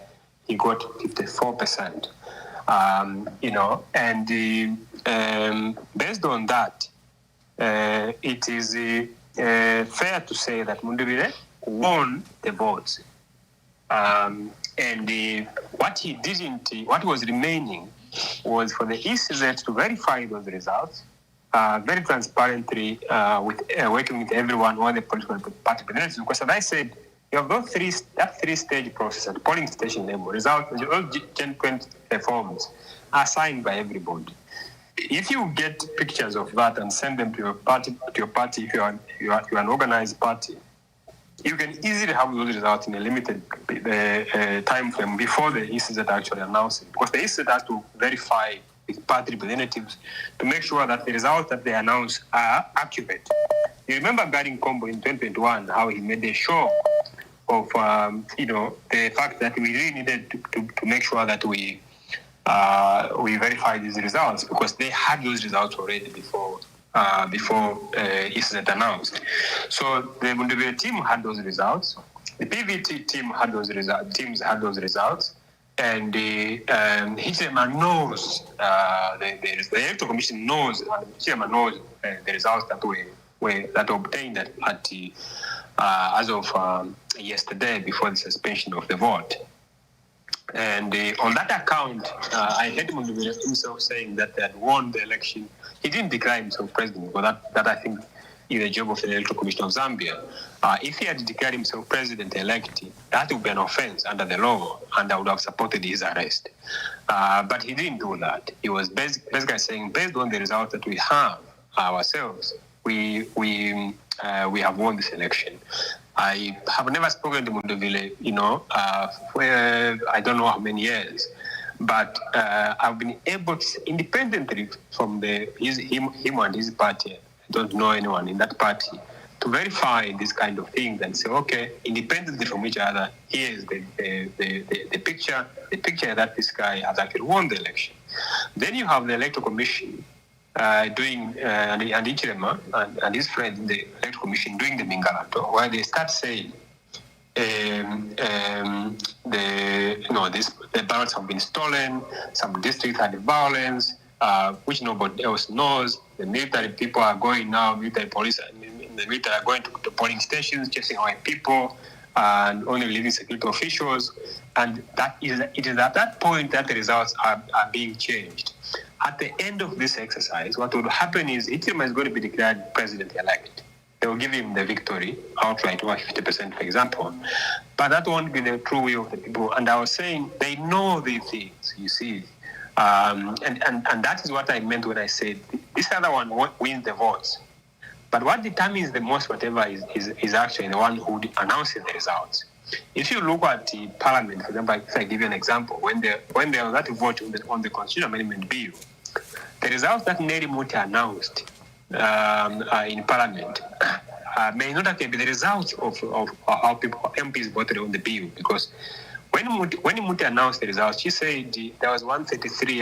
he got 54%. Based on that, it is fair to say that Munduvile won the votes. What was remaining was for the ECZ to verify those results very transparently, working with everyone, all the political party representatives. Because as I said, you have that three-stage process at polling station level. Results, all Gen 20 forms are signed by everybody. If you get pictures of that and send them to your party, if you are an organized party, you can easily have those results in a limited time frame before the ECZ actually announces it. Because the ECZ has to verify with party representatives to make sure that the results that they announce are accurate. You remember Gary Nkombo in 2021, how he made a show of the fact that we really needed to make sure that we verify these results, because they had those results already before ECZ announced. So the Munduvile team had those results. The PVT team had those results. Teams had those results, and Hichilema knows the Electoral Commission knows, and Hichilema knows the results that were obtained at as of yesterday before the suspension of the vote. And on that account, I heard Munduvile himself saying that they had won the election. He didn't declare himself president, but that I think is the job of the Electoral Commission of Zambia. If he had declared himself president-elect, that would be an offense under the law, and I would have supported his arrest. But he didn't do that. He was basically saying, based on the results that we have ourselves, we have won this election. I have never spoken to Munduvile, for I don't know how many years, but I've been able to, independently from him and his party, I don't know anyone in that party, to verify this kind of things and say, okay, independently from each other, here is the picture that this guy has actually won the election. Then you have the Electoral Commission and Hichilema and his friend in the Electoral Commission doing the Mingalato, where they start saying the ballots have been stolen, some districts had violence, which nobody else knows. The military people are going now, military police and the military are going to polling stations, chasing away people, and only leaving security officials. And it is at that point that the results are being changed. At the end of this exercise, what will happen is Hichilema is going to be declared president-elect. They will give him the victory outright, over 50%, for example. But that won't be the true will of the people. And I was saying, they know these things, you see. And that is what I meant when I said, this other one wins the votes. But what determines the most, whatever, is actually the one who announces the results. If you look at the parliament, for example, if I give you an example, when there was that vote on the Constitutional Amendment Bill, the results that Nelly Muti announced in parliament may not actually be the results of how MPs voted on the bill, because when Muti announced the results, she said there was 133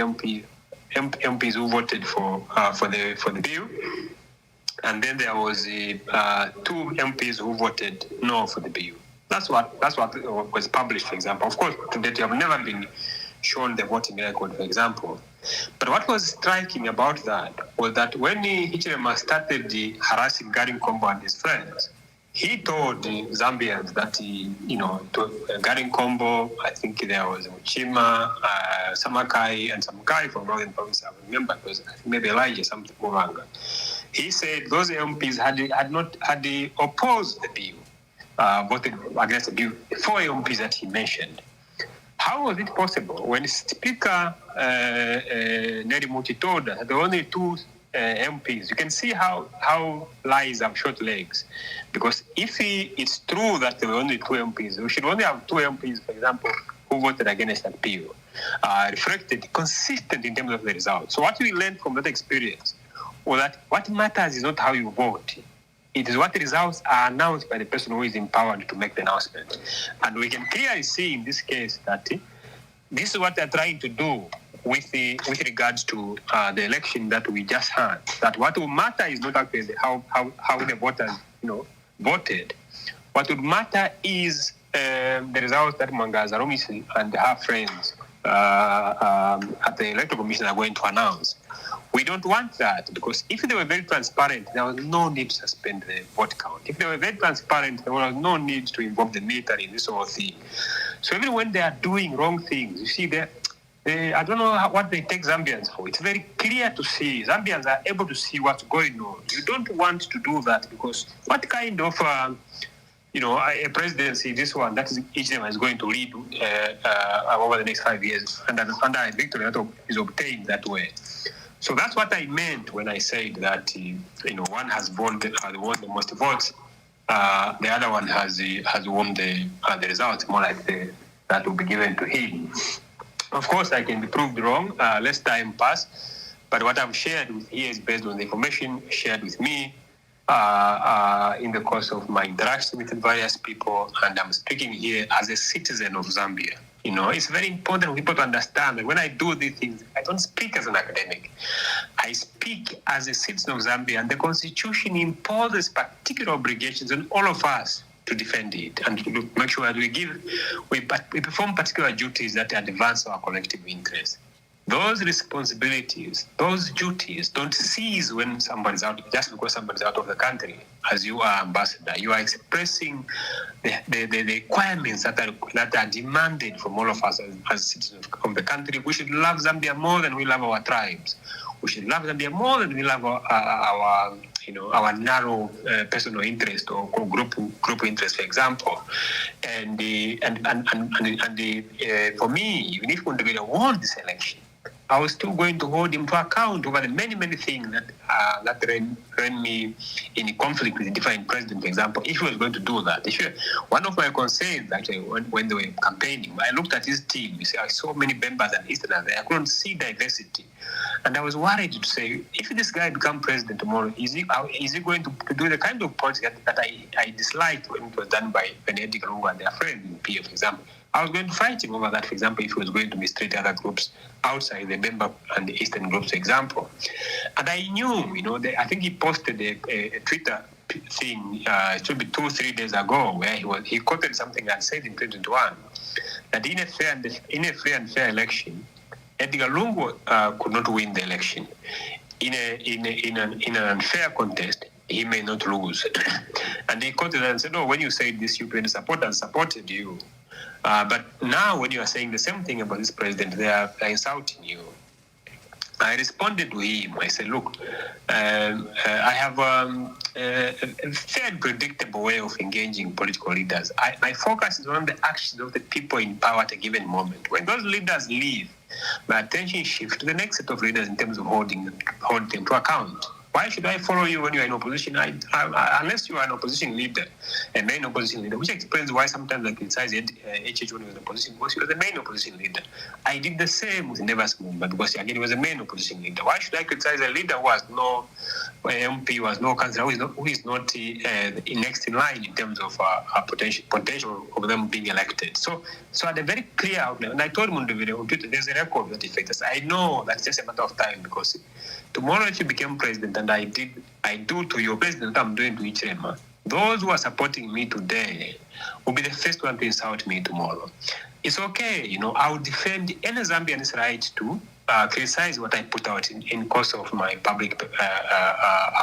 MPs who voted for the bill, and then there was 2 MPs who voted no for the bill. That's what was published, for example. Of course, to date, you have never been shown the voting record, for example. But what was striking about that was that when Hichilema started harassing Gary Nkombo and his friends, he told the Zambians that Gary Nkombo, I think there was Muchima, Samakai, and some guy from Northern Province, I remember, it was maybe Elijah, something Muranga. He said those MPs had opposed the bill, voted against the bill, 4 MPs that he mentioned. How was it possible when Speaker Nelly Muti told us that there were only 2 MPs? You can see how lies have short legs. Because if it's true that there were only 2 MPs, we should only have 2 MPs, for example, who voted against that bill, reflected consistent in terms of the results. So what we learned from that experience was that what matters is not how you vote. It is what the results are announced by the person who is empowered to make the announcement. And we can clearly see in this case that this is what they're trying to do with regards to the election that we just had. That what will matter is not actually how the voters voted. What would matter is the results that Mwangaza Rumisi and her friends at the Electoral Commission are going to announce. We don't want that, because if they were very transparent, there was no need to suspend the vote count. If they were very transparent, there was no need to involve the military in this whole thing. So even when they are doing wrong things, you see, I don't know what they take Zambians for. It's very clear to see. Zambians are able to see what's going on. You don't want to do that, because what kind of a presidency, this one, that Hichilema is going to lead over the next 5 years, and under a victory that is obtained that way. So that's what I meant when I said that one has won the most votes, the other one has won the results, more like that will be given to him. Of course, I can be proved wrong. Less time pass, but what I've shared with here is based on the information shared with me in the course of my interaction with various people, and I'm speaking here as a citizen of Zambia. It's very important for people to understand that when I do these things, I don't speak as an academic. I speak as a citizen of Zambia, and the Constitution imposes particular obligations on all of us to defend it and to make sure that we perform particular duties that advance our collective interests. Those responsibilities, those duties don't cease when somebody's out, just because somebody's out of the country. As you are ambassador, you are expressing the requirements that are demanded from all of us as citizens of the country. We should love Zambia more than we love our tribes. We should love Zambia more than we love our narrow personal interest or group interest, for example. And for me, even if Kundugeda won this election, I was still going to hold him to account over the many things that ran me in conflict with a different president, for example, if he was going to do that. One of my concerns, actually, when they were campaigning, I looked at his team. You see, I saw many members and Easterners there. I couldn't see diversity. And I was worried to say, if this guy becomes president tomorrow, is he going to do the kind of politics that I disliked when it was done by Benedict Lungu and their friend in PF, for example? I was going to fight him over that, for example, if he was going to mistreat other groups outside the Bemba and the Eastern groups, for example. And I knew, I think he posted a Twitter thing, it should be 2-3 days ago, where he quoted something that said in 2021 that in a free and fair election, Edgar Lungu could not win the election. In an unfair contest, he may not lose. And he quoted and said, when you said this, Ukraine supporters supported you. But now when you are saying the same thing about this president, they are insulting you. I responded to him. I said, look, I have a fairly predictable way of engaging political leaders. My focus is on the actions of the people in power at a given moment. When those leaders leave, my attention shifts to the next set of leaders in terms of holding them to account. Why should I follow you when you are in opposition? Unless you are an opposition leader, a main opposition leader, which explains why sometimes I criticize HH when he was in opposition, because he was the main opposition leader. I did the same with Nevas Mumba, because again, he was the main opposition leader. Why should I criticize a leader who has no MP, who has no councillor, who is not next in line in terms of potential of them being elected? So at a very clear outline, and I told Munduvire on Twitter, there's a record of that effect. I know that's just a matter of time, because tomorrow if you became president, and I do to your president what I'm doing to Ichirema, those who are supporting me today will be the first one to insult me tomorrow. It's okay, I will defend any Zambian's right to criticize what I put out in course of my public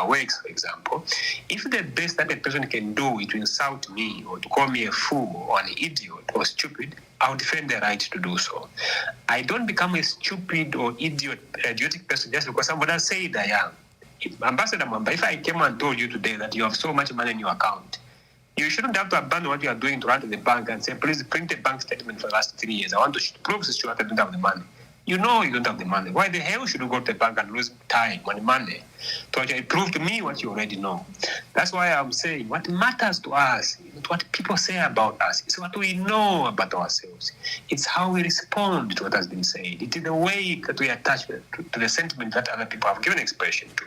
works, for example. If the best that a person can do is to insult me or to call me a fool or an idiot or stupid, I'll defend the right to do so. I don't become a stupid or idiotic person just because somebody else said I am. Ambassador Mamba, if I came and told you today that you have so much money in your account, you shouldn't have to abandon what you are doing to run to the bank and say, please print a bank statement for the last 3 years. I want to prove to you that I don't have the money. You know you don't have the money. Why the hell should you go to the bank and lose time and money to actually prove to me what you already know? That's why I'm saying what matters to us, not what people say about us. It's what we know about ourselves. It's how we respond to what has been said. It is the way that we attach to the sentiment that other people have given expression to.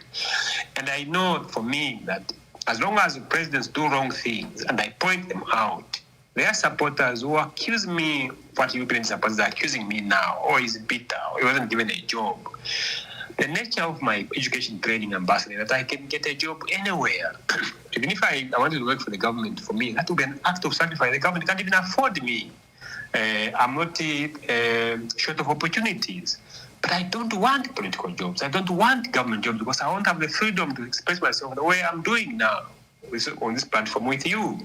And I know for me that as long as the presidents do wrong things and I point them out, there are supporters who accuse me what European supporters are accusing me now, or is bitter, or he wasn't given a job. The nature of my education training, Ambassador, that I can get a job anywhere. Even if I wanted to work for the government, for me, that would be an act of sacrifice. The government can't even afford me. I'm not short of opportunities. But I don't want political jobs. I don't want government jobs because I won't have the freedom to express myself the way I'm doing now on this platform with you.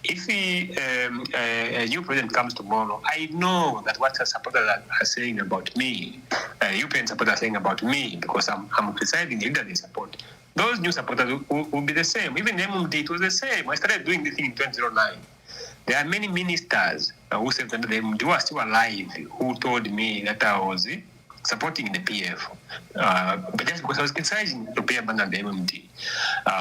If a new president comes tomorrow, I know that what the supporters are saying about me, European supporters are saying about me, because I'm criticizing the leader they support, those new supporters will be the same. Even MMD, it was the same. I started doing this thing in 2009. There are many ministers who said that they were still alive, who told me that I was supporting the PF, but just because I was criticizing the PF and the MMD.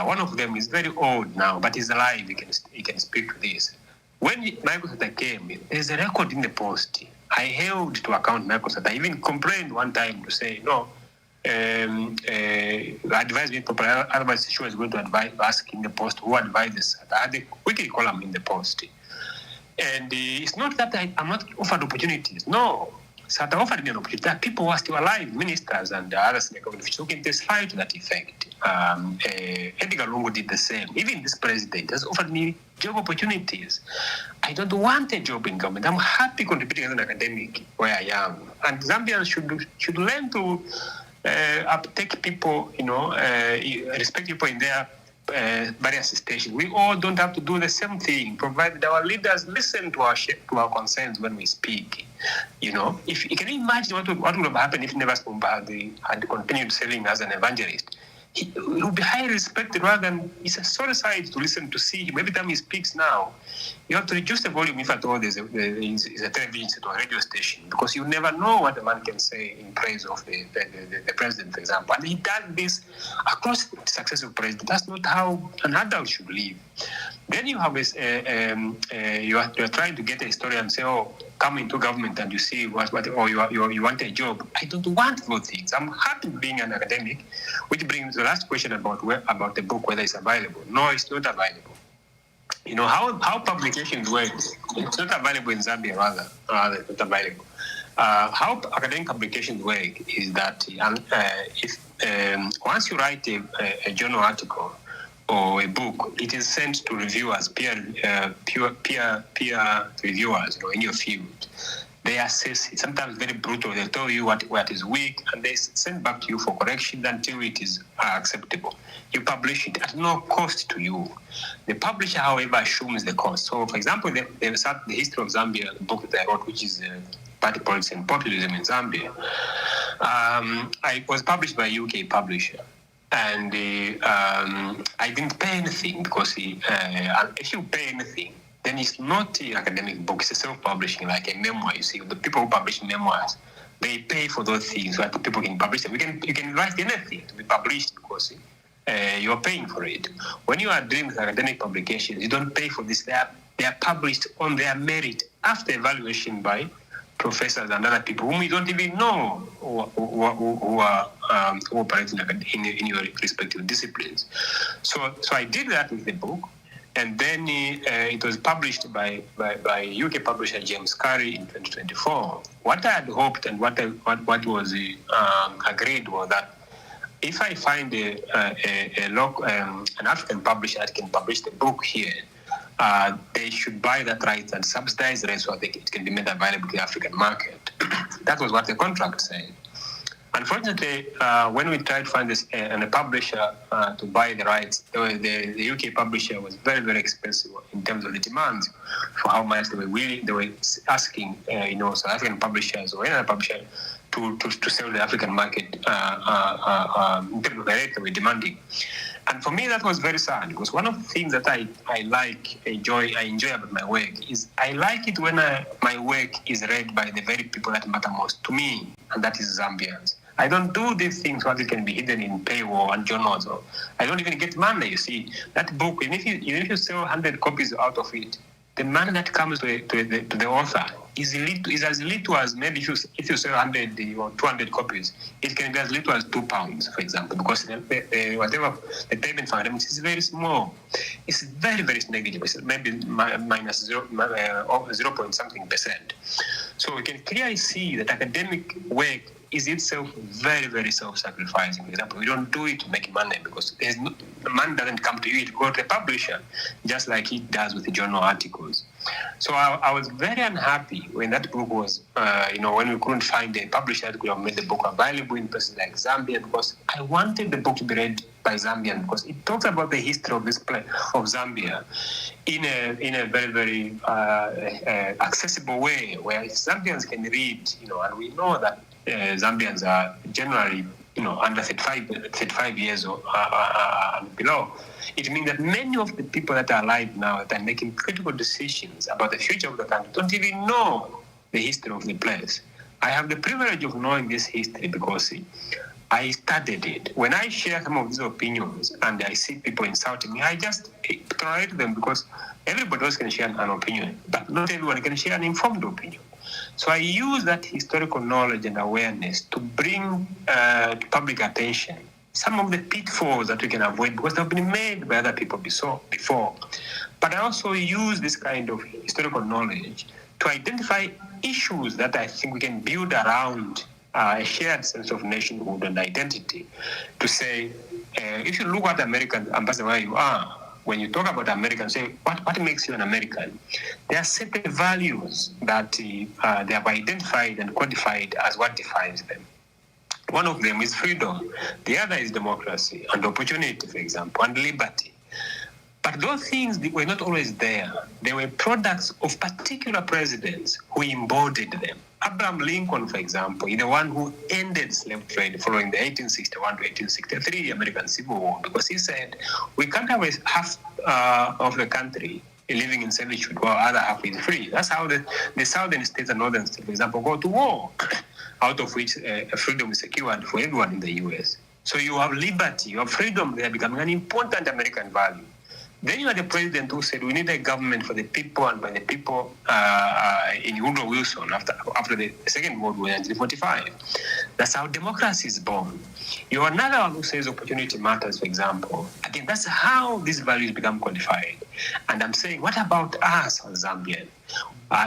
One of them is very old now, but he's alive. He can speak to this. When Michael Sata came, there's a record in the Post. I held to account Michael Sata. I even complained one time to say, no, advise me properly. Otherwise, she was going to ask in the Post who advises. I had a weekly column in the Post. And it's not that I'm not offered opportunities. No. Sata offered me an opportunity. There are people who are still alive, ministers and other senior government officials, who can testify to that effect. Edgar Lungu did the same. Even this president has offered me job opportunities. I don't want a job in government. I'm happy contributing as an academic where I am. And Zambians should learn to uptake people, respect people in their various stations. We all don't have to do the same thing, provided our leaders listen to our concerns when we speak. If you can imagine what would have happened if Nevas Mumba had continued serving as an evangelist. He would be highly respected rather than it's a sorry sight to listen to see him. Every time he speaks now, you have to reduce the volume if at all there's a television set or a radio station, because you never know what a man can say in praise of the president, for example. And he does this across successive presidents. That's not how an adult should live. Then you have this, you're trying to get a historian and say, oh, come into government and you see you want a job. I don't want those things. I'm happy being an academic, which brings the last question about the book, whether it's available. No, it's not available. How publications work. It's not available in Zambia, rather it's not available. How academic publications work is that if once you write a journal article or a book, it is sent to reviewers, peer reviewers, in your field. They assess it, sometimes very brutal. They tell you what is weak, and they send back to you for corrections until it is acceptable. You publish it at no cost to you. The publisher, however, assumes the cost. So, for example, the history of Zambia, the book that I wrote, which is Party Politics and Populism in Zambia, it was published by a UK publisher. And I didn't pay anything because if you pay anything, then it's not an academic book, it's a self-publishing, like a memoir. You see, the people who publish memoirs, they pay for those things so that people can publish them. You can write anything to be published because you're paying for it. When you are doing academic publications, you don't pay for this. They are published on their merit after evaluation by professors and other people whom you don't even know who are operating in your respective disciplines. So I did that with the book, and then it was published by UK publisher James Curry in 2024. What I had hoped and what was agreed was that if I find an African publisher that can publish the book here, they should buy that right and subsidize the rest so that it can be made available to the African market. That was what the contract said. Unfortunately, when we tried to find a publisher to buy the rights, the UK publisher was very, very expensive in terms of the demands for how much they were asking, South African publishers or any other publisher to sell the African market in terms of the rate they were demanding. And for me, that was very sad, because one of the things that I enjoy about my work is I like it when my work is read by the very people that matter most to me, and that is Zambians. I don't do these things where it can be hidden in paywall and journals. Or I don't even get money, you see. That book, even if you sell 100 copies out of it, the money that comes to the author is as little as, maybe if you sell 100 or 200 copies, it can be as little as £2, for example, because whatever the payment for them is very small. It's very, very negligible. It's maybe minus 0 point something percent. So we can clearly see that academic work is itself very, very self-sacrificing. For example, we don't do it to make money, because the money doesn't come to you, it goes to the publisher, just like it does with the journal articles. So I was very unhappy when that book was, when we couldn't find a publisher that could have made the book available in places like Zambia, because I wanted the book to be read by Zambians, because it talks about the history of Zambia in a very, very accessible way, where Zambians can read, and we know that Zambians are generally, under 35 years or and below. It means that many of the people that are alive now that are making critical decisions about the future of the country don't even know the history of the place. I have the privilege of knowing this history because I studied it. When I share some of these opinions and I see people insulting me, I just tolerate them, because everybody else can share an opinion, but not everyone can share an informed opinion. So I use that historical knowledge and awareness to bring to public attention some of the pitfalls that we can avoid, because they've been made by other people before. But I also use this kind of historical knowledge to identify issues that I think we can build around a shared sense of nationhood and identity. To say, if you look at American ambassador where you are, when you talk about Americans, say, what makes you an American? There are certain values that they have identified and codified as what defines them. One of them is freedom. The other is democracy and opportunity, for example, and liberty. But those things were not always there. They were products of particular presidents who embodied them. Abraham Lincoln, for example, is the one who ended slave trade following the 1861 to 1863 American Civil War, because he said, we can't have half of the country living in servitude while other half is free. That's how the southern states and northern states, for example, go to war, out of which freedom is secured for everyone in the US. So you have liberty, you have freedom, they are becoming an important American value. Then you had the president who said we need a government for the people and by the people in Woodrow Wilson after the Second World War in 1945. That's how democracy is born. You have another one who says opportunity matters, for example. Again, that's how these values become codified. And I'm saying, what about us as Zambian?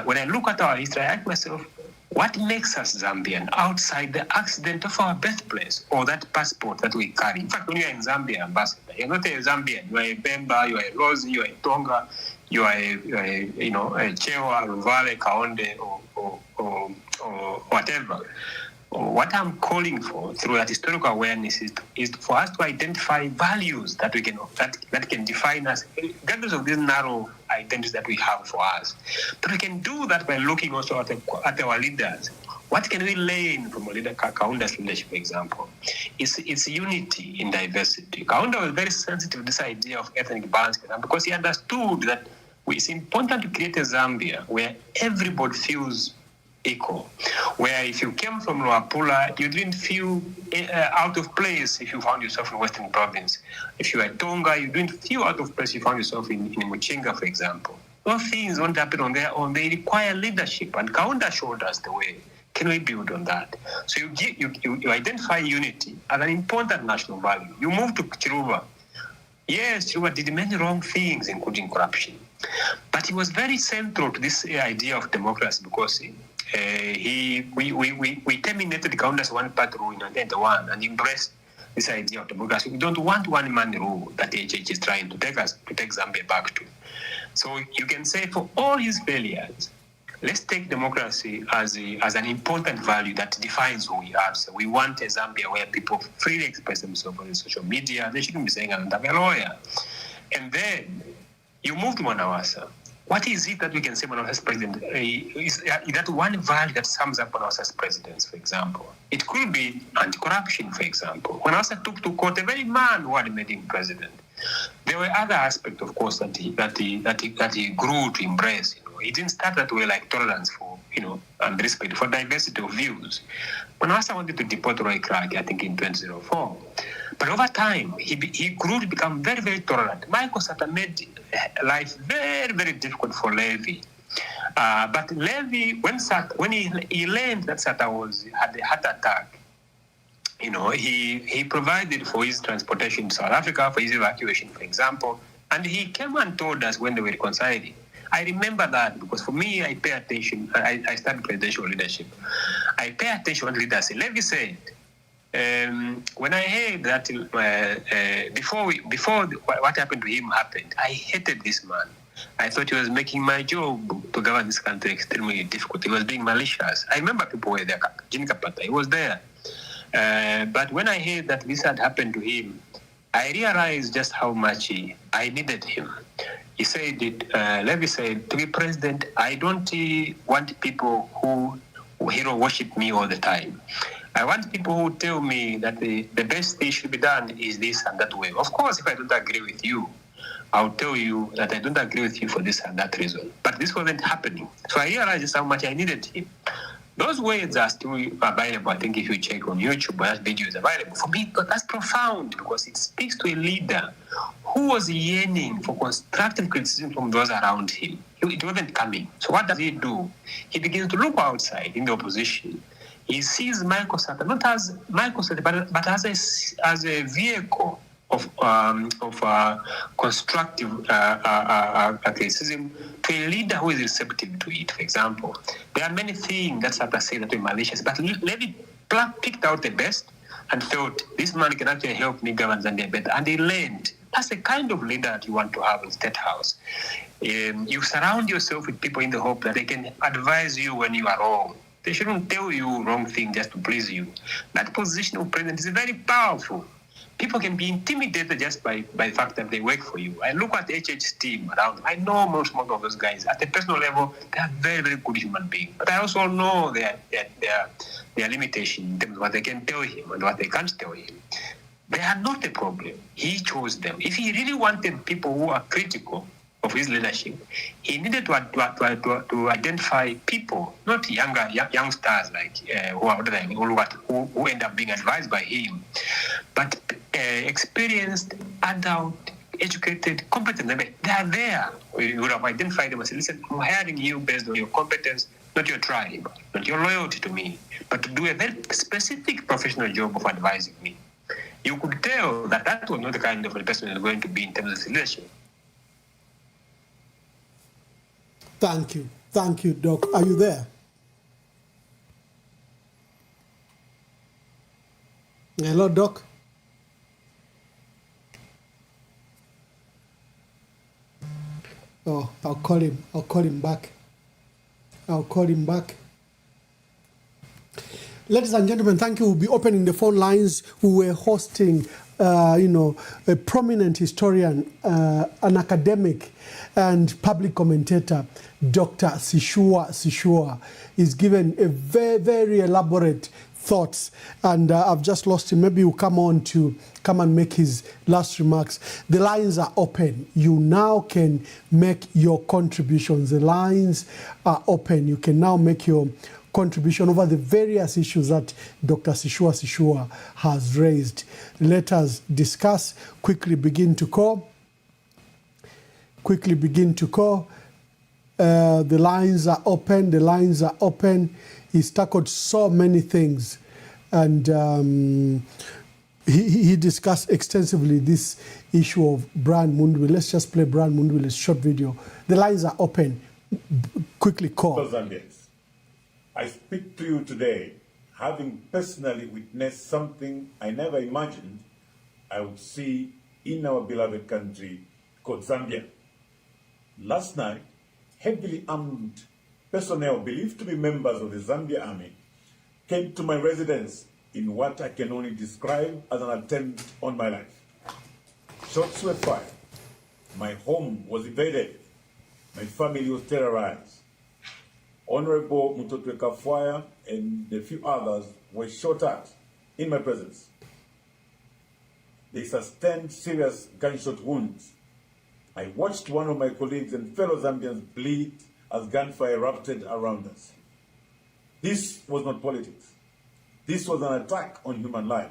When I look at our history, I ask myself, what makes us Zambian outside the accident of our birthplace or that passport that we carry? In fact, when you're in Zambia, ambassador, you're not a Zambian. You are a Bemba, you are a Lozi, you are a Tonga, you are a Chewa, Ruvale, Kaonde, or whatever. What I'm calling for through that historical awareness is for us to identify values that we can that can define us, regardless of these narrow identities that we have for us. But we can do that by looking also at our leaders. What can we learn from a leader, Kaunda's leadership, for example? It's unity in diversity. Kaunda was very sensitive to this idea of ethnic balance because he understood that it's important to create a Zambia where everybody feels equal. Where if you came from Luapula, you didn't feel out of place if you found yourself in Western Province. If you were Tonga, you didn't feel out of place if you found yourself in Muchinga, for example. Those things don't happen on their own. They require leadership, and Kaunda showed us the way. Can we build on that? So you identify unity as an important national value. You move to Chiluba. Yes, Chiluba did many wrong things, including corruption. But he was very central to this idea of democracy because we terminated Kaunda's one-party rule in 1991 and embraced this idea of democracy. We don't want one-man rule that the HH is trying to take Zambia back to. So you can say for all his failures, let's take democracy as an important value that defines who we are. So we want a Zambia where people freely express themselves on social media. They shouldn't be saying, I'm a lawyer. And then you move to Manawasa. What is it that we can say Manawasa's president is that one value that sums up Manawasa's presidents, for example? It could be anti-corruption, for example. Manawasa took to court a very man who had made him president. There were other aspects, of course, that he grew to embrace. He didn't start that way, like tolerance for, and respect for diversity of views. Manawasa wanted to deport Roy Clark, I think, in 2004. But over time, he grew to become very, very tolerant. Michael Sata made life very, very difficult for Levy. But Levy, when he learned that Sata had a heart attack, he provided for his transportation to South Africa, for his evacuation, for example, and he came and told us when they were reconciling. I remember that because for me, I pay attention. I studied presidential leadership. I pay attention to what leaders say. Levy said, when I heard that before what happened to him happened, I hated this man. I thought he was making my job to govern this country extremely difficult. He was being malicious. I remember people were there. Jimmy Kapata, he was there. But when I heard that this had happened to him, I realized just how much I needed him. He said Levy said, to be president, I don't want people who hero worship me all the time. I want people who tell me that the best thing should be done is this and that way. Of course, if I don't agree with you, I'll tell you that I don't agree with you for this and that reason. But this wasn't happening. So I realized just how much I needed him. Those words are still available. I think if you check on YouTube, that video is available. For me, that's profound because it speaks to a leader who was yearning for constructive criticism from those around him. It wasn't coming. So what does he do? He begins to look outside in the opposition. He sees Michael Sata not as Michael Sata, but as a vehicle of constructive criticism to a leader who is receptive to it. For example, there are many things that Sata said that were malicious, but Levy picked out the best and felt this man can actually help me govern Zambia better, and he learned. That's the kind of leader that you want to have in State House. You surround yourself with people in the hope that they can advise you when you are wrong. They shouldn't tell you wrong thing just to please you. That position of president is very powerful. People can be intimidated just by the fact that they work for you. I look at the HH's team around. I know most of those guys. At a personal level, they are very, very good human beings. But I also know their limitation in terms of what they can tell him and what they can't tell him. They are not a problem. He chose them. If he really wanted people who are critical of his leadership, he needed to identify people, not youngsters like who end up being advised by him, but experienced, adult, educated, competent. They are there. We would have identified them and said, listen, I'm hiring you based on your competence, not your tribe, not your loyalty to me, but to do a very specific professional job of advising me. You could tell that was not the kind of a person who is going to be in terms of leadership. Thank you, Doc. Are you there? Hello, Doc. Oh, I'll call him back. Ladies and gentlemen, thank you. We'll be opening the phone lines. We were hosting, a prominent historian, an academic, and public commentator, Dr. Sishua. He's given a very, very elaborate thoughts, and I've just lost him. Maybe he'll come on to come and make his last remarks. The lines are open. You now can make your contributions. The lines are open. You can now make your contribution over the various issues that Dr. Sishua Sishua has raised. Let us discuss, quickly begin to call. The lines are open. He's tackled so many things. And he discussed extensively this issue of Brian Mundwile. Let's just play Brian Mundwile's short video. The lines are open. Quickly call. Zambians, I speak to you today having personally witnessed something I never imagined I would see in our beloved country called Zambia. Last night, heavily armed personnel believed to be members of the Zambia army came to my residence in what I can only describe as an attempt on my life. Shots were fired. My home was invaded. My family was terrorized. Honorable Mutotwe Kafwaya and a few others were shot at in my presence. They sustained serious gunshot wounds. I watched one of my colleagues and fellow Zambians bleed as gunfire erupted around us. This was not politics. This was an attack on human life.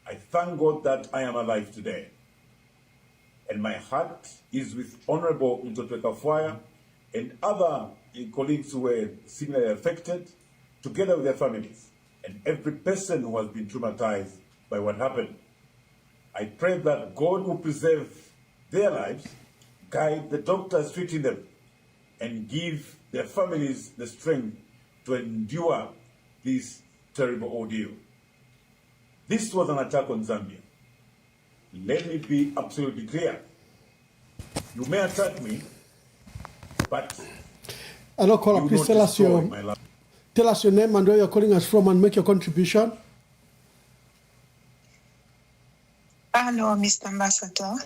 I thank God that I am alive today. And my heart is with Honorable Mutotwe Kafwaya and other colleagues who were similarly affected, together with their families, and every person who has been traumatized by what happened. I pray that God will preserve their lives, guide the doctors treating them, and give their families the strength to endure this terrible ordeal. This was an attack on Zambia. Let me be absolutely clear. You may attack me, but hello, caller, please tell us your name and where you're calling us from and make your contribution. Hello, Mr. Ambassador.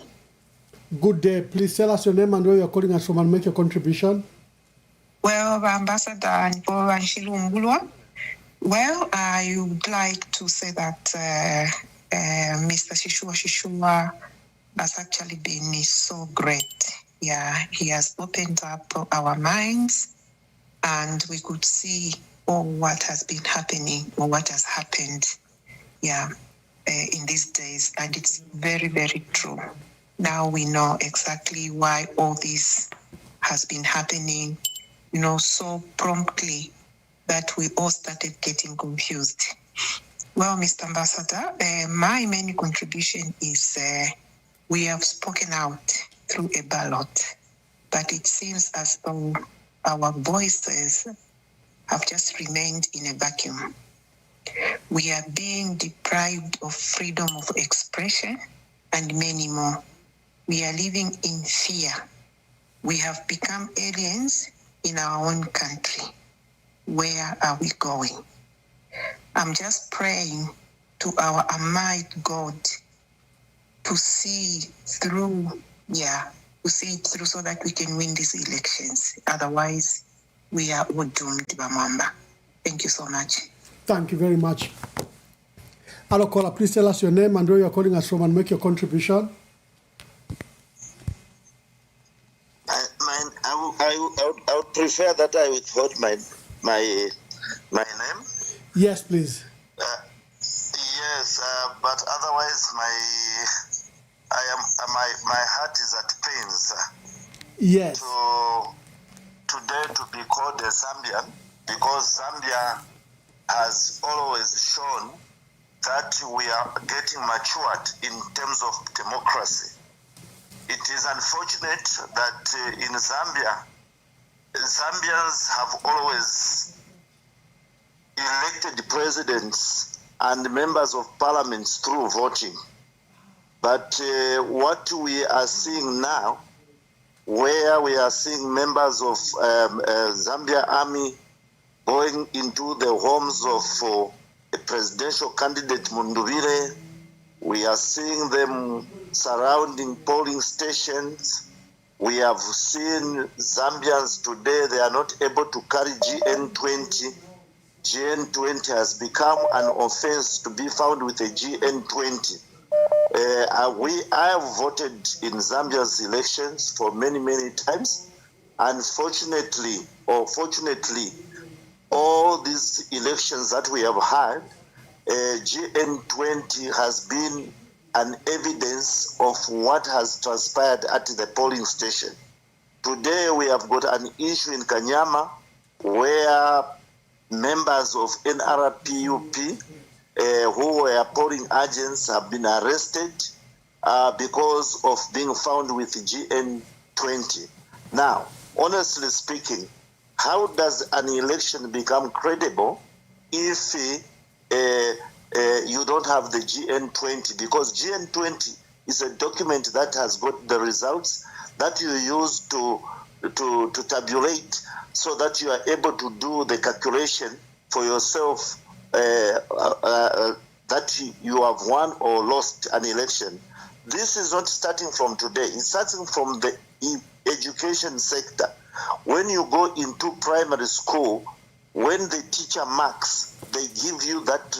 Good day. Please tell us your name and where you're calling us from and make your contribution. Well, Ambassador Nipola Nshilungulwa. Well, I would like to say that Mr. Sishua has actually been so great. Yeah, he has opened up our minds, and we could see what has been happening or what has happened, in these days, and it's very, very true. Now we know exactly why all this has been happening, so promptly that we all started getting confused. Well, Mr. Ambassador, my main contribution is we have spoken out through a ballot, but it seems as though our voices have just remained in a vacuum. We are being deprived of freedom of expression and many more. We are living in fear. We have become aliens in our own country. Where are we going? I'm just praying to our Almighty God to see through, so that we can win these elections. Otherwise, we are all doomed, Bamamba. Thank you so much. Thank you very much. Hello, caller, please tell us your name and where you're calling us from and make your contribution. I would prefer that I withhold my name. Yes, please. But otherwise, my heart is at pains. Yes. Today to be called a Zambian, because Zambia has always shown that we are getting matured in terms of democracy. It is unfortunate that in Zambia, Zambians have always elected presidents and members of parliament through voting. But what we are seeing now, where we are seeing members of Zambia Army going into the homes of a presidential candidate, Mundwile, we are seeing them surrounding polling stations. We have seen Zambians today, they are not able to carry GN20. GN20 has become an offense to be found with a GN20. I have voted in Zambia's elections for many, many times. Unfortunately, or fortunately, all these elections that we have had, GN20 has been an evidence of what has transpired at the polling station. Today we have got an issue in Kanyama where members of NRPUP who were polling agents have been arrested because of being found with GN20. Now, honestly speaking, how does an election become credible if you don't have the GN20? Because GN20 is a document that has got the results that you use to tabulate so that you are able to do the calculation for yourself that you have won or lost an election. This is not starting from today. It's starting from the education sector. When you go into primary school, when the teacher marks, they give you that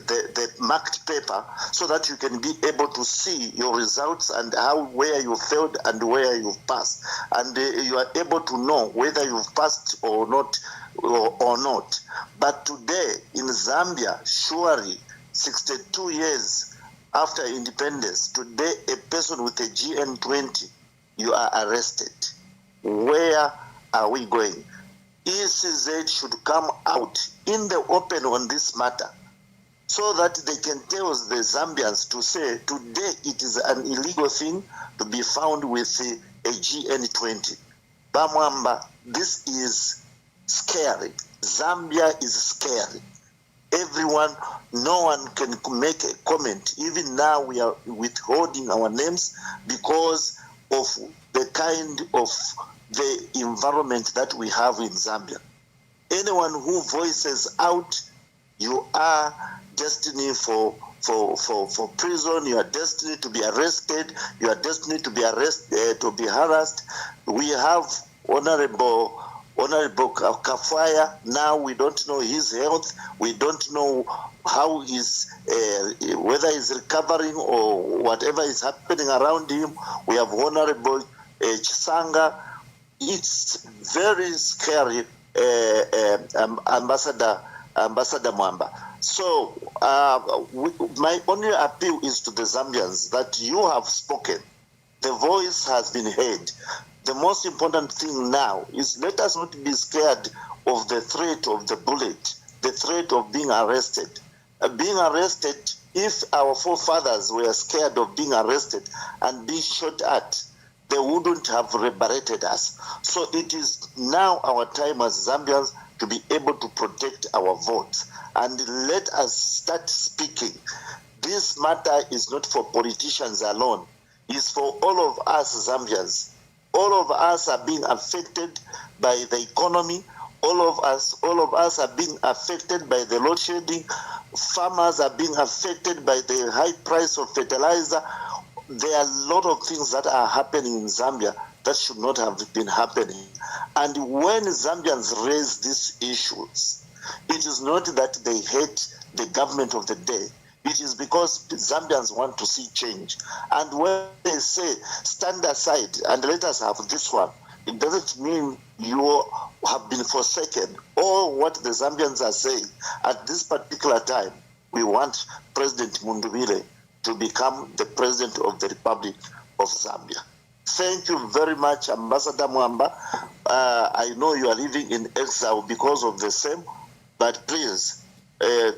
the marked paper so that you can be able to see your results and where you failed and where you've passed, and you are able to know whether you've passed or not. But today in Zambia, surely 62 years after independence, today a person with a GN20, you are arrested. Where are we going? ECZ should come out in the open on this matter so that they can tell the Zambians to say today it is an illegal thing to be found with a GN20. Bamwamba, this is scary. Zambia is scary. Everyone, no one can make a comment. Even now we are withholding our names because of the kind of the environment that we have in Zambia. Anyone who voices out, you are destined for prison, you are destined to be arrested, you are destined to be harassed. We have Honorable Kafaya. Now we don't know his health. We don't know how he's, whether he's recovering or whatever is happening around him. We have Honorable Chisanga. It's very scary, Ambassador Mwamba. So my only appeal is to the Zambians that you have spoken. The voice has been heard. The most important thing now is let us not be scared of the threat of the bullet, the threat of being arrested. Being arrested, if our forefathers were scared of being arrested and being shot at, they wouldn't have liberated us. So it is now our time as Zambians to be able to protect our votes. And let us start speaking. This matter is not for politicians alone. It's for all of us Zambians. All of us are being affected by the economy. All of us are being affected by the load shedding. Farmers are being affected by the high price of fertilizer. There are a lot of things that are happening in Zambia that should not have been happening. And when Zambians raise these issues, it is not that they hate the government of the day. It is because Zambians want to see change. And when they say, stand aside and let us have this one, it doesn't mean you have been forsaken. Or what the Zambians are saying, at this particular time, we want President Mundubile to become the President of the Republic of Zambia. Thank you very much, Ambassador Mwamba. I know you are living in exile because of the same, but please,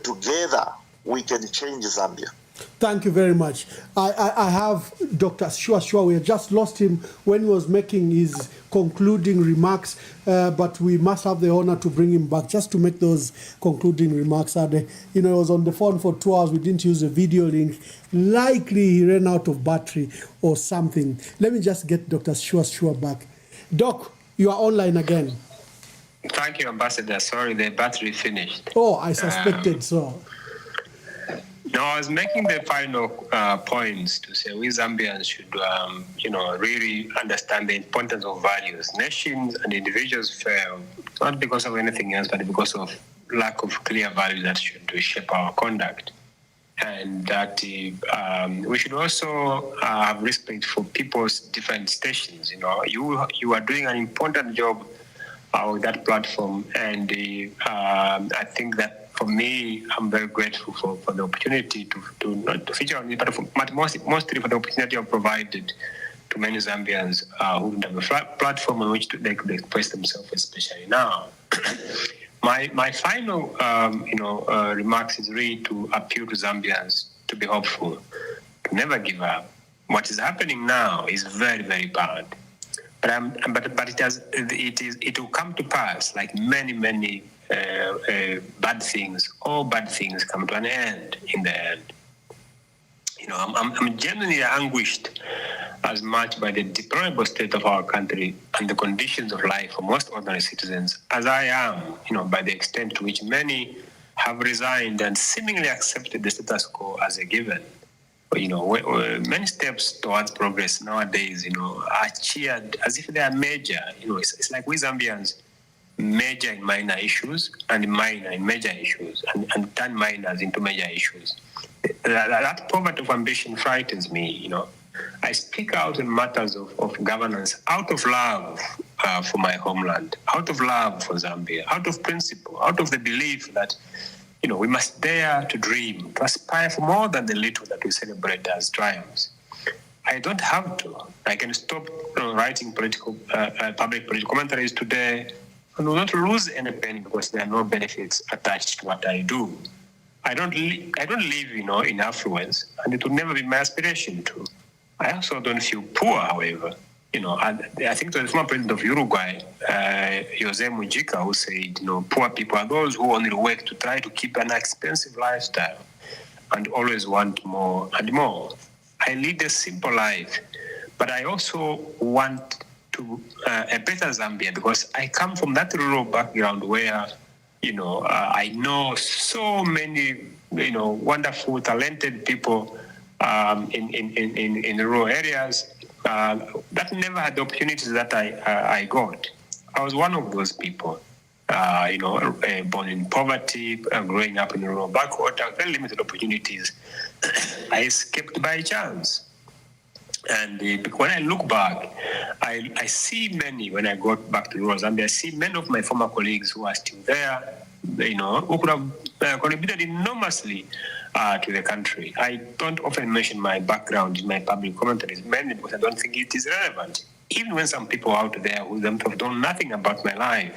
together, we can change Zambia. Thank you very much. I have Dr. Shua. We had just lost him when he was making his concluding remarks, but we must have the honor to bring him back just to make those concluding remarks. And, he was on the phone for 2 hours. We didn't use a video link. Likely he ran out of battery or something. Let me just get Dr. Shua back. Doc, you are online again. Thank you, Ambassador. Sorry, the battery finished. Oh, I suspected so. No, I was making the final points to say we Zambians should, really understand the importance of values. Nations and individuals fail, not because of anything else, but because of lack of clear values that should shape our conduct. And that we should also have respect for people's different stations. You are doing an important job that platform. And I think that for me, I'm very grateful for the opportunity to not to feature on this platform, but mostly for the opportunity I've provided to many Zambians who don't have a platform on which they could express themselves, especially now. My final remarks is really to appeal to Zambians to be hopeful, to never give up. What is happening now is very, very bad. But it will come to pass, like many bad things. All bad things come to an end in the end. I'm genuinely anguished as much by the deplorable state of our country and the conditions of life for most ordinary citizens as I am, by the extent to which many have resigned and seemingly accepted the status quo as a given. Many steps towards progress nowadays, are cheered as if they are major. It's like we Zambians major in minor issues and minor in major issues and turn minors into major issues. That poverty of ambition frightens me, I speak out in matters of governance out of love for my homeland, out of love for Zambia, out of principle, out of the belief that, we must dare to dream, to aspire for more than the little that we celebrate as triumphs. I don't have to. I can stop writing public political commentaries today and will not lose any penny because there are no benefits attached to what I do. I don't live, in affluence, and it will never be my aspiration to. I also don't feel poor, however. I think it was the former president of Uruguay, Jose Mujica, who said, poor people are those who only work to try to keep an expensive lifestyle and always want more and more. I lead a simple life, but I also want to a better Zambia because I come from that rural background where, I know so many, wonderful, talented people in rural areas that never had the opportunities that I got. I was one of those people, born in poverty, growing up in a rural backward, very limited opportunities. I escaped by chance. And when I look back, I see many, when I got back to rural Zambia, I see many of my former colleagues who are still there, who could have contributed enormously to the country. I don't often mention my background in my public commentaries, mainly because I don't think it is relevant. Even when some people out there who themselves don't know nothing about my life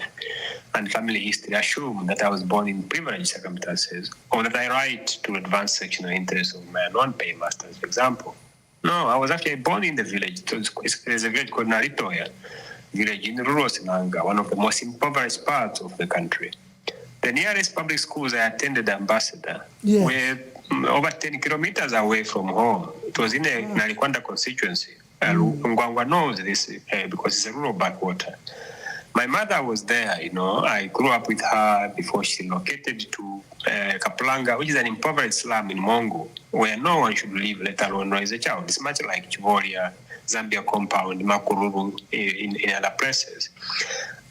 and family history assume that I was born in privileged circumstances, or that I write to advance sectional interests of my non-pay masters, for example. No, I was actually born in the village. There's a village called Naritoya, village in rural Sinanga, one of the most impoverished parts of the country. The nearest public schools I attended, Ambassador, were over 10 kilometers away from home. It was in a Nalikwanda constituency. Ngwangwa knows this because it's a rural backwater. My mother was there, I grew up with her before she relocated to Kapulanga, which is an impoverished slum in Mongo, where no one should live, let alone raise a child. It's much like Chivoria, Zambia Compound, Makururu, in other places.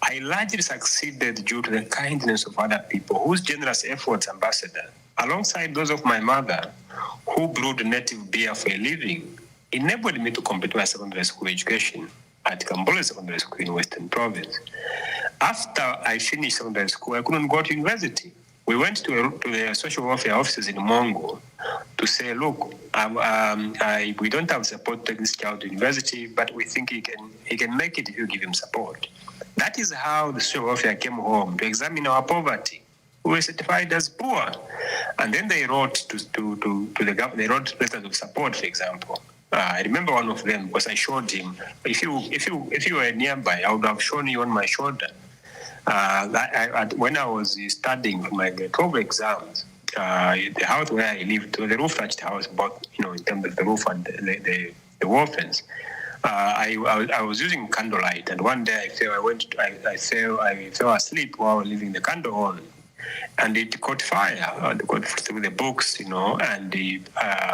I largely succeeded due to the kindness of other people whose generous efforts, Ambassador, alongside those of my mother, who brewed native beer for a living, enabled me to complete my secondary school education at Kambole Secondary School in Western Province. After I finished secondary school, I couldn't go to university. We went to the social welfare offices in Mongo to say, look, we don't have support to take this child to university, but we think he can make it if you give him support. That is how the social welfare came home to examine our poverty. We were certified as poor, and then they wrote to the government. They wrote letters of support, for example. I remember one of them because I showed him. If you were nearby, I would have shown you on my shoulder. When I was studying for my grade 12 exams, the house where I lived, the roof-thatched house, both in terms of the roof and the wall fence. I was using candlelight, and one day I fell asleep while leaving the candle on, and it caught fire. It got through the books, and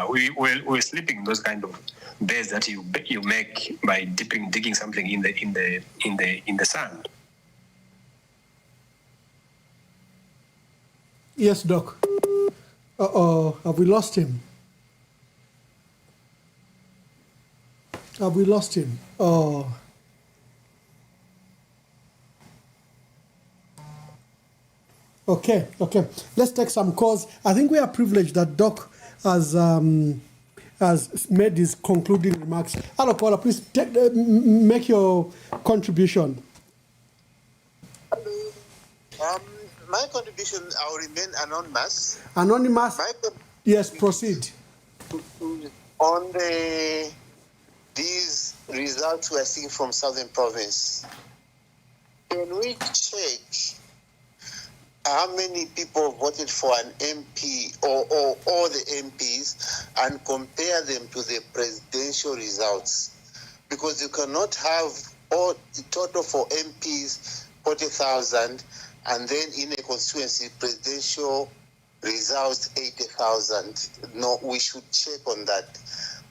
we were sleeping in those kind of beds that you make by digging something in the sand. Yes, Doc. Have we lost him? Have we lost him? Okay. Let's take some calls. I think we are privileged that Doc has made his concluding remarks. Hello, caller, please make your contribution. My contribution, I will remain anonymous. Anonymous? Yes, proceed. On these results we are seeing from Southern Province, can we check how many people voted for an MP or all the MPs and compare them to the presidential results? Because you cannot have all the total for MPs 40,000 and then in a constituency presidential results 80,000. No, we should check on that.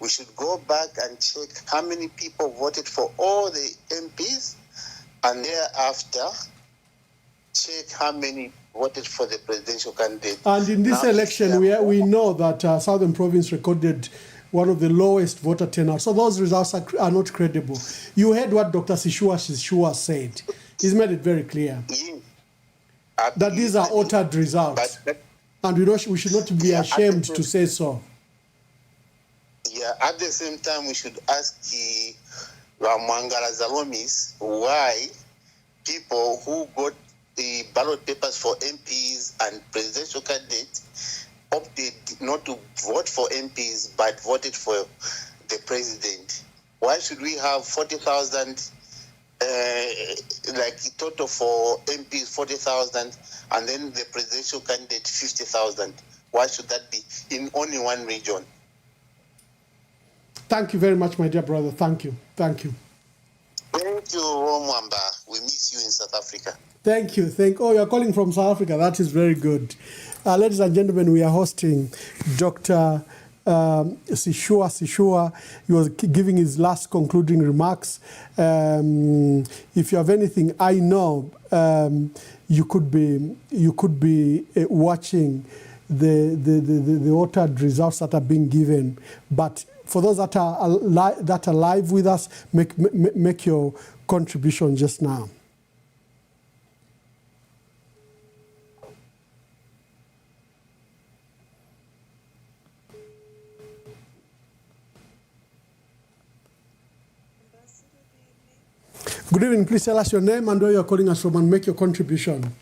We should go back and check how many people voted for all the MPs and thereafter check how many voted for the presidential candidate. And in this election, we know that Southern Province recorded one of the lowest voter turnout. So those results are not credible. You heard what Dr. Shishua said. He's made it very clear that these are altered results. And we should not be ashamed to say so. Yeah, at the same time, we should ask Mwangala Zalomis why people who got the ballot papers for MPs and presidential candidates opted not to vote for MPs but voted for the president. Why should we have 40,000, like total for MPs 40,000 and then the presidential candidate 50,000? Why should that be in only one region? Thank you very much, my dear brother. Thank you. Thank you, Mwamba. We miss you in South Africa. Thank you. Oh, you're calling from South Africa. That is very good. Ladies and gentlemen, we are hosting Dr. Shishua. He was giving his last concluding remarks. If you have anything, I know you could be watching the altered results that are being given, but for those that are live with us, make your contribution just now. Good evening. Please tell us your name and where you're calling us from and make your contribution.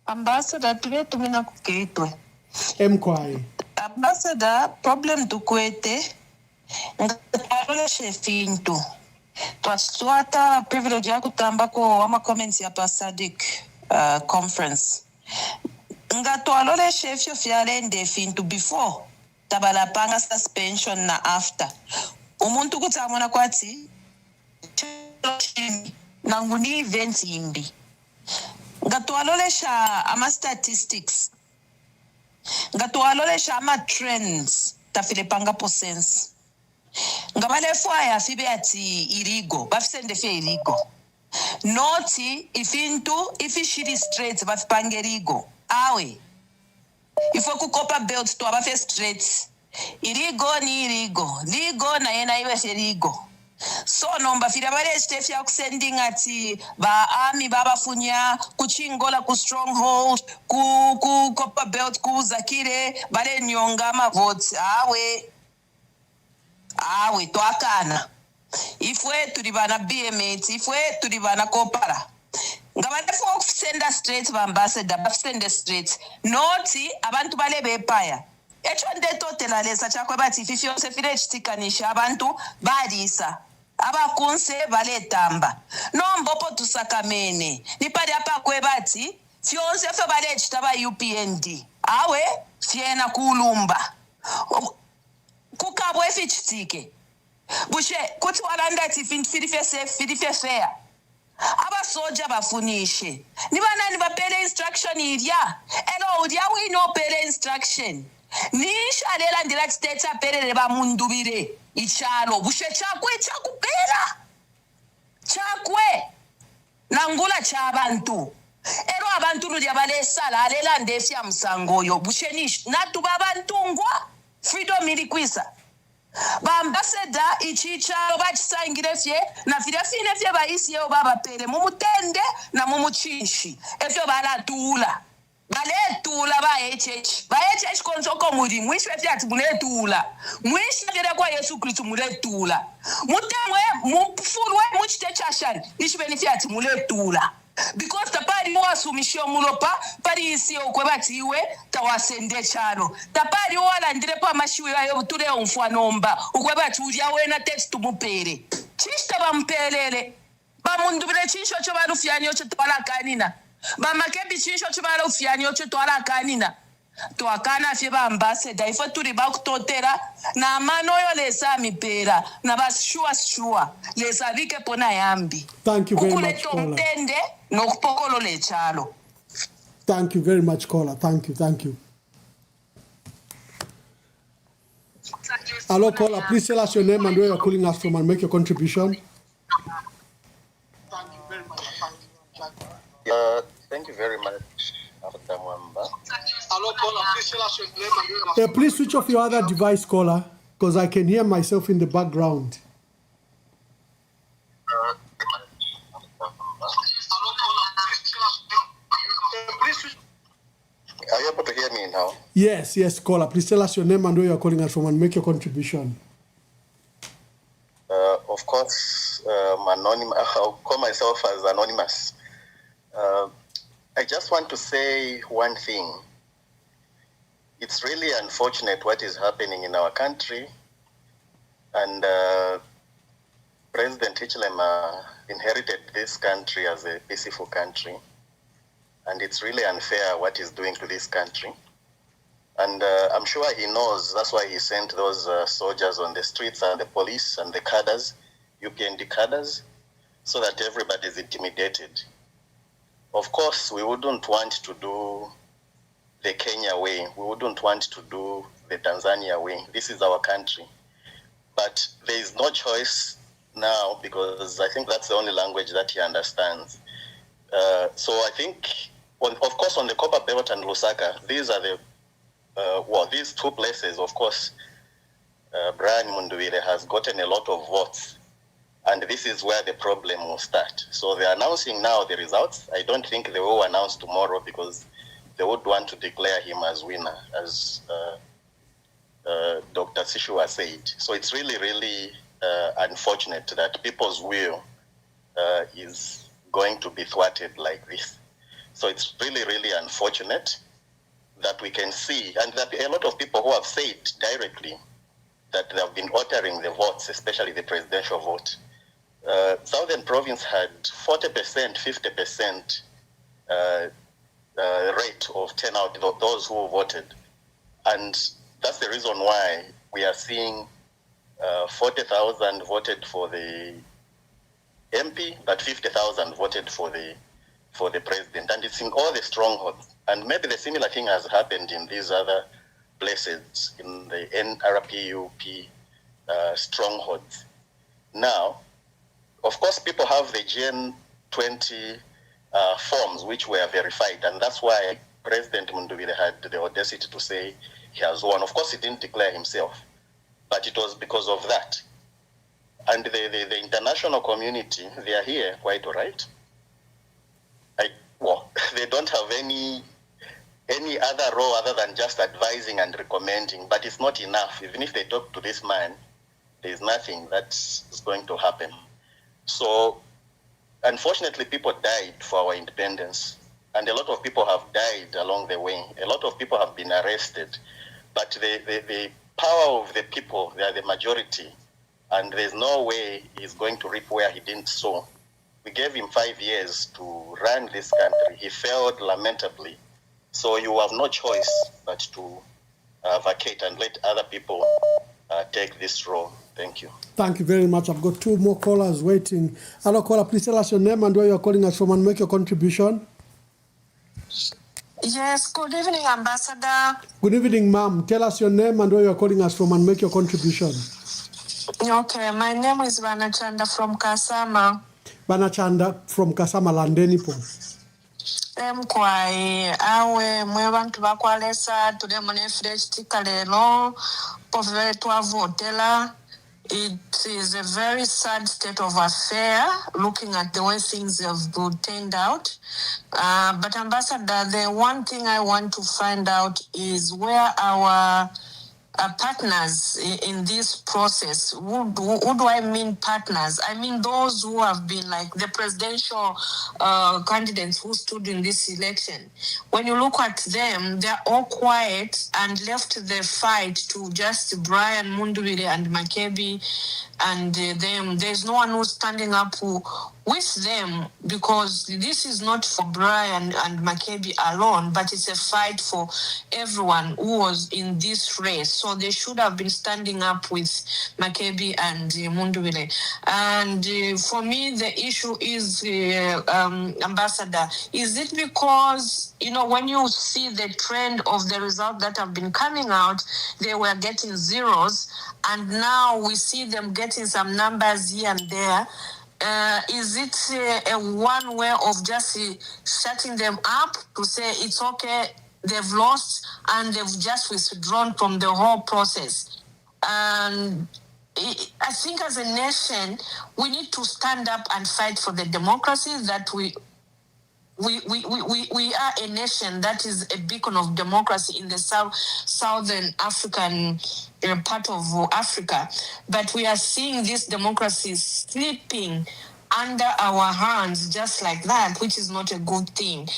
Ambassador, tumina kuketwe. Mkwai. Ambassador, problem tukwete. Ngatalo shefintu. Twaswata privilege ya kutamba ko ama comments ya Pasadik conference. Ngatwalole chef yo fialende fintu before tabalapanga suspension na after. Umuntu kutamona kwati nanguni events imbi. Ngatwalolesha ama statistics. Ngatwalolesha ama trends tafilepanga po sense. Ngabalefu aya fibe ati irigo, bafisende fe irigo. Noti ifishiri straight bafipange irigo. Awe. Ifo kukopa belt to abafe straight. Irigo ni irigo. Ligo na yena iwe fe irigo. So nomba fira bale stef ya kusending ati ba army baba funya kuchingola ku stronghold ku kopa belt ku zakire bale nyonga ma votes awe to akana ifwe tulibana BMT ifwe tulibana kopara ngabane fo senda straight ba ambassador ba senda straight noti abantu bale bepaya echo ndetotela lesa chakwe bathi ififyo sefile chitikanisha abantu balisa abakunse baletamba nombopo tusakamene nipali apa kwebati fyonse fe balechita ba UPND awe fiena kulumba kukabwe fichitike bushe kuti walanda tifirife safe firife fair abasoja bafunishe nibanani bapele instruction ilya eno udya we no pele instruction nisha lela ndira state apelele bamundubire ichalo bushe chakwe chakupera chakwe nangula chabantu ero abantu lya balesala alela ndefya musangoyo bushe nish natu babantungwa freedom ilikwisa Bambasada ichichalo bachisangira fye na fire fine fye baisiyo babapere mumutende na mumuchinshi efyo balatula baletula baHH konsoko muri mwishwe fyati muletula mwishwe fye kwa Yesu Kristu muletula mutemwe mufulwe muchite chashani ishwe fyati muletula because tapari wasumishio mulopa pari isi okwe batiwe tawasende chano tapari wala ndirepo amashiwe ayo tule omfwanomba okwe batuja wena text mupere chista bampelele bamundubire chisho cho barufyanyo cho twala kanina bamakebi chisho cho barufyanyo cho twala kanina twakana fye bambassador ifo tuli bakutotera na manoyo lesa mipera na bashua lesa vike pona yambi. Thank you very much, caller. Thank you very much, caller. Thank you. Hello, caller. Please tell us your name and where you're calling us from and make your contribution. Thank you very much. Hello, caller. Please tell us your name and where please switch off your other device, caller, because I can hear myself in the background. Are you able to hear me now? Yes, caller. Please tell us your name and where you're calling us from and make your contribution. Of course, I'll call myself as anonymous. I just want to say one thing. It's really unfortunate what is happening in our country. And President Hichilema inherited this country as a peaceful country. And it's really unfair what he's doing to this country. And I'm sure he knows, that's why he sent those soldiers on the streets and the police and the cadres, UPND cadres, so that everybody is intimidated. Of course, we wouldn't want to do the Kenya way. We wouldn't want to do the Tanzania way. This is our country. But there is no choice now because I think that's the only language that he understands. So I think, of course, on the Copper Belt and Lusaka, these are the, these two places, of course, Brian Munduwire has gotten a lot of votes. And this is where the problem will start. So they're announcing now the results. I don't think they will announce tomorrow because they would want to declare him as winner, as Dr. Sishua said. So it's really, really unfortunate that people's will is going to be thwarted like this. So it's really, really unfortunate that we can see, and that a lot of people who have said directly that they have been altering the votes, especially the presidential vote. Southern Province had 40%, 50% rate of turnout, those who voted. And that's the reason why we are seeing 40,000 voted for the MP, but 50,000 voted for the president. And it's in all the strongholds. And maybe the similar thing has happened in these other places, in the NRPUP strongholds. Now, of course, people have the Gen 20 forms which were verified, and that's why President Munduwire had the audacity to say he has won. Of course, he didn't declare himself, but it was because of that. And the international community, they are here quite all right. They don't have any other role other than just advising and recommending, but it's not enough. Even if they talk to this man, there's nothing that's going to happen. So, unfortunately, people died for our independence, and a lot of people have died along the way. A lot of people have been arrested, but the power of the people, they are the majority, and there's no way he's going to reap where he didn't sow. We gave him 5 years to run this country. He failed lamentably. So you have no choice but to vacate and let other people take this role. Thank you. Thank you very much. I've got two more callers waiting. Hello, caller. Please tell us your name and where you're calling us from and make your contribution. Yes, good evening, Ambassador. Good evening, ma'am. Tell us your name and where you're calling us from and make your contribution. Okay, my name is Banachanda from Kasama. Banachanda from Kasama, Landenipo. Mkwai awe mwe bantu bakwalesa tuli mune fresh tikalelo povere twavotela. It is a very sad state of affair looking at the way things have turned out. But Ambassador, the one thing I want to find out is where our partners in this process. Who do I mean partners? I mean those who have been like the presidential candidates who stood in this election. When you look at them, they're all quiet and left the fight to just Brian Mundubile and Makebi and them. There's no one who's standing up with them, because this is not for Brian and Makebi alone, but it's a fight for everyone who was in this race. So they should have been standing up with Makebi and Mundubile. And for me, the issue is, Ambassador, is it because, when you see the trend of the results that have been coming out, they were getting zeros, and now we see them getting some numbers here and there. Is it a one way of just shutting them up to say it's okay, they've lost and they've just withdrawn from the whole process? And I think as a nation, we need to stand up and fight for the democracy that we are a nation that is a beacon of democracy in the southern African part of Africa. But we are seeing this democracy slipping under our hands just like that, which is not a good thing.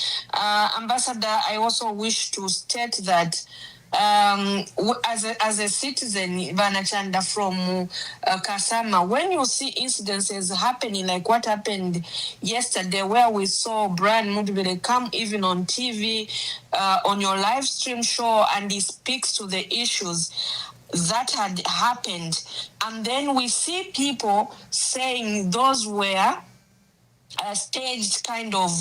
Ambassador, I also wish to state that as a citizen, Vanachanda, from Kasama, when you see incidences happening like what happened yesterday, where we saw Brian Mundubile come even on TV, on your live stream show, and he speaks to the issues that had happened, and then we see people saying those were staged kind of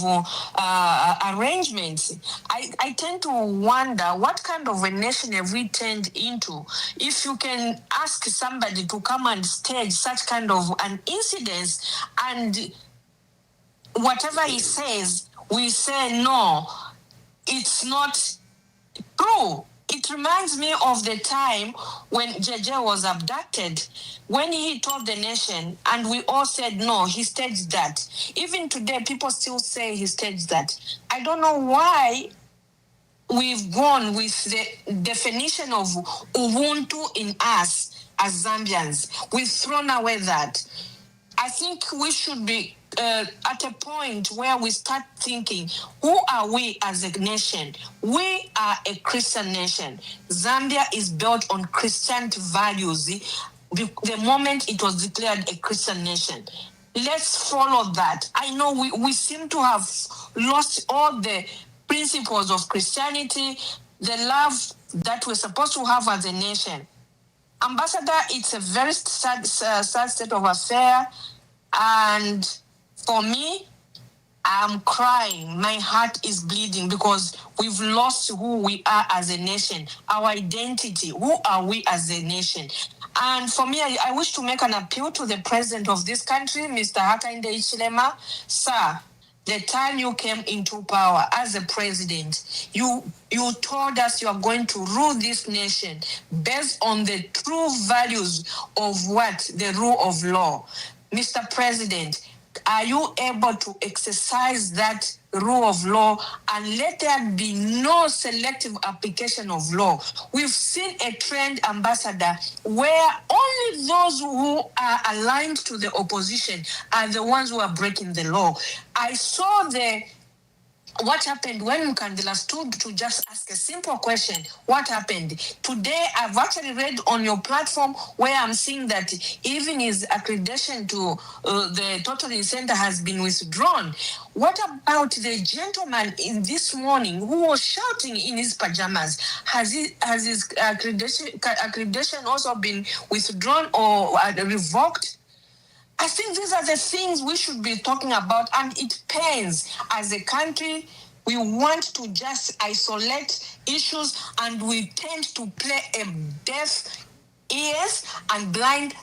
arrangements. I tend to wonder what kind of a nation have we turned into if you can ask somebody to come and stage such kind of an incident, and whatever he says, we say, no, it's not true. It reminds me of the time when JJ was abducted, when he told the nation, and we all said, no, he staged that. Even today, people still say he staged that. I don't know why we've gone with the definition of Ubuntu in us as Zambians. We've thrown away that. I think we should be at a point where we start thinking, who are we as a nation? We are a Christian nation. Zambia is built on Christian values. The moment it was declared a Christian nation. Let's follow that. I know we seem to have lost all the principles of Christianity, the love that we're supposed to have as a nation. Ambassador, it's a very sad state of affair. And for me, I'm crying. My heart is bleeding because we've lost who we are as a nation, our identity. Who are we as a nation? And for me, I wish to make an appeal to the president of this country, Mr. Hakainde Hichilema. Sir, the time you came into power as a president, you told us you are going to rule this nation based on the true values of what? The rule of law. Mr. President, are you able to exercise that rule of law and let there be no selective application of law? We've seen a trend, Ambassador, where only those who are aligned to the opposition are the ones who are breaking the law. I saw what happened when Mkandila stood to just ask a simple question. What happened? Today, I've actually read on your platform where I'm seeing that even his accreditation to the Total Center has been withdrawn. What about the gentleman in this morning who was shouting in his pajamas? Has his accreditation also been withdrawn or revoked? I think these are the things we should be talking about, and it pains. As a country, we want to just isolate issues, and we tend to play a deaf ears and blind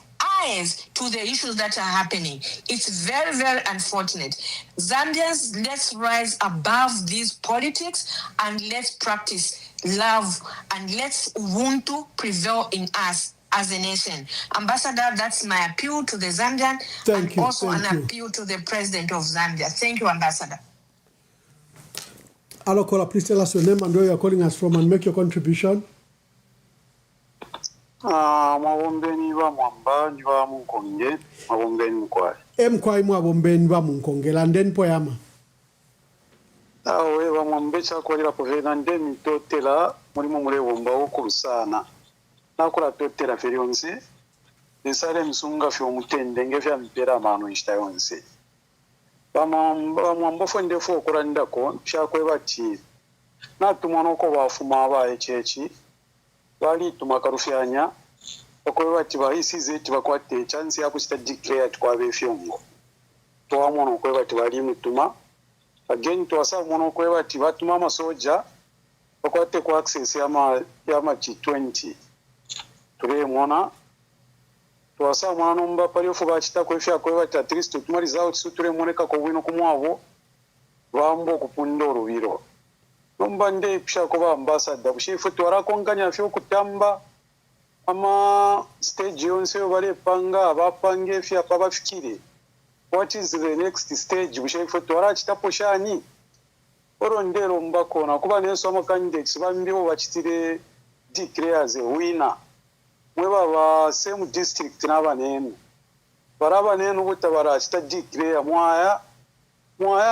eyes to the issues that are happening. It's very, very unfortunate. Zambians, let's rise above these politics and let's practice love and let's Ubuntu prevail in us as a nation. Ambassador, that's my appeal to the Zambian and also an appeal to the President of Zambia. Thank you, Ambassador. Hello, caller, please tell us your name and where you're calling us from and make your contribution. Mwabombeni wa mwamba njwa munkonge mwabombeni mkwai mwabombeni wa munkonge landen poyama awe wa mwambe chakolera povena ndeni totela mulimo mulebomba okurusana nakula totela ferionse esale msunga fyo mutende ngefya mpera mano ishita yonse bamwambo fonde fo okurandako shakwe bati natumwana ko bafuma abaye chechi bali tumakarufyanya okwe bati bahisize tibakwate chance ya kusta declare twabe fyongo twamona okwe bati bali mutuma again twasa mona okwe bati batuma amasoja bakwate ku access ya ma G20 tule mona twasa mwana nomba pali ofu bachita kwefya kwe bati at least tumari zawo tsuture moneka ko bwino kumwabo bambo kupunda orubiro nomba nde pisha ko ba ambassador bushifu twara konkanya fyo kutamba ama stage yonse bale panga abapange fya pabafikire what is the next stage bushifu twara chitapo shani orondero mbako na kuba neso ama candidates bambibo bachitire declare as a winner mweba ba same district n'abanene baraba nene ubutabara chita declare mwaya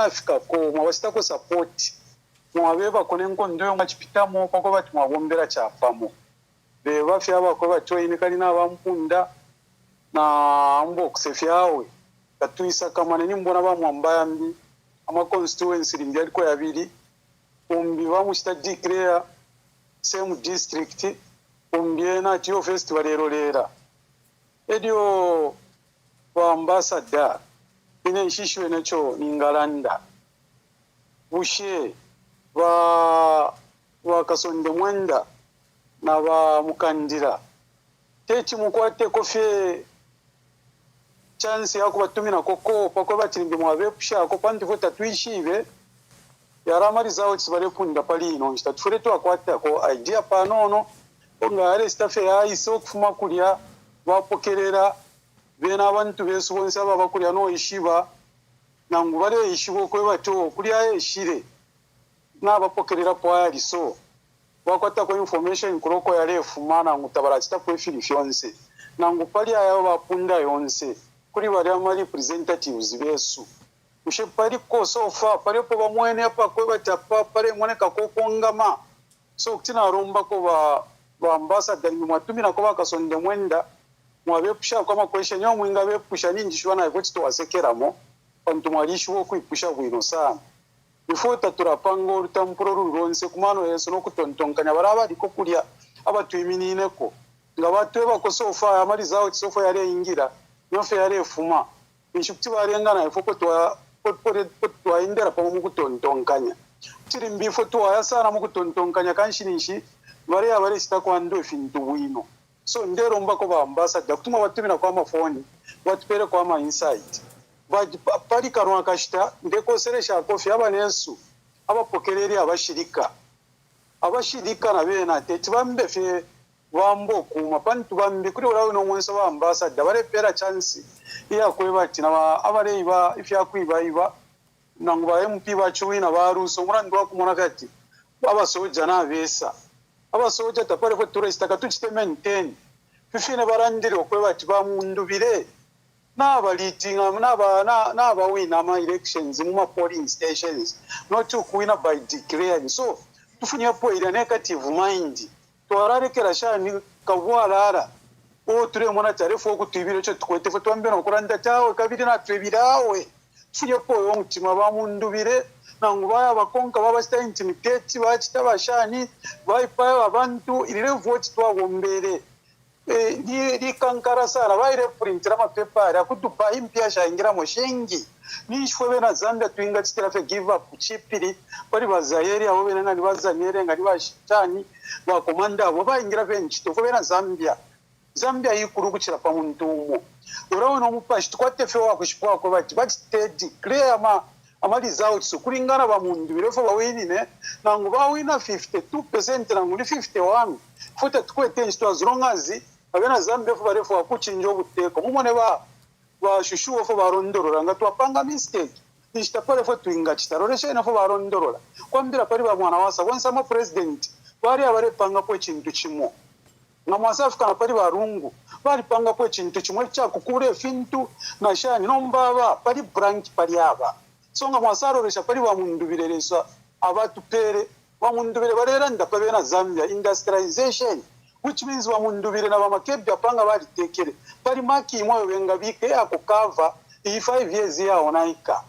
afika ko mwabasita ko support mwabeba konenko ndoyo ngachipitamo koko bati mwabombera chapamo beba fyaba ko bachoyine kali nabampunda na mbox fyawe katuisa kama nini mbona bamwambaya mbi ama constituency limbi aliko yabiri umbi bamushita declare same district umbiena tiyo festival erolera edio wa ambassador ine shishwe nacho ningalanda bushe wa kasonde mwenda na ba mukandira techi mukwate kofe chance yako batumina koko pako batirinde mwabe pusha ko pandi fota tuishibe yaramari zawo tsibale punda pali ino nstatufure to akwata ko idea panono ngare staff ya iso kufuma kulia bapokerera bena abantu besu bonse aba kulia no ishiba nangubale ishibo ko bato kulia eshire nabapokerera poali so bakwata ko information kuroko ya refu mana ngutabara chitapo filifyonse nangupali aya bapunda yonse kuri bari ama representatives besu ushe pali ko sofa pali po bamwene apa ko batapa pale moneka ko kongama so kutina romba ko ba ambassador ni mwatumina ko bakasonde mwenda mwabepusha kwa question yo mwinga bepusha ninji shwana ko chito wasekeramo bantu mwalishuwo kuipusha bwino sana bifota turapango rutampuro ruronse kumano yeso no kutontonkanya baraba liko kulia abatuiminine ko ngabatwe ko sofa amari zawo sofa yare ingira yofe yare fuma inshuti barengana ifoko twa indera pa mu kutontonkanya tirimbi foto yasana mu kutontonkanya kanshinishi bare sita kwa ndo fintu wino so ndero mbako ba ambassador kutuma batumina kwa mafoni batupere kwa ma insight pali karwa kashita ndeko seresha kofi abanensu abapokereri abashirika na bena tete bambe fe bambo kuma pantu bambe kuri urawe no mwenso ba ambassador bare pera chance iya kwebati na abareiba ifya kwiba nanguba MP bachuwina baruso murandi wakumona kati abasoja na besa abasoja tapare ko turista katuchite maintain fifine barandire okwebati bamundubire n'abalitinga n'abawina ama elections mu ma polling stations not to win by declaring so tufunye po ile negative mind twararekera shani kabwarara o ture mona tarefu okutibire cyo tukwete fo twambe no kuranda tawe kabiri na twebirawe tufunye po yo mutima bamundubire nangubaya bakonka babasta intimidate bachita bashani bayipa abantu ile vote twagombere ni kankara sana baire printira mapepa ya kutupa impia shangira moshengi nishwe bena Zambia twinga chitira fe give up chipiri bari bazayeri abo bena ngani bazanyere ngani bashitani ba komanda abo baingira benchi to bena Zambia Zambia yikulukutira pa muntu umwe urabona omupashi tukwatefewa kushipwako bati declare ama results kulingana ba mundu birefo bawinine nangu bawina 52% nangu ni 51 futa tukwete nshito as long as abena Zambia fo barefo akuchinja obuteko mumone ba shushuwo fo barondorora nga twapanga mistake nishitapale fo tuinga chitarolesha ina fo barondorora kwambira pali ba mwana wasa bonsa ma president bari abarepanga ko chintu chimo na mwasafika na pali barungu bari panga ko chintu chimwe cha kukure fintu na shani nombaba pali branch pali aba songa mwasarolesha pali ba mundu bireleswa abatu pere ba mundu bire barera ndakabena Zambia industrialization which means ba mundu bire na ba makebya panga bari tekere pali maki imwe wenga bike ako cover i 5 years ya onaika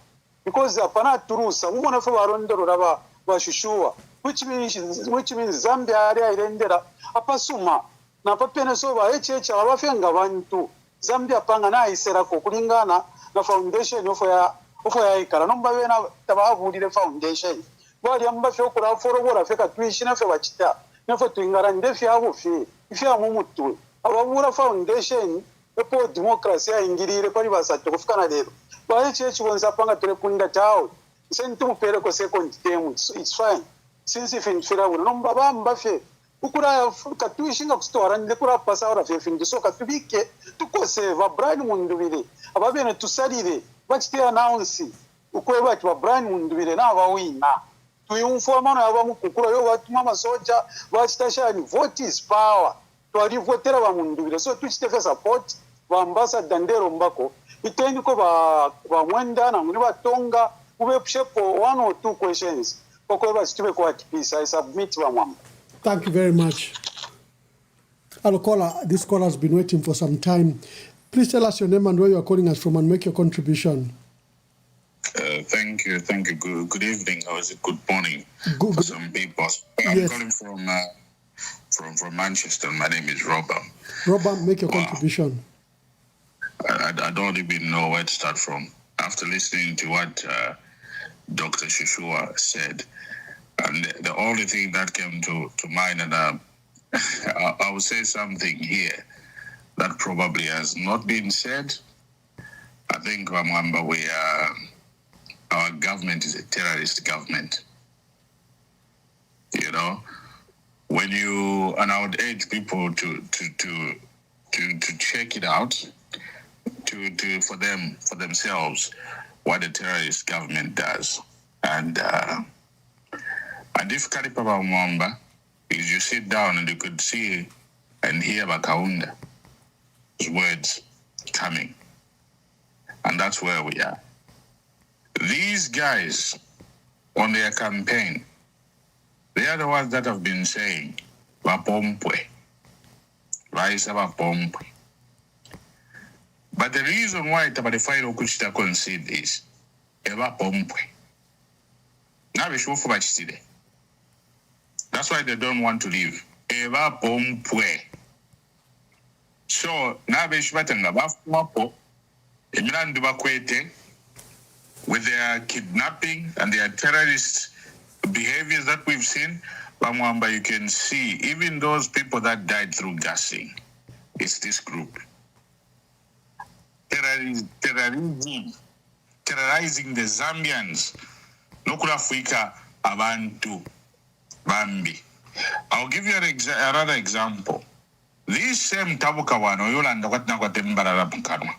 because apana turusa mumona fo barondorora ba shushuwa which means Zambia area irendera apasuma na papene so ba echeche abafenga bantu Zambia panga na isera ko kulingana na foundation ofo ya ikara nomba bena tabavulire foundation bali amba fyo kula forobora feka twishina fe bachita nafo twingara ndefi abo fi ifya mumutu ababura foundation epo democracy ya ingirire pali basatu kufukana lero ba echeche bonza panga tele kunda tawo sentu mupere ko second term it's fine since if in firawo nomba bamba fe ukura katuishinga kustora ndekura pasa ora fe fin so katubike tukose va brand mundubire ababene tusalire bachite announce ukweba kwa brand mundubire na bawina tuyumfoma na abamu kukura yo batuma masoja bachitashani vote is power twali votera ba mundubire so tuchite support ba ambassador ndero mbako itendi ko ba mwenda na nguni batonga ube pshepo 1 or 2 questions okweba sitube kwa peace I submit ba mwamba. Thank you very much. Alokola, this caller has been waiting for some time. Please tell us your name and where you are calling us from and make your contribution. Thank you. Good evening, or is it good morning for some people? I'm calling from Manchester. My name is Robert. Robert, make your contribution. I don't even know where to start from. After listening to what Dr. Shushua said, and the only thing that came to mind, and I will say something here that probably has not been said. I think, Ramwamba, our government is a terrorist government. You know, and I would urge people to check it out, for themselves, what a terrorist government does, and if Kalipapa Mwamba, is you sit down and you could see and hear Bakaunda's words coming. And that's where we are. These guys, on their campaign, they are the ones that have been saying, Bapompwe, Raisa Bapompwe. But the reason why Tabarifairo Kuchita concede is, Eva Pompwe. Now we show for Bachitide. That's why they don't want to leave. Eva Pompwe. So now we should with their kidnapping and their terrorist behaviors that we've seen, Bamwamba, you can see even those people that died through gassing. It's this group. Terrorizing the Zambians. Nokulafrika abantu. Bambi. I'll give you another example. This same Tabukawano, Yolanda Watnagwatembarara Bukanwa.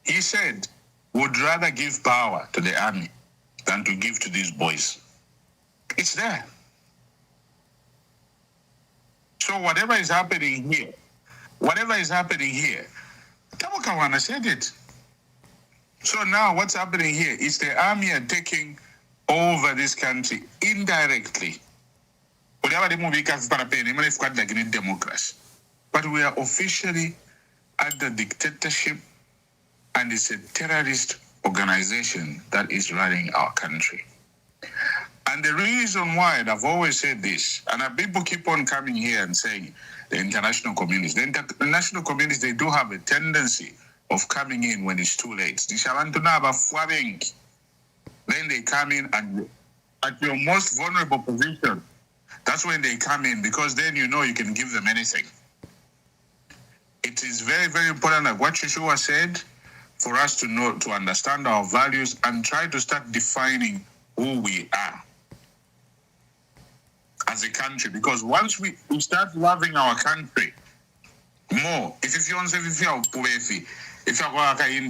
He said, would rather give power to the army than to give to these boys. It's there. So whatever is happening here, Tabukawana said it. So now what's happening here is the army are taking over this country indirectly. But we are officially under dictatorship, and it's a terrorist organization that is running our country. And the reason why, and I've always said this, and people keep on coming here and saying the international communities. The international communities, they do have a tendency of coming in when it's too late. Then they come in, and at your most vulnerable position, that's when they come in, because then you know you can give them anything. it is very, very important, like what Shishua said, for us to know, to understand our values and try to start defining who we are as a country. Because once we start loving our country more, if you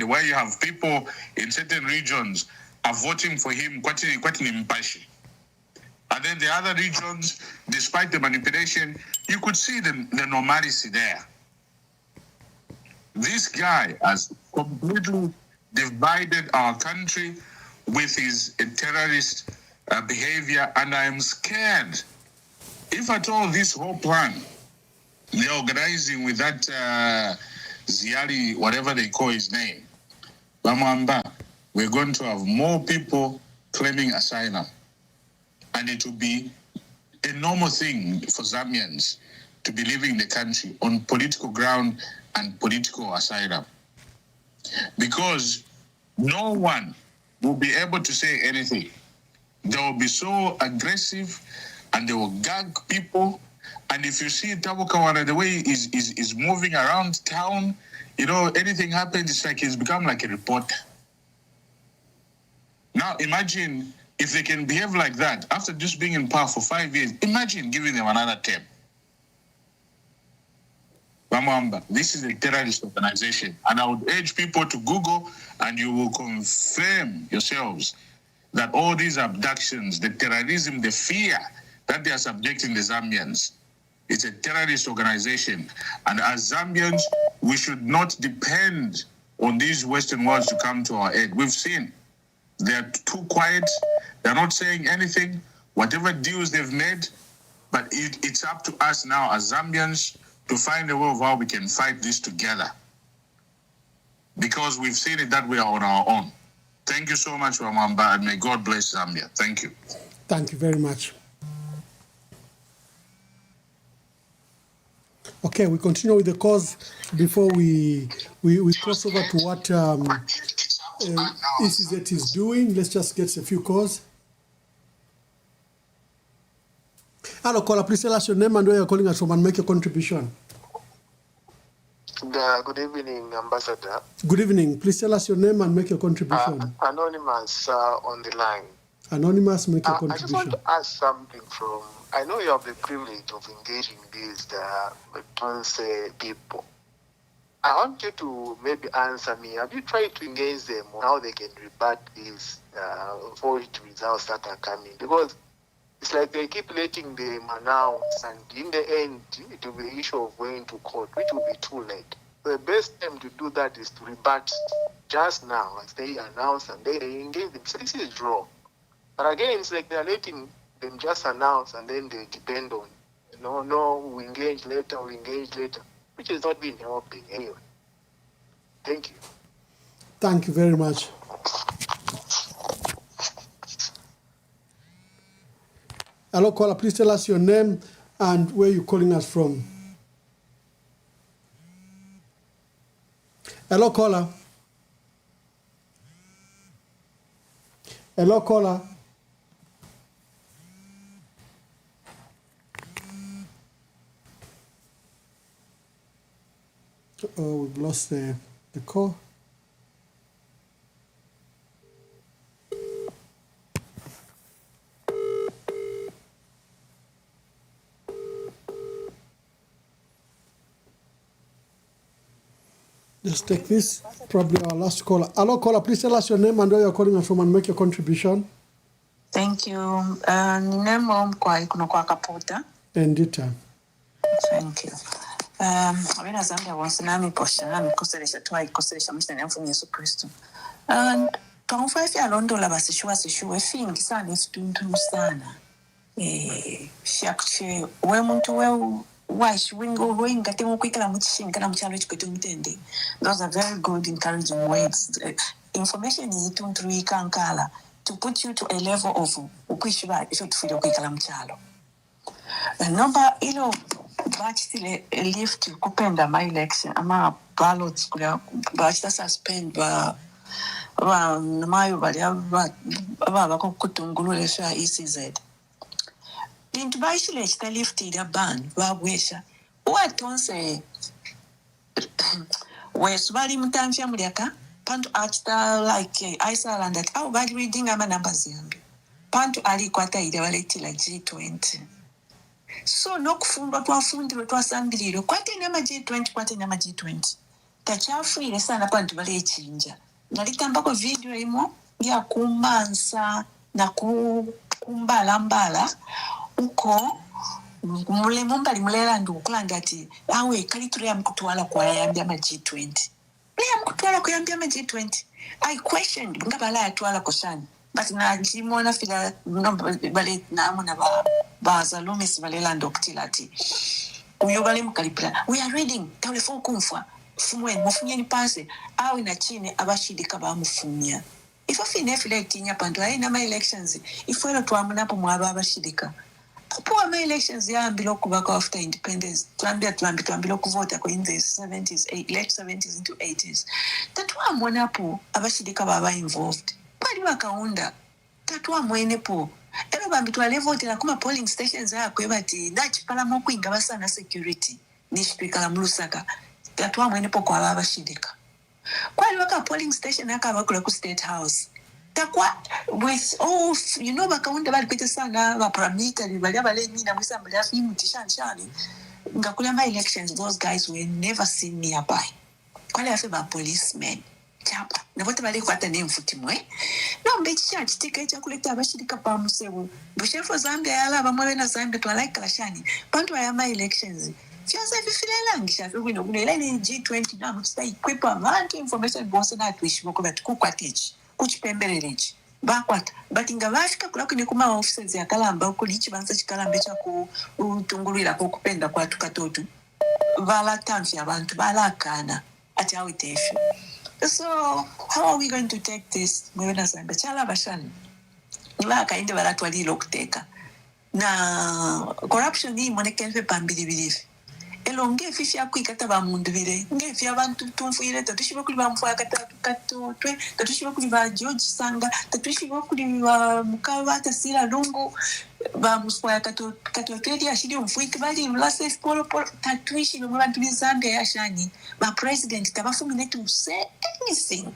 where you have people in certain regions are voting for him, and then the other regions, despite the manipulation, you could see the normalcy there. This guy has completely divided our country with his terrorist behavior, and I am scared. If at all this whole plan they're organizing with that Ziali, whatever they call his name, Bamwamba, we're going to have more people claiming asylum. And it will be a normal thing for Zambians to be living in the country on political ground and political asylum. Because no one will be able to say anything. They will be so aggressive and they will gag people. And if you see Tabu Kawana, the way he's moving around town, anything happens, it's like he's become like a reporter. Now imagine if they can behave like that after just being in power for 5 years, imagine giving them another term. This is a terrorist organization, and I would urge people to Google, and you will confirm yourselves that all these abductions, the terrorism, the fear that they are subjecting the Zambians, it's a terrorist organization. And as Zambians, we should not depend on these Western worlds to come to our aid. We've seen they're too quiet, they're not saying anything, whatever deals they've made, but it's up to us now as Zambians to find a way of how we can fight this together. Because we've seen it that we are on our own. Thank you so much, Ramamba, and may God bless Zambia. Thank you. Thank you very much. Okay, we continue with the cause before we cross over to what ECZ is doing. Let's just get a few calls. Hello, caller. Please tell us your name and where you're calling us from and make your contribution. Good evening, Ambassador. Good evening. Please tell us your name and make your contribution. Anonymous on the line. Anonymous, make your I just contribution. want to ask something from. I know you have the privilege of engaging these trans people. I want you to maybe answer me. Have you tried to engage them on how they can rebut these forged results that are coming? Because it's like they keep letting them announce, and in the end, it will be the issue of going to court, which will be too late. So the best time to do that is to rebut just now, as they announce and they engage them. So this is wrong. But again, it's like they're letting them just announce and then they depend on, we engage later, which has not been helping anyway. Thank you. Thank you very much. Hello, caller. Please tell us your name and where you're calling us from. Hello, caller. Hello, caller. Oh, we've lost the call. Just take this, probably our last caller. Hello, caller, please tell us your name and where you're calling us from and make your contribution. Thank you. Name Mkwai kuno kwa Kapota. Endita. Thank you. Abena Zambia wansinami posha nami koseresha twai koseresha mshana mfumu Yesu Kristo. Kamufa ifi alondola basishuwa fingi sana isituntu sana. Shakche we muntu we wash winga temu kwikala muchishinga na mchalo chikwetu mtende. Those are very good encouraging words. Information is ituntu ikankala to put you to a level of ukwishiba isho tufilo kwikala mchalo. Number ilo bachitile lift kupenda my election ama ballots kula bachita suspend ba namayo bali aba kutungulule sha ECZ. Into baishile chita lift ida ban babwesha watonse West bali mutamfya mulyaka pantu achita like Iceland at au bali reading ama numbers yange pantu ali kwataire baletila G20 so nokufundwa twafundire twasambirire kwate nama G20 kwate nama G20 tachafuire sana pantu balechinja nalitambako video imo ya kumansa na kumbalambala uko mulemo mbali mulela ndukulanga ati awe kalitule mkutwala kwa yambia ma G20 leya mkutwala kwa yambia ma G20 I questioned ngabala yatwala koshani but na jimona fila bale namu na ba Salome sibalela ndokutila ati uyo bale mkalipila we are reading tawlefo kumfwa fumwe mufunyeni pase awe na chine abashidika bamufumya ifo fine file tinya pandu aina ma elections ifo ero twamunapo mwaba abashidika Poor my elections ya ambiloko back after independence. Tuambiloko vote in the 70s, late 70s into 80s. Tatwa mwenapo abashidika baba involved. Pali wakaunda. Tatwa mwenepo. Ero bambitwale vote na kuma polling stations ya kwebati nachipala mokuinga basana security. Nishipikala mlusaka. Tatwa mwenepo kwa baba shidika. Kwali waka polling station yaka wakula ku State House. Takwa with bakaunda bali kwete sana ba paramilitary bali abale mina mwisambali afimu tishanshani ngakula my elections those guys will never see me abai kwale afi ba policemen chapa na vote bali kwata ne mfuti mwe no mbechi chitika echa kuleta abashirika pa musebu bushefo Zambia yala bamwe na Zambia to like kalashani pantu ya my elections Fianza vifilela ngishafe kuno ile G20 na mutsa equip abantu information bose na twishimo ko batukwatechi kuchipembererechi bakwata but ngavafika kula kune kuma offices yakalamba ukuli chibanza chikalambe cha ku utungulira ko kupenda kwatu katotu vala tamfi abantu balakana ati how it is. So how are we going to take this mwena Zambia chala bashani nibaka inde baratwali lokuteka na corruption ni monekelfe pambili elonge fifi akwikata ba mundu bire ngefi abantu tumfuire tatushiba kuli ba mfwa katotwe tatushiba kuli ba George Sanga tatushiba kuli ba mukawa tasira lungu ba mfwa katotwe ashidi mfuiki bali mlase polo tatushiba mu bantu bizanga yashani ba president tabafu minetu say anything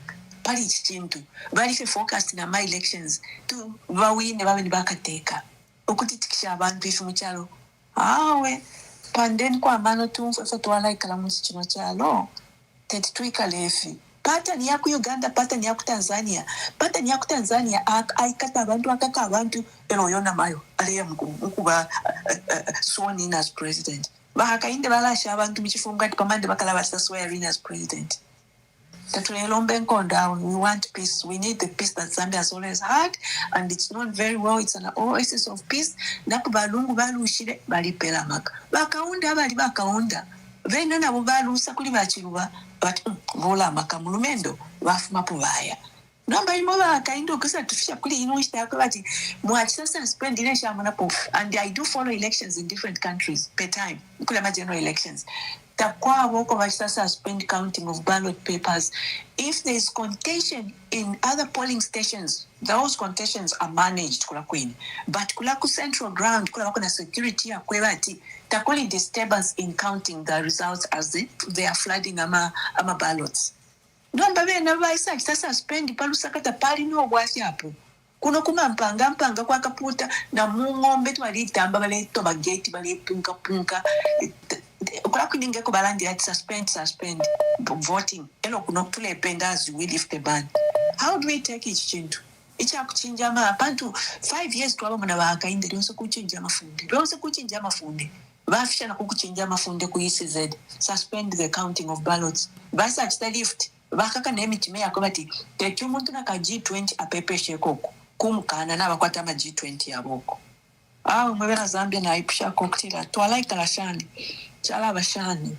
pali chintu bali fe focused na my elections tu bawine babe bakateka okutitikisha abantu ifu muchalo awe pandeni kwa mano tumfefe twala ikala musichino chalo teti tuika lefi pata ni yaku Uganda pata ni yaku Tanzania aikata abantu akaka abantu ero yona mayo aliye mkuba sworn in as president bahakainde balasha abantu michifunga pamande bakala basa swearing as president tatulelombe nkonda we want peace we need the peace that Zambia has always had and it's not very well it's an oasis of peace napo balungu balushire bali pela maka bakaunda vena nabo balusa kuli bachiruba but bola maka mulumendo bafuma pobaya namba imo bakaindo kusa tufisha kuli ino ishaka bati mwachisa suspend ile shamunapo and I do follow elections in different countries per time kula ma general elections takwa woko bachisa suspend counting of ballot papers if there is contention in other polling stations those contentions are managed kula queen but kula ku central ground kula wako na security ya kwebati takoli disturbance in counting the results as they are flooding ama ballots ndomba bena baisa suspend palusakata pali no bwasi hapo kuno kuma mpanga kwa kaputa na mungombe twalitamba bale toba gate bale punka kula kuninge ko balandi at suspend voting elo kuno tule penda as we lift the ban how do we take it chintu icha kuchinja ma abantu 5 years twaba muna bakainde lyonse kuchinja mafunde bafisha na kukuchinja mafunde ku ECZ suspend the counting of ballots basa at the lift bakaka nemi time yakobati teki umuntu na ka G20 apepeshe koko kumkana na bakwata ma G20 yaboko mwebera Zambia na ipsha koktila twala ikalashani chala bashani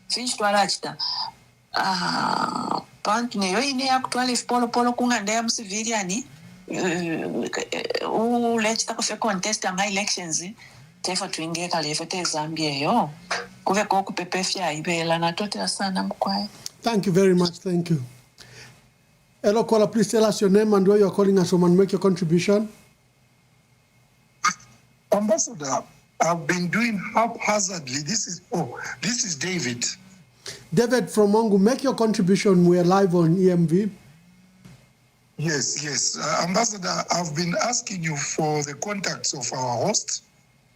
fish twala chita pantu ne yoine yakutwala polo kunganda ya civilian lechita kofe contest ama elections tefa tuingie kalefe te Zambia yo kuve ko kupepefya ibela na totela sana mkwae. Thank you very much. Thank you. Hello, caller. Please tell us your name and where you are calling us from and make your contribution. Ambassador, I've been doing haphazardly. This is David. David from Mongu, make your contribution. We are live on EMV. Yes. Ambassador, I've been asking you for the contacts of our host,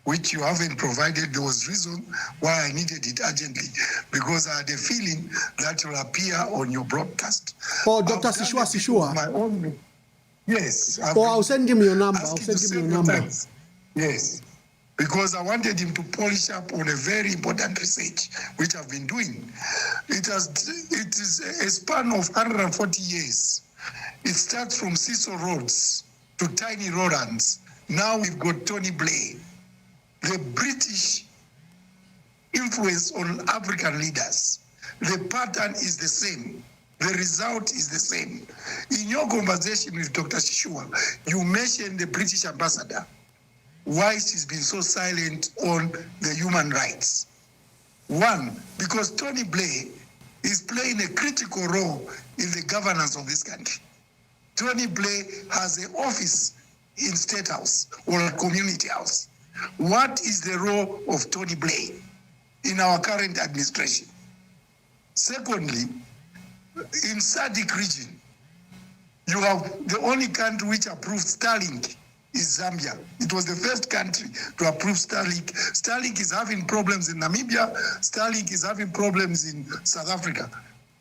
which you haven't provided. There was reason why I needed it urgently, because I had a feeling that will appear on your broadcast. Oh, Dr. Sishua. My own. Yes. I'll send him your number. Yes. Because I wanted him to polish up on a very important research, which I've been doing. It is a span of 140 years. It starts from Cecil Rhodes to Tiny Rowlands. Now we've got Tony Blair. The British influence on African leaders. The pattern is the same. The result is the same. In your conversation with Dr. Shishua, you mentioned the British ambassador. Why she's been so silent on the human rights. One, because Tony Blair is playing a critical role in the governance of this country. Tony Blair has an office in State House or a community house. What is the role of Tony Blair in our current administration? Secondly, in SADC region, you have the only country which approved Starlink is Zambia. It was the first country to approve Starlink. Starlink is having problems in Namibia. Starlink is having problems in South Africa.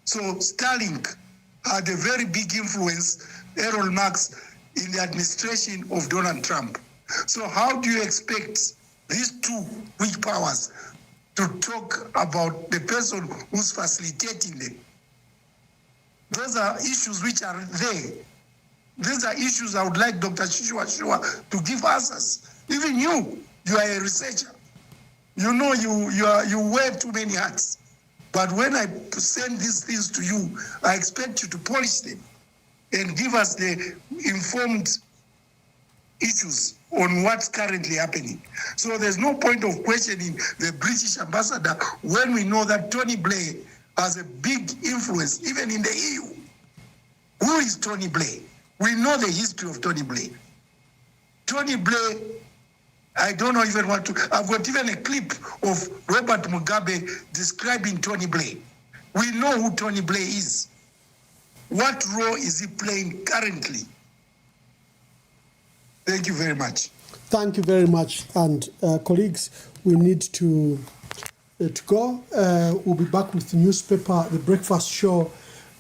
So Starlink had a very big influence, Errol Marx, in the administration of Donald Trump. So how do you expect these two weak powers to talk about the person who's facilitating them? Those are issues which are there. These are issues I would like Dr. Shishua to give answers. Even you are a researcher. You know you wear too many hats. But when I send these things to you, I expect you to polish them and give us the informed issues on what's currently happening. So there's no point of questioning the British ambassador when we know that Tony Blair has a big influence even in the EU. Who is Tony Blair? We know the history of Tony Blair. Tony Blair, I don't know even what to, I've got even a clip of Robert Mugabe describing Tony Blair. We know who Tony Blair is. What role is he playing currently? Thank you very much. Thank you very much. And colleagues, we need to go. We'll be back with the newspaper, the breakfast show,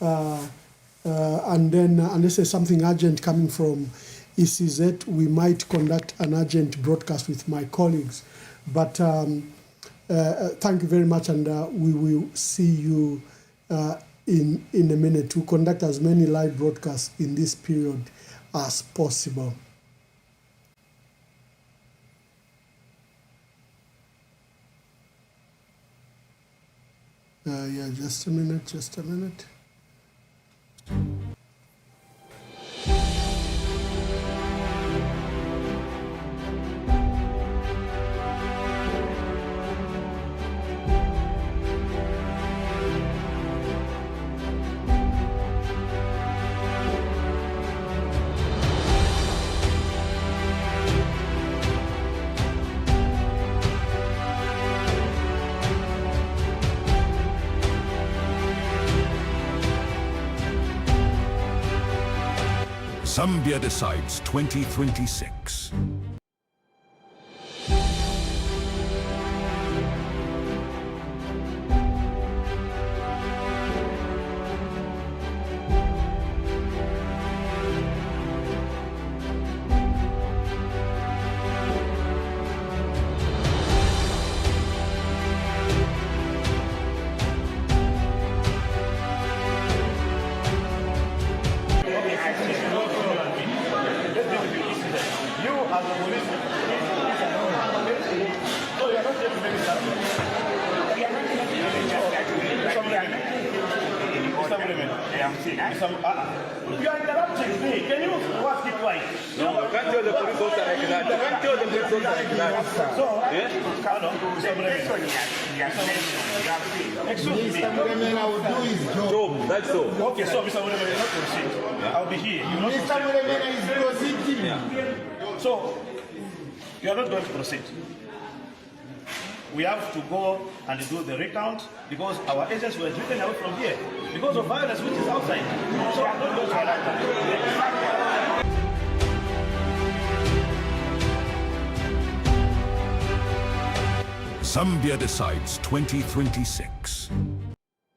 and then unless there's something urgent coming from ECZ, we might conduct an urgent broadcast with my colleagues. But thank you very much, and we will see you in a minute. We'll conduct as many live broadcasts in this period as possible. Yeah, just a minute. Zambia decides 2026. You are interrupting me. Can you ask it twice? No, you can't tell the police officer like that. You can't tell the police officer like that. So, excuse me. Mr. Muremena will do his job. That's all. Okay, so Mr. Muremena is not proceed. I'll be here. Mr. Muremena is proceeding. So, you are not going to proceed. we have to go and do the recount because our agents were driven away from here because of violence which is outside. So I'm not going to allow that. Zambia decides 2026.